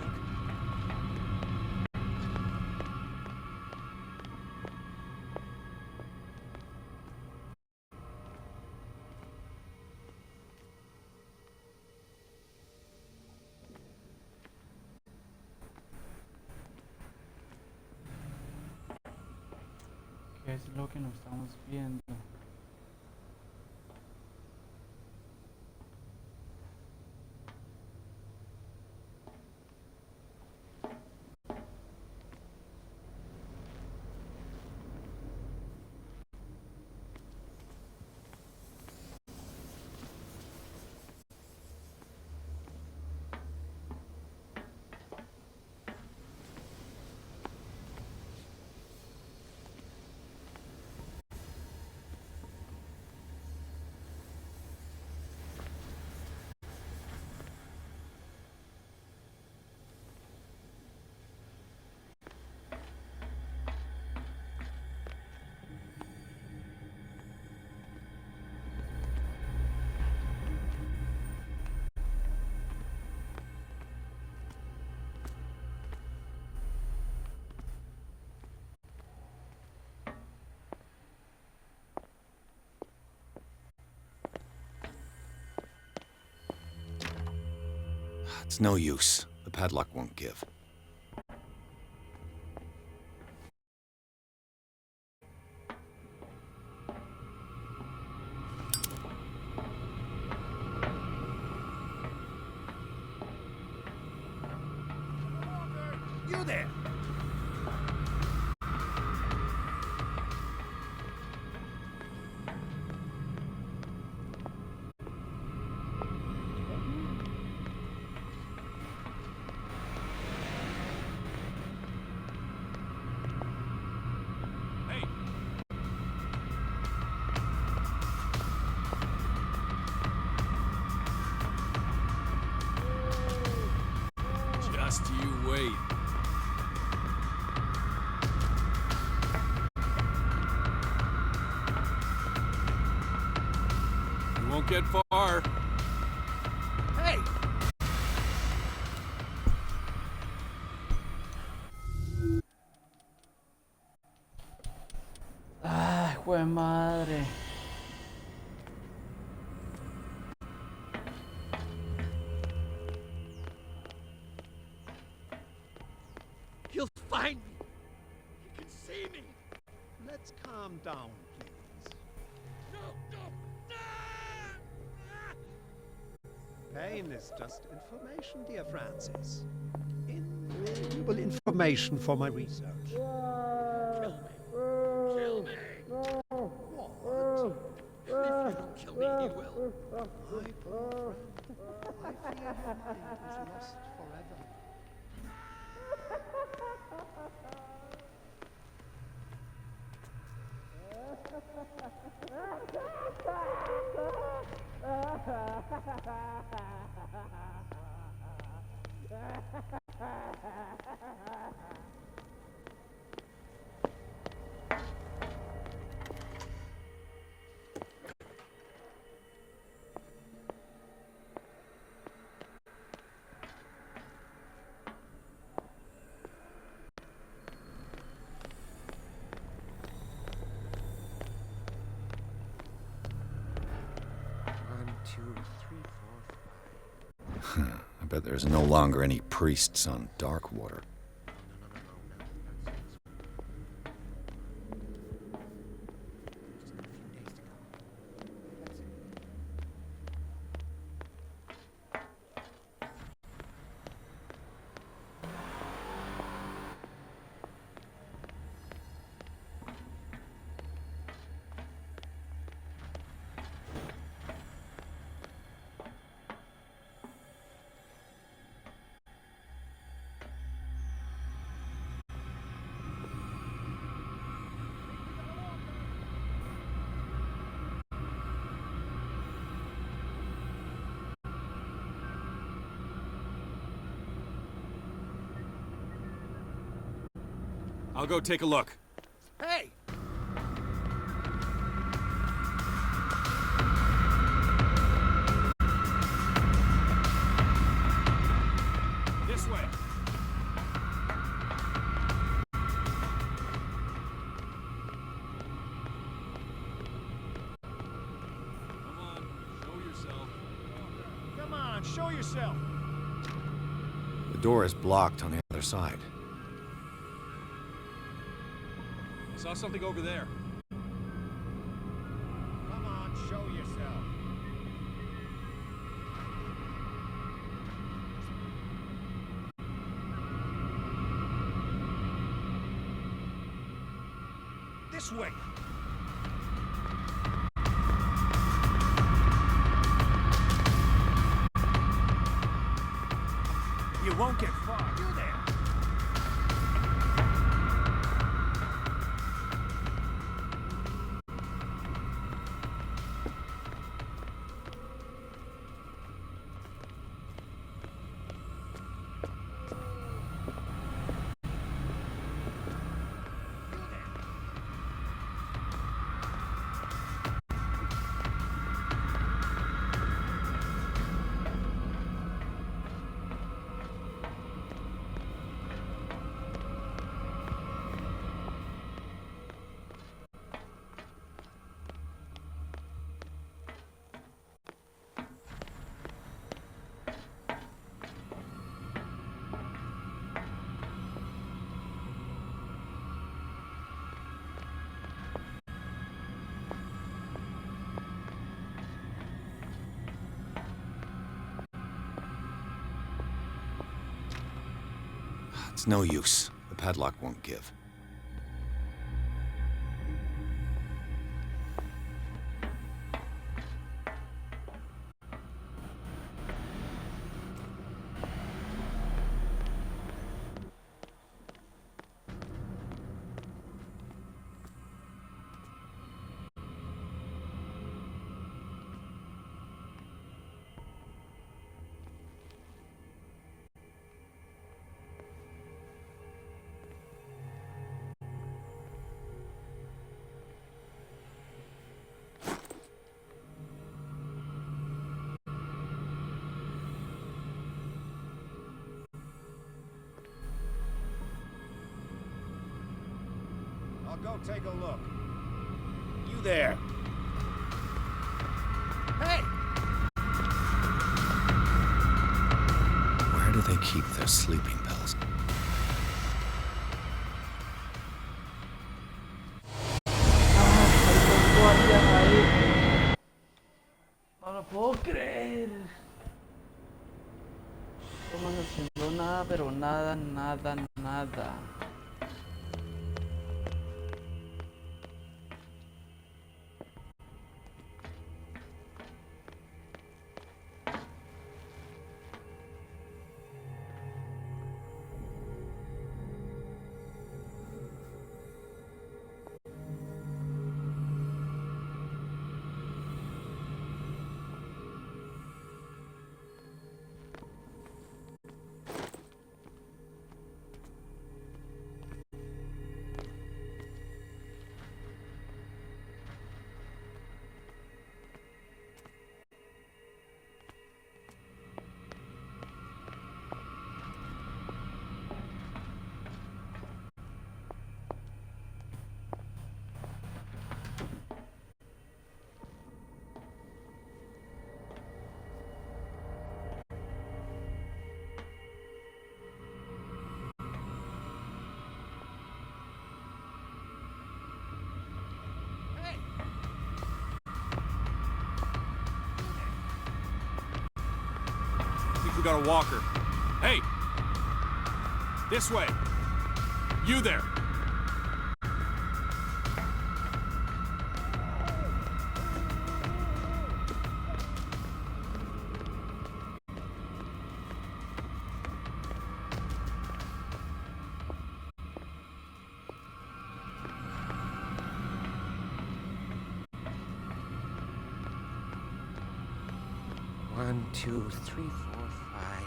¿Qué es lo que no estamos viendo? It's no use. The padlock won't give. You there! Just you wait. You won't get far. Hey! Ay, jue madre. He'll find me. He can see me. Let's calm down, please. Pain is just information, dear Francis. Invaluable information for my research. Kill me. Kill me. What? If you don't kill me, he will. My poor friend. I fear your mind is lost forever. I bet there's no longer any priests on Darkwater. I'll go take a look. Hey! This way. Come on, show yourself. Come on, show yourself. The door is blocked on the other side. I saw something over there. Come on, show yourself. This way! You won't get far. You there. It's no use. The padlock won't give. I'll go take a look. You there. Hey! Where do they keep their sleeping pills? No lo puedo creer. No estamos haciendo nada, pero nada, nada, nada. I think we got a walker. Hey! This way! You there! One, two, three, four, five.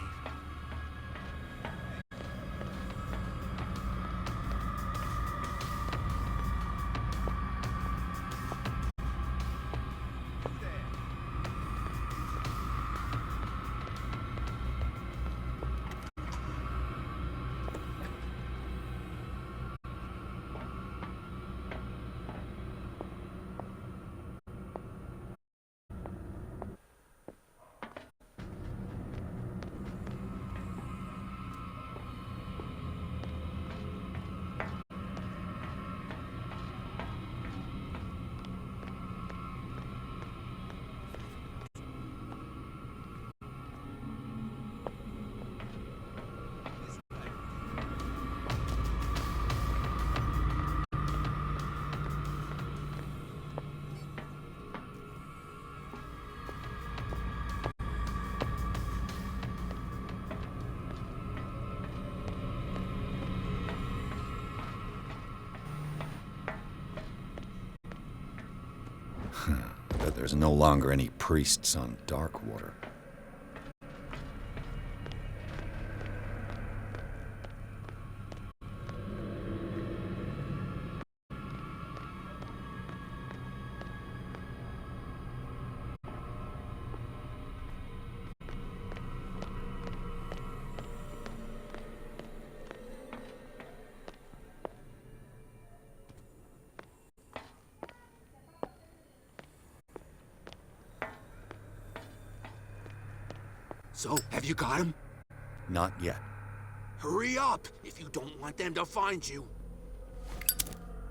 But there's no longer any priests on Darkwater. So, have you got him? Not yet. Hurry up, if you don't want them to find you.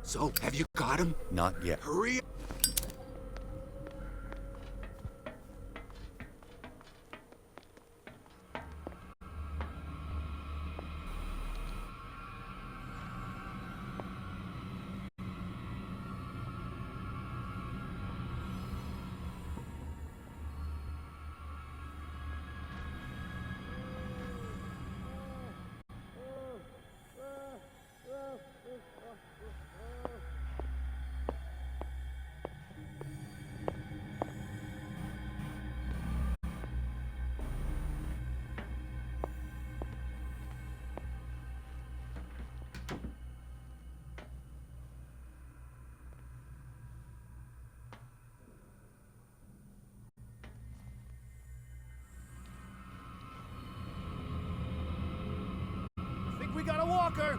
So, have you got him? Not yet. Hurry up. walker!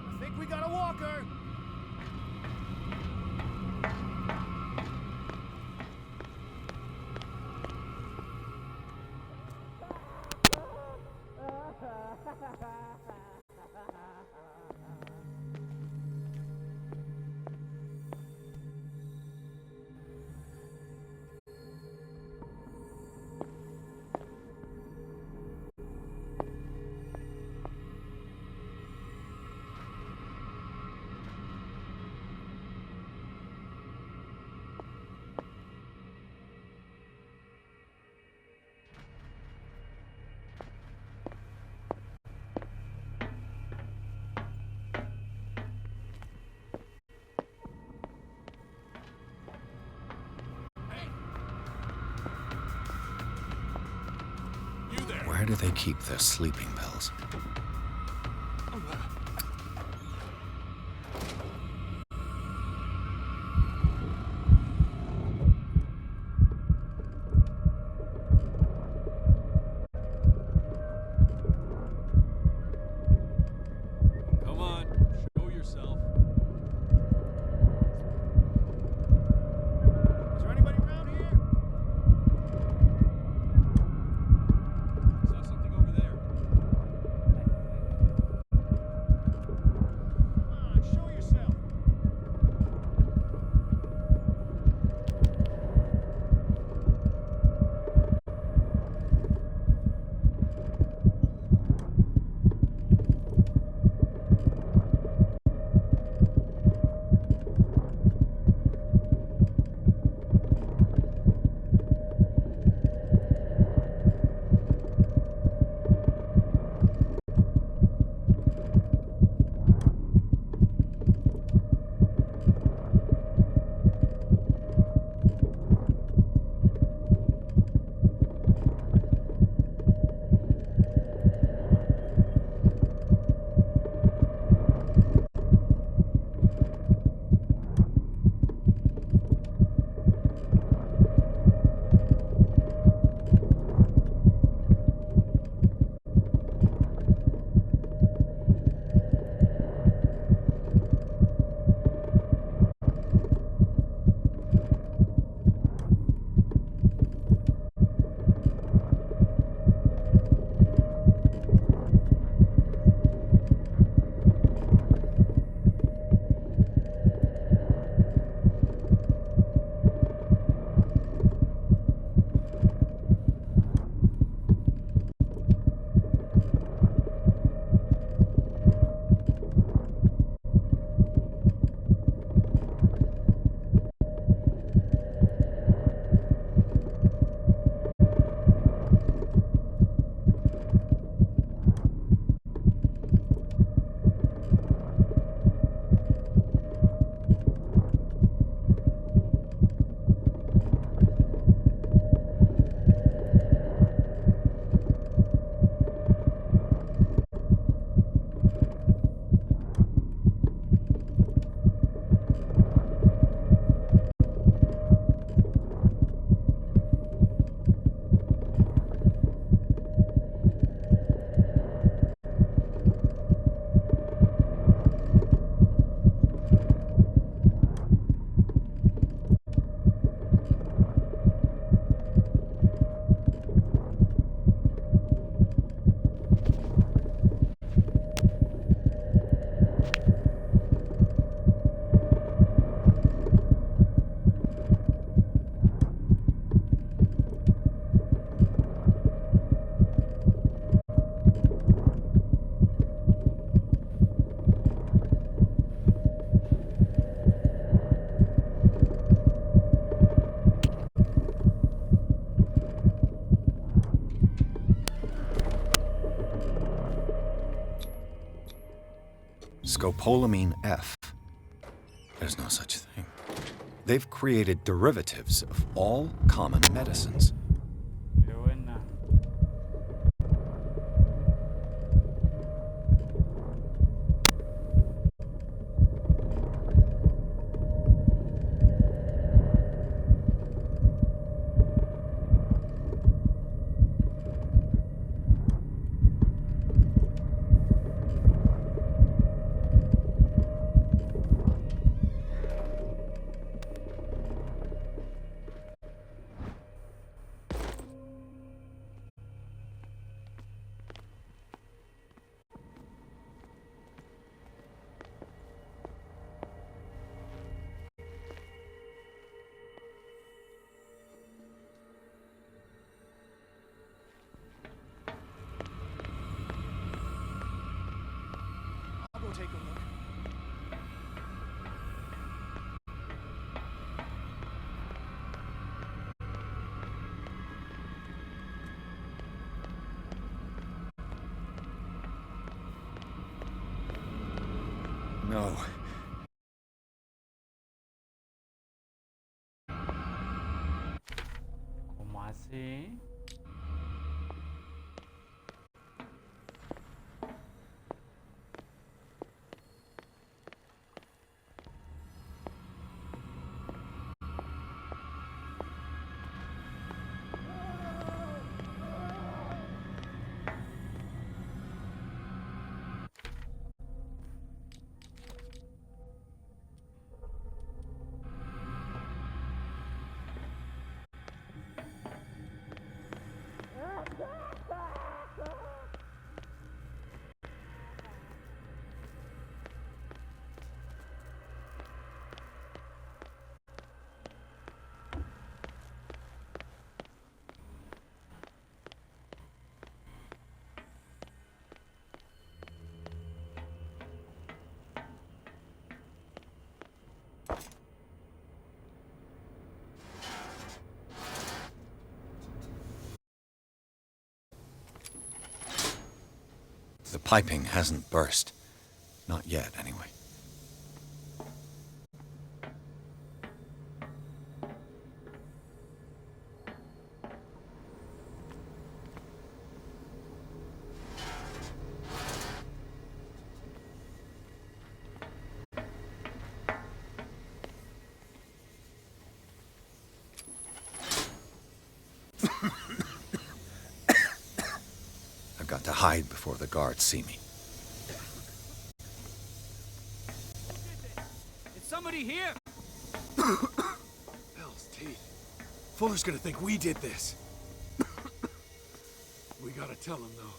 I think we got a walker! Where do they keep their sleeping pills? Come on, show yourself. Is there anybody around here? Saw something over there. Scopolamine F. There's no such thing. They've created derivatives of all common medicines. Qué buena. I'll go take a look. No. ¿Cómo así? The piping hasn't burst. Not yet, anyway. I've got to hide before the guards see me. Is somebody here? Hell's teeth. Fuller's gonna think we did this. We gotta tell him, though.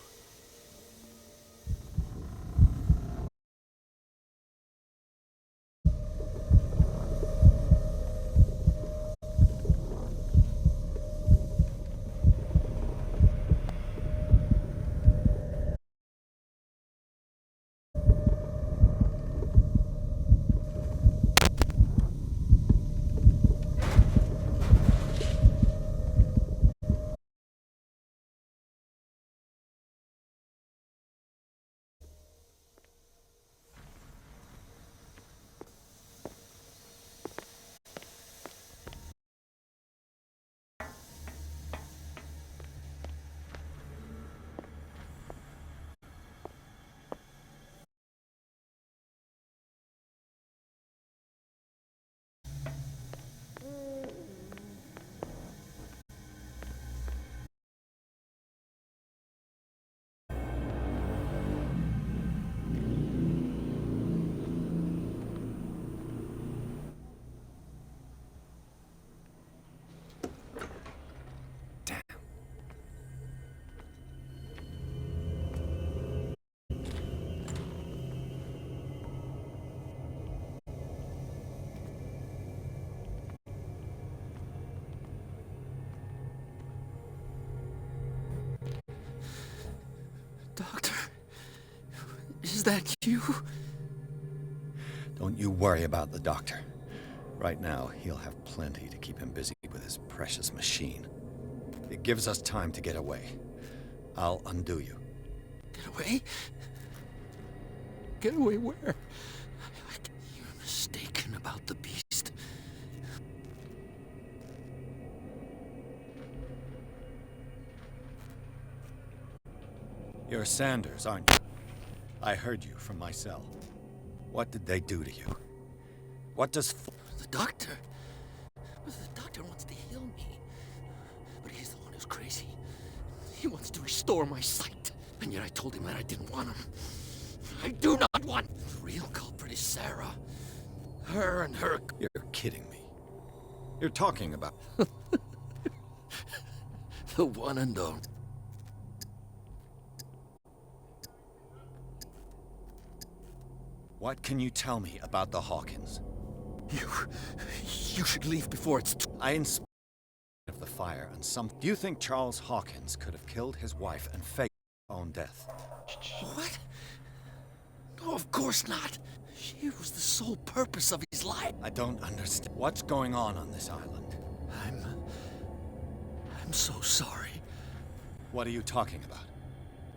Doctor, is that you? Don't you worry about the doctor. Right now, he'll have plenty to keep him busy with his precious machine. It gives us time to get away. I'll undo you. Get away? get away where? You're mistaken about the beast. You're Sanders, aren't you? I heard you from my cell. What did they do to you? What does... The doctor? The doctor wants to heal me. But he's the one who's crazy. He wants to restore my sight. And yet I told him that I didn't want him. I do not want... The real culprit is Sarah. Her and her... You're kidding me. You're talking about... The one and only. What can you tell me about the Hawkins? You should leave before it's too... I inspected the fire and some... Do you think Charles Hawkins could have killed his wife and faked his own death? What? No, of course not. She was the sole purpose of his life. I don't understand. What's going on this island? I'm so sorry. What are you talking about?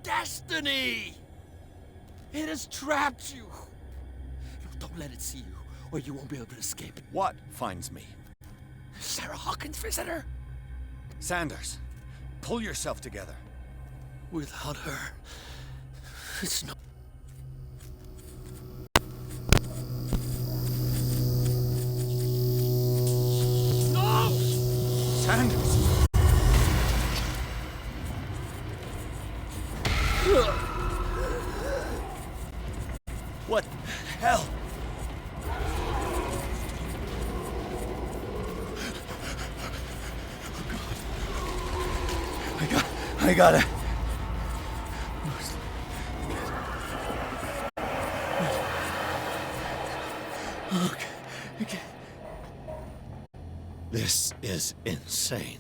Destiny! It has trapped you. Don't let it see you, or you won't be able to escape it. What finds me? Sarah Hawkins' visitor. Sanders, pull yourself together. Without her, it's no... No! Sanders! What the hell? I gotta... Okay. This is insane.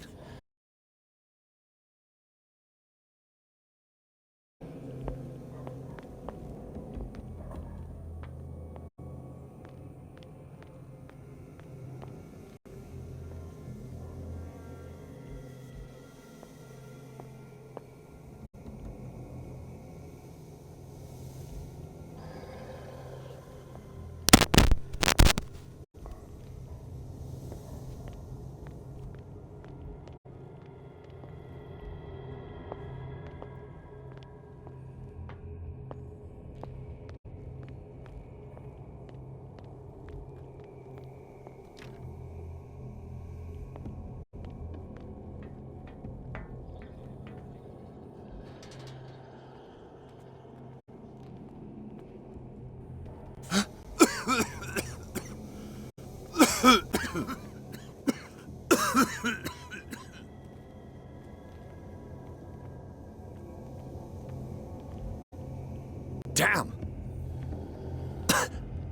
Damn!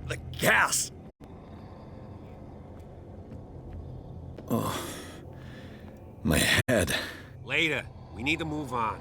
The gas! Oh, my head. Later. We need to move on.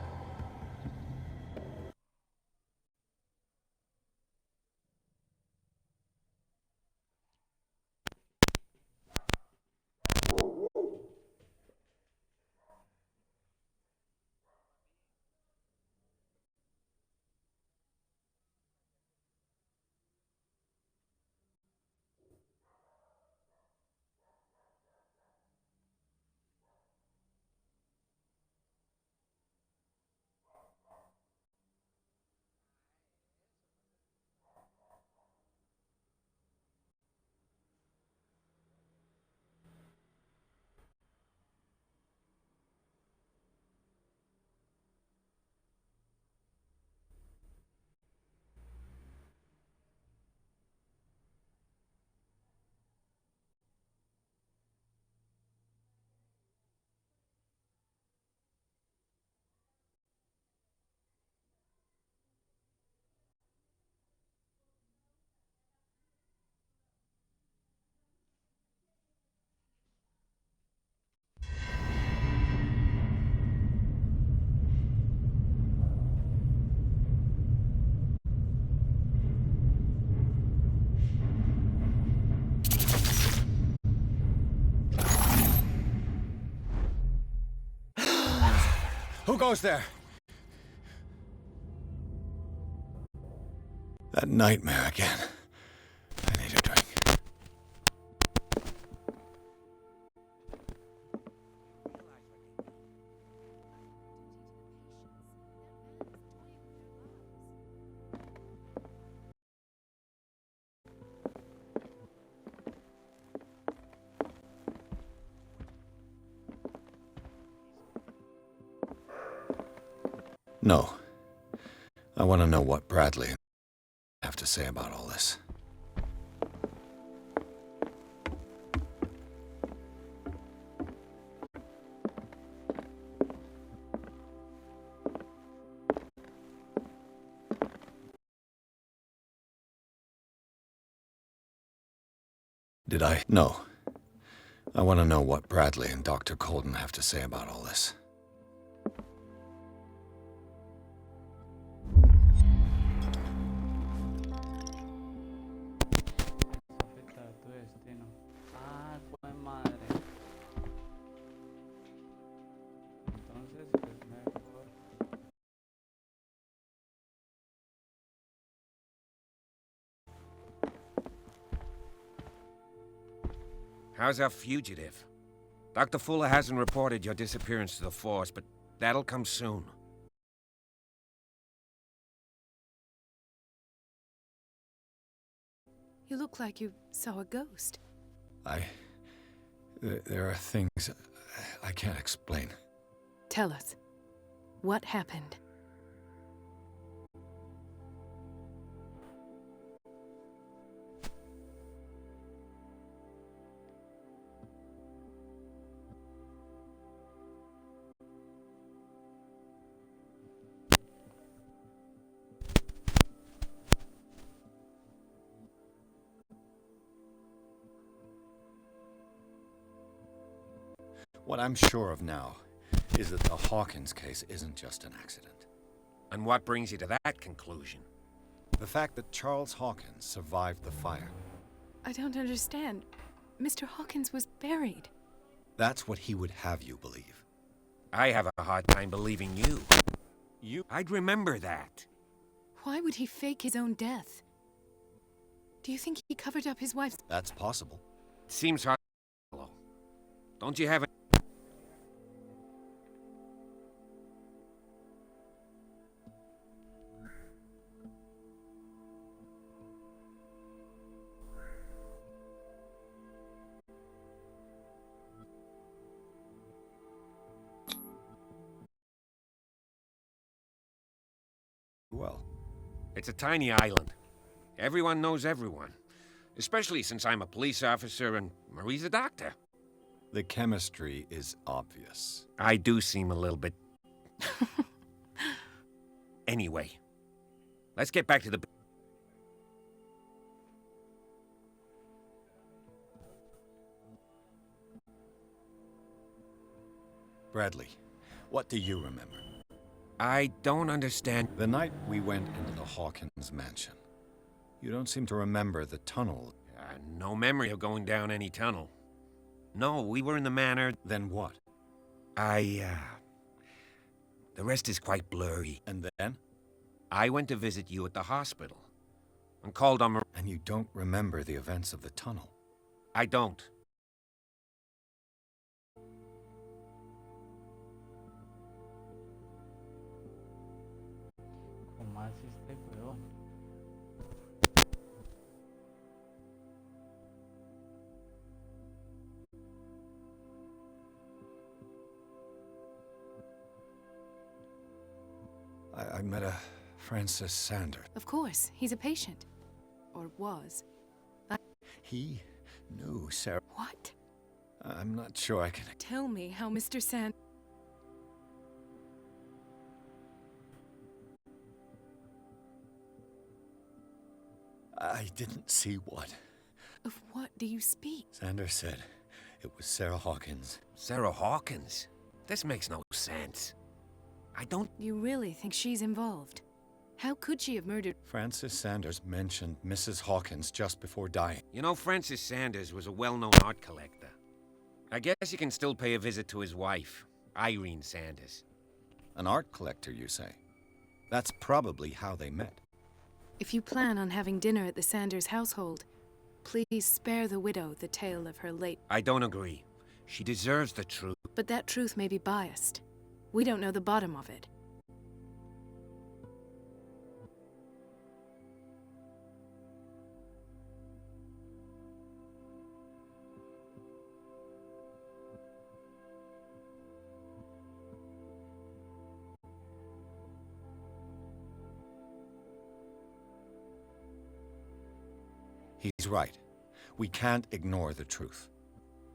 Who goes there? That nightmare again. I need a drink. No. I want to know what Bradley have to say about all this. Did I? No. I want to know what Bradley and Dr. Colden have to say about all this. Afecta a tu destino. Ah, pues madre. Entonces es mejor. How's our fugitive? Dr. Fuller hasn't reported your disappearance to the force, but that'll come soon. You look like you saw a ghost. There are things I can't explain. Tell us. What happened? What I'm sure of now is that the Hawkins case isn't just an accident. And what brings you to that conclusion? The fact that Charles Hawkins survived the fire. I don't understand. Mr. Hawkins was buried. That's what he would have you believe. I have a hard time believing you. I'd remember that. Why would he fake his own death? Do you think he covered up his wife's... That's possible. Seems hard. Don't you have a... Well, It's a tiny island. Everyone knows everyone. Especially since I'm a police officer and Marie's a doctor. the chemistry is obvious. I do seem a little bit... Anyway, let's get back to the... Bradley, what do you remember? I don't understand. The night we went into the Hawkins mansion. You don't seem to remember the tunnel. No memory of going down any tunnel. No, we were in the manor... Then what? The rest is quite blurry. And then? I went to visit you at the hospital. And called on... And you don't remember the events of the tunnel? I don't. ¿Cómo así este huevón? I met a Francis Sanders. Of course, he's a patient. Or was. He knew Sarah. What? I'm not sure I can... Tell me how Mr. Sand... I didn't see what. Of what do you speak? Sanders said it was Sarah Hawkins. Sarah Hawkins? This makes no sense. I don't... You really think she's involved? How could she have murdered... Francis Sanders mentioned Mrs. Hawkins just before dying. You know, Francis Sanders was a well-known art collector. I guess you can still pay a visit to his wife, Irene Sanders. An art collector, you say? That's probably how they met. If you plan on having dinner at the Sanders household, please spare the widow the tale of her late... I don't agree. She deserves the truth. But that truth may be biased. We don't know the bottom of it. He's right. We can't ignore the truth.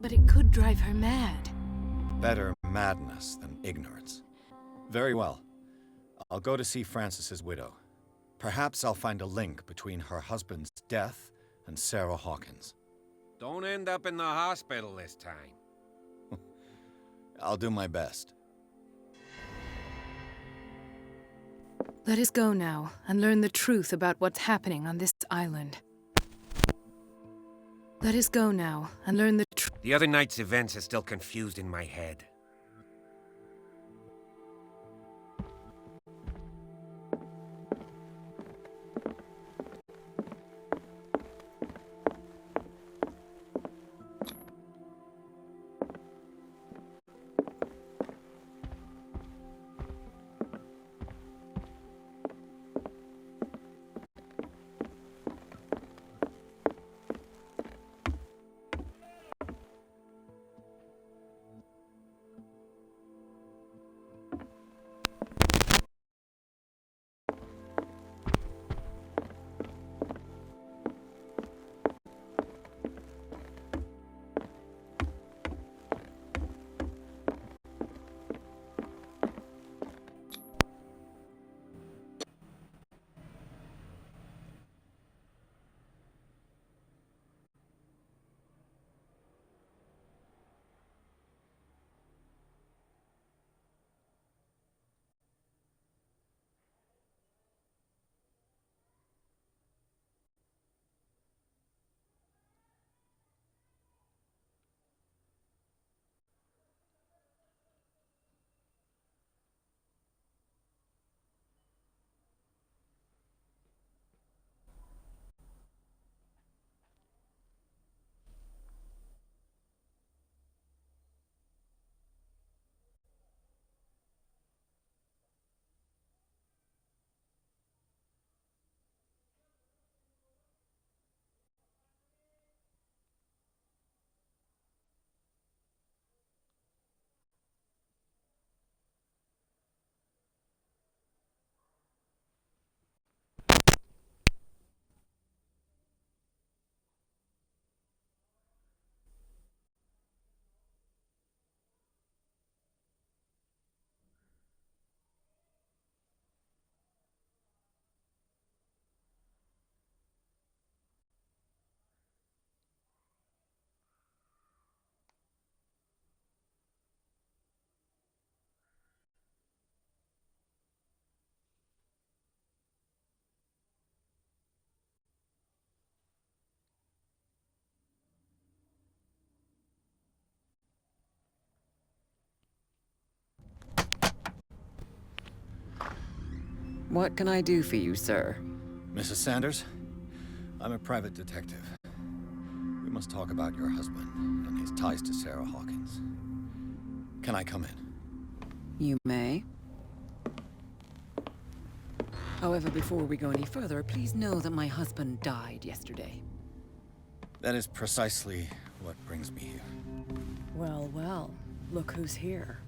But it could drive her mad. Better madness than ignorance. Very well. I'll go to see Francis's widow. Perhaps I'll find a link between her husband's death and Sarah Hawkins. Don't end up in the hospital this time. I'll do my best. Let us go now and learn the truth about what's happening on this island. Let us go now and learn the truth. The other night's events are still confused in my head. What can I do for you, sir? Mrs. Sanders, I'm a private detective. We must talk about your husband and his ties to Sarah Hawkins. Can I come in? You may. However, before we go any further, please know that my husband died yesterday. That is precisely what brings me here. Well, well, look who's here.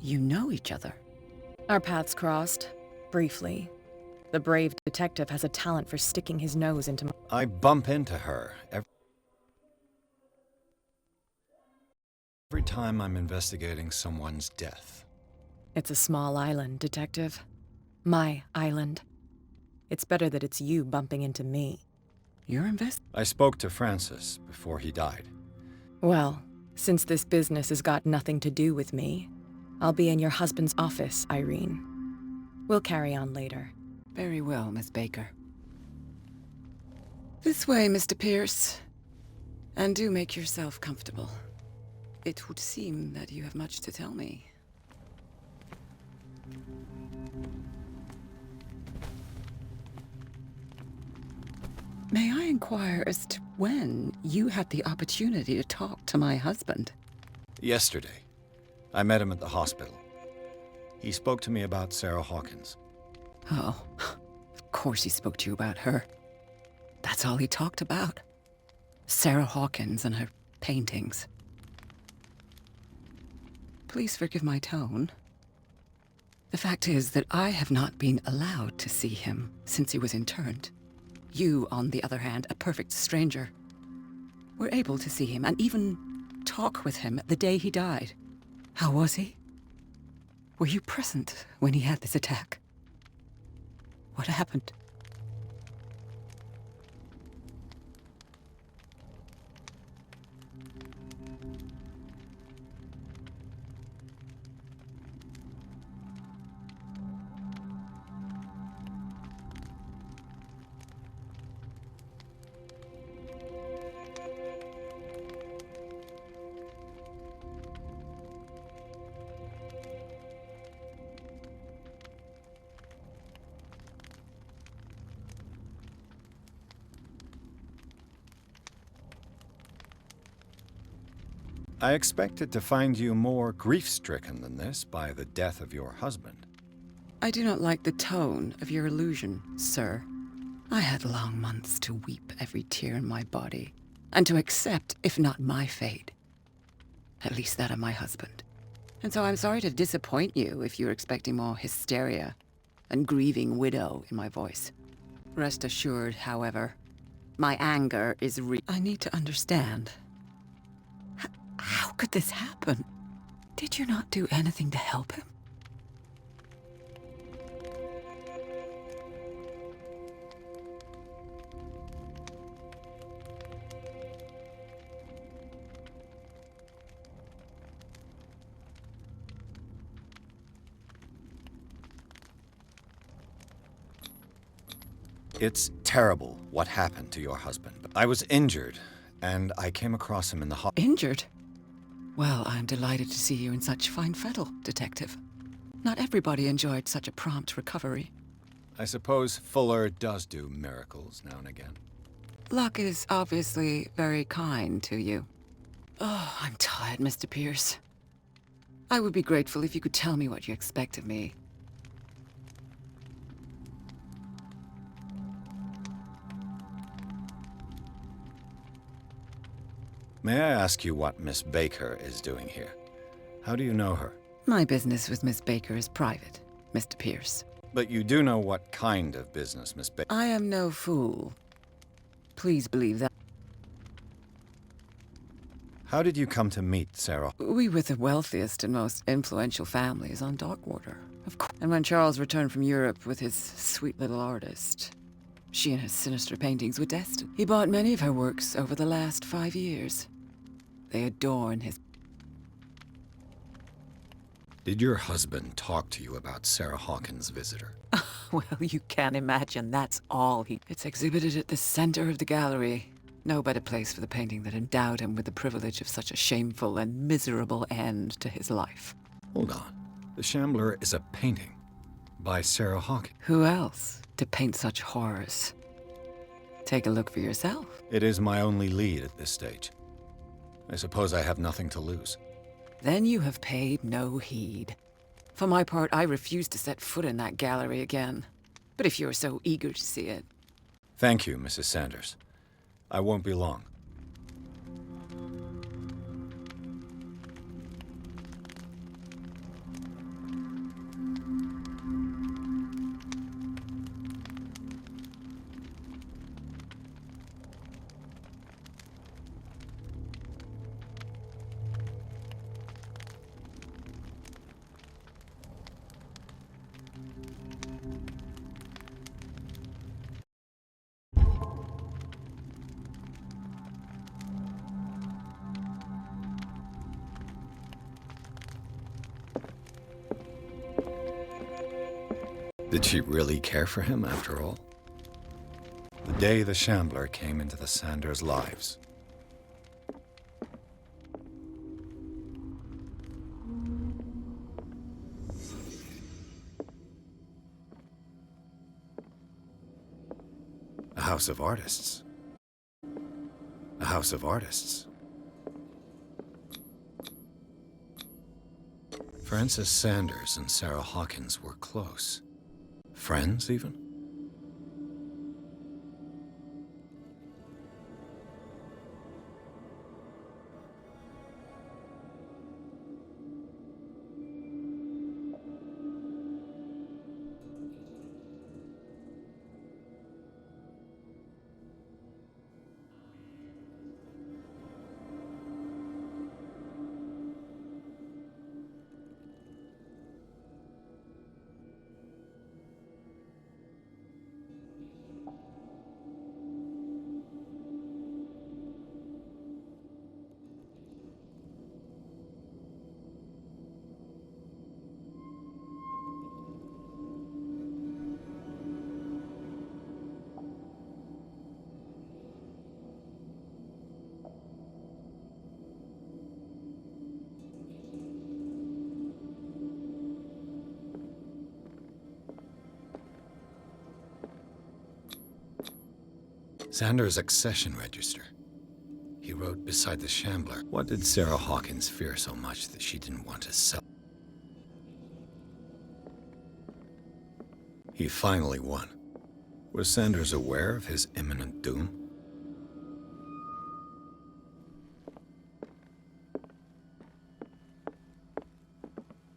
You know each other. Our paths crossed, briefly. The brave detective has a talent for sticking his nose into my... I bump into her every time I'm investigating someone's death. It's a small island, detective. My island. It's better that it's you bumping into me. You're I spoke to Francis before he died. Well, since this business has got nothing to do with me, I'll be in your husband's office, Irene. We'll carry on later. Very well, Miss Baker. This way, Mr. Pierce. And do make yourself comfortable. It would seem that you have much to tell me. May I inquire as to when you had the opportunity to talk to my husband? Yesterday. I met him at the hospital. He spoke to me about Sarah Hawkins. Oh, of course he spoke to you about her. That's all he talked about. Sarah Hawkins and her paintings. Please forgive my tone. The fact is that I have not been allowed to see him since he was interned. You, on the other hand, a perfect stranger, were able to see him and even talk with him the day he died. How was he? Were you present when he had this attack? What happened? I expected to find you more grief-stricken than this by the death of your husband. I do not like the tone of your allusion, sir. I had long months to weep every tear in my body, and to accept, if not my fate, at least that of my husband. And so I'm sorry to disappoint you if you're expecting more hysteria and grieving widow in my voice. Rest assured, however, my anger is real. I need to understand. How could this happen? Did you not do anything to help him? It's terrible what happened to your husband. I was injured, and I came across him in the Injured? Well, I'm delighted to see you in such fine fettle, Detective. Not everybody enjoyed such a prompt recovery. I suppose Fuller does do miracles now and again. Luck is obviously very kind to you. Oh, I'm tired, Mr. Pierce. I would be grateful if you could tell me what you expect of me. May I ask you what Miss Baker is doing here? How do you know her? My business with Miss Baker is private, Mr. Pierce. But you do know what kind of business Miss Baker... I am no fool. Please believe that. How did you come to meet Sarah? We were the wealthiest and most influential families on Darkwater, of course. And when Charles returned from Europe with his sweet little artist, she and her sinister paintings were destined. He bought many of her works over the last 5 years. They adorn his... Did your husband talk to you about Sarah Hawkins' visitor? Well, you can imagine that's all he... It's exhibited at the center of the gallery. No better place for the painting that endowed him with the privilege of such a shameful and miserable end to his life. Hold on. The Shambler is a painting by Sarah Hawkins. Who else to paint such horrors? Take a look for yourself. It is my only lead at this stage. I suppose I have nothing to lose. Then you have paid no heed. For my part, I refuse to set foot in that gallery again. But if you're so eager to see it... Thank you, Mrs. Sanders. I won't be long. Did she really care for him, after all? The day the Shambler came into the Sanders' lives. house of artists. A house of artists. Francis Sanders and Sarah Hawkins were close. Friends, even? Sanders' accession register. He wrote beside the Shambler. What did Sarah Hawkins fear so much that she didn't want to sell? He finally won. Was Sanders aware of his imminent doom?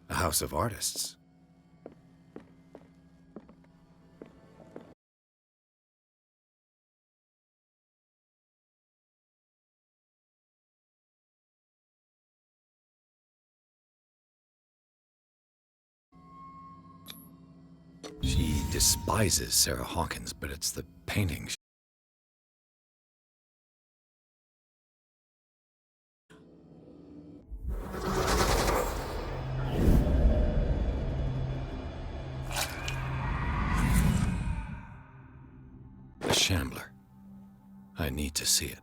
A house of artists. She despises Sarah Hawkins, but it's the painting. The Shambler. I need to see it.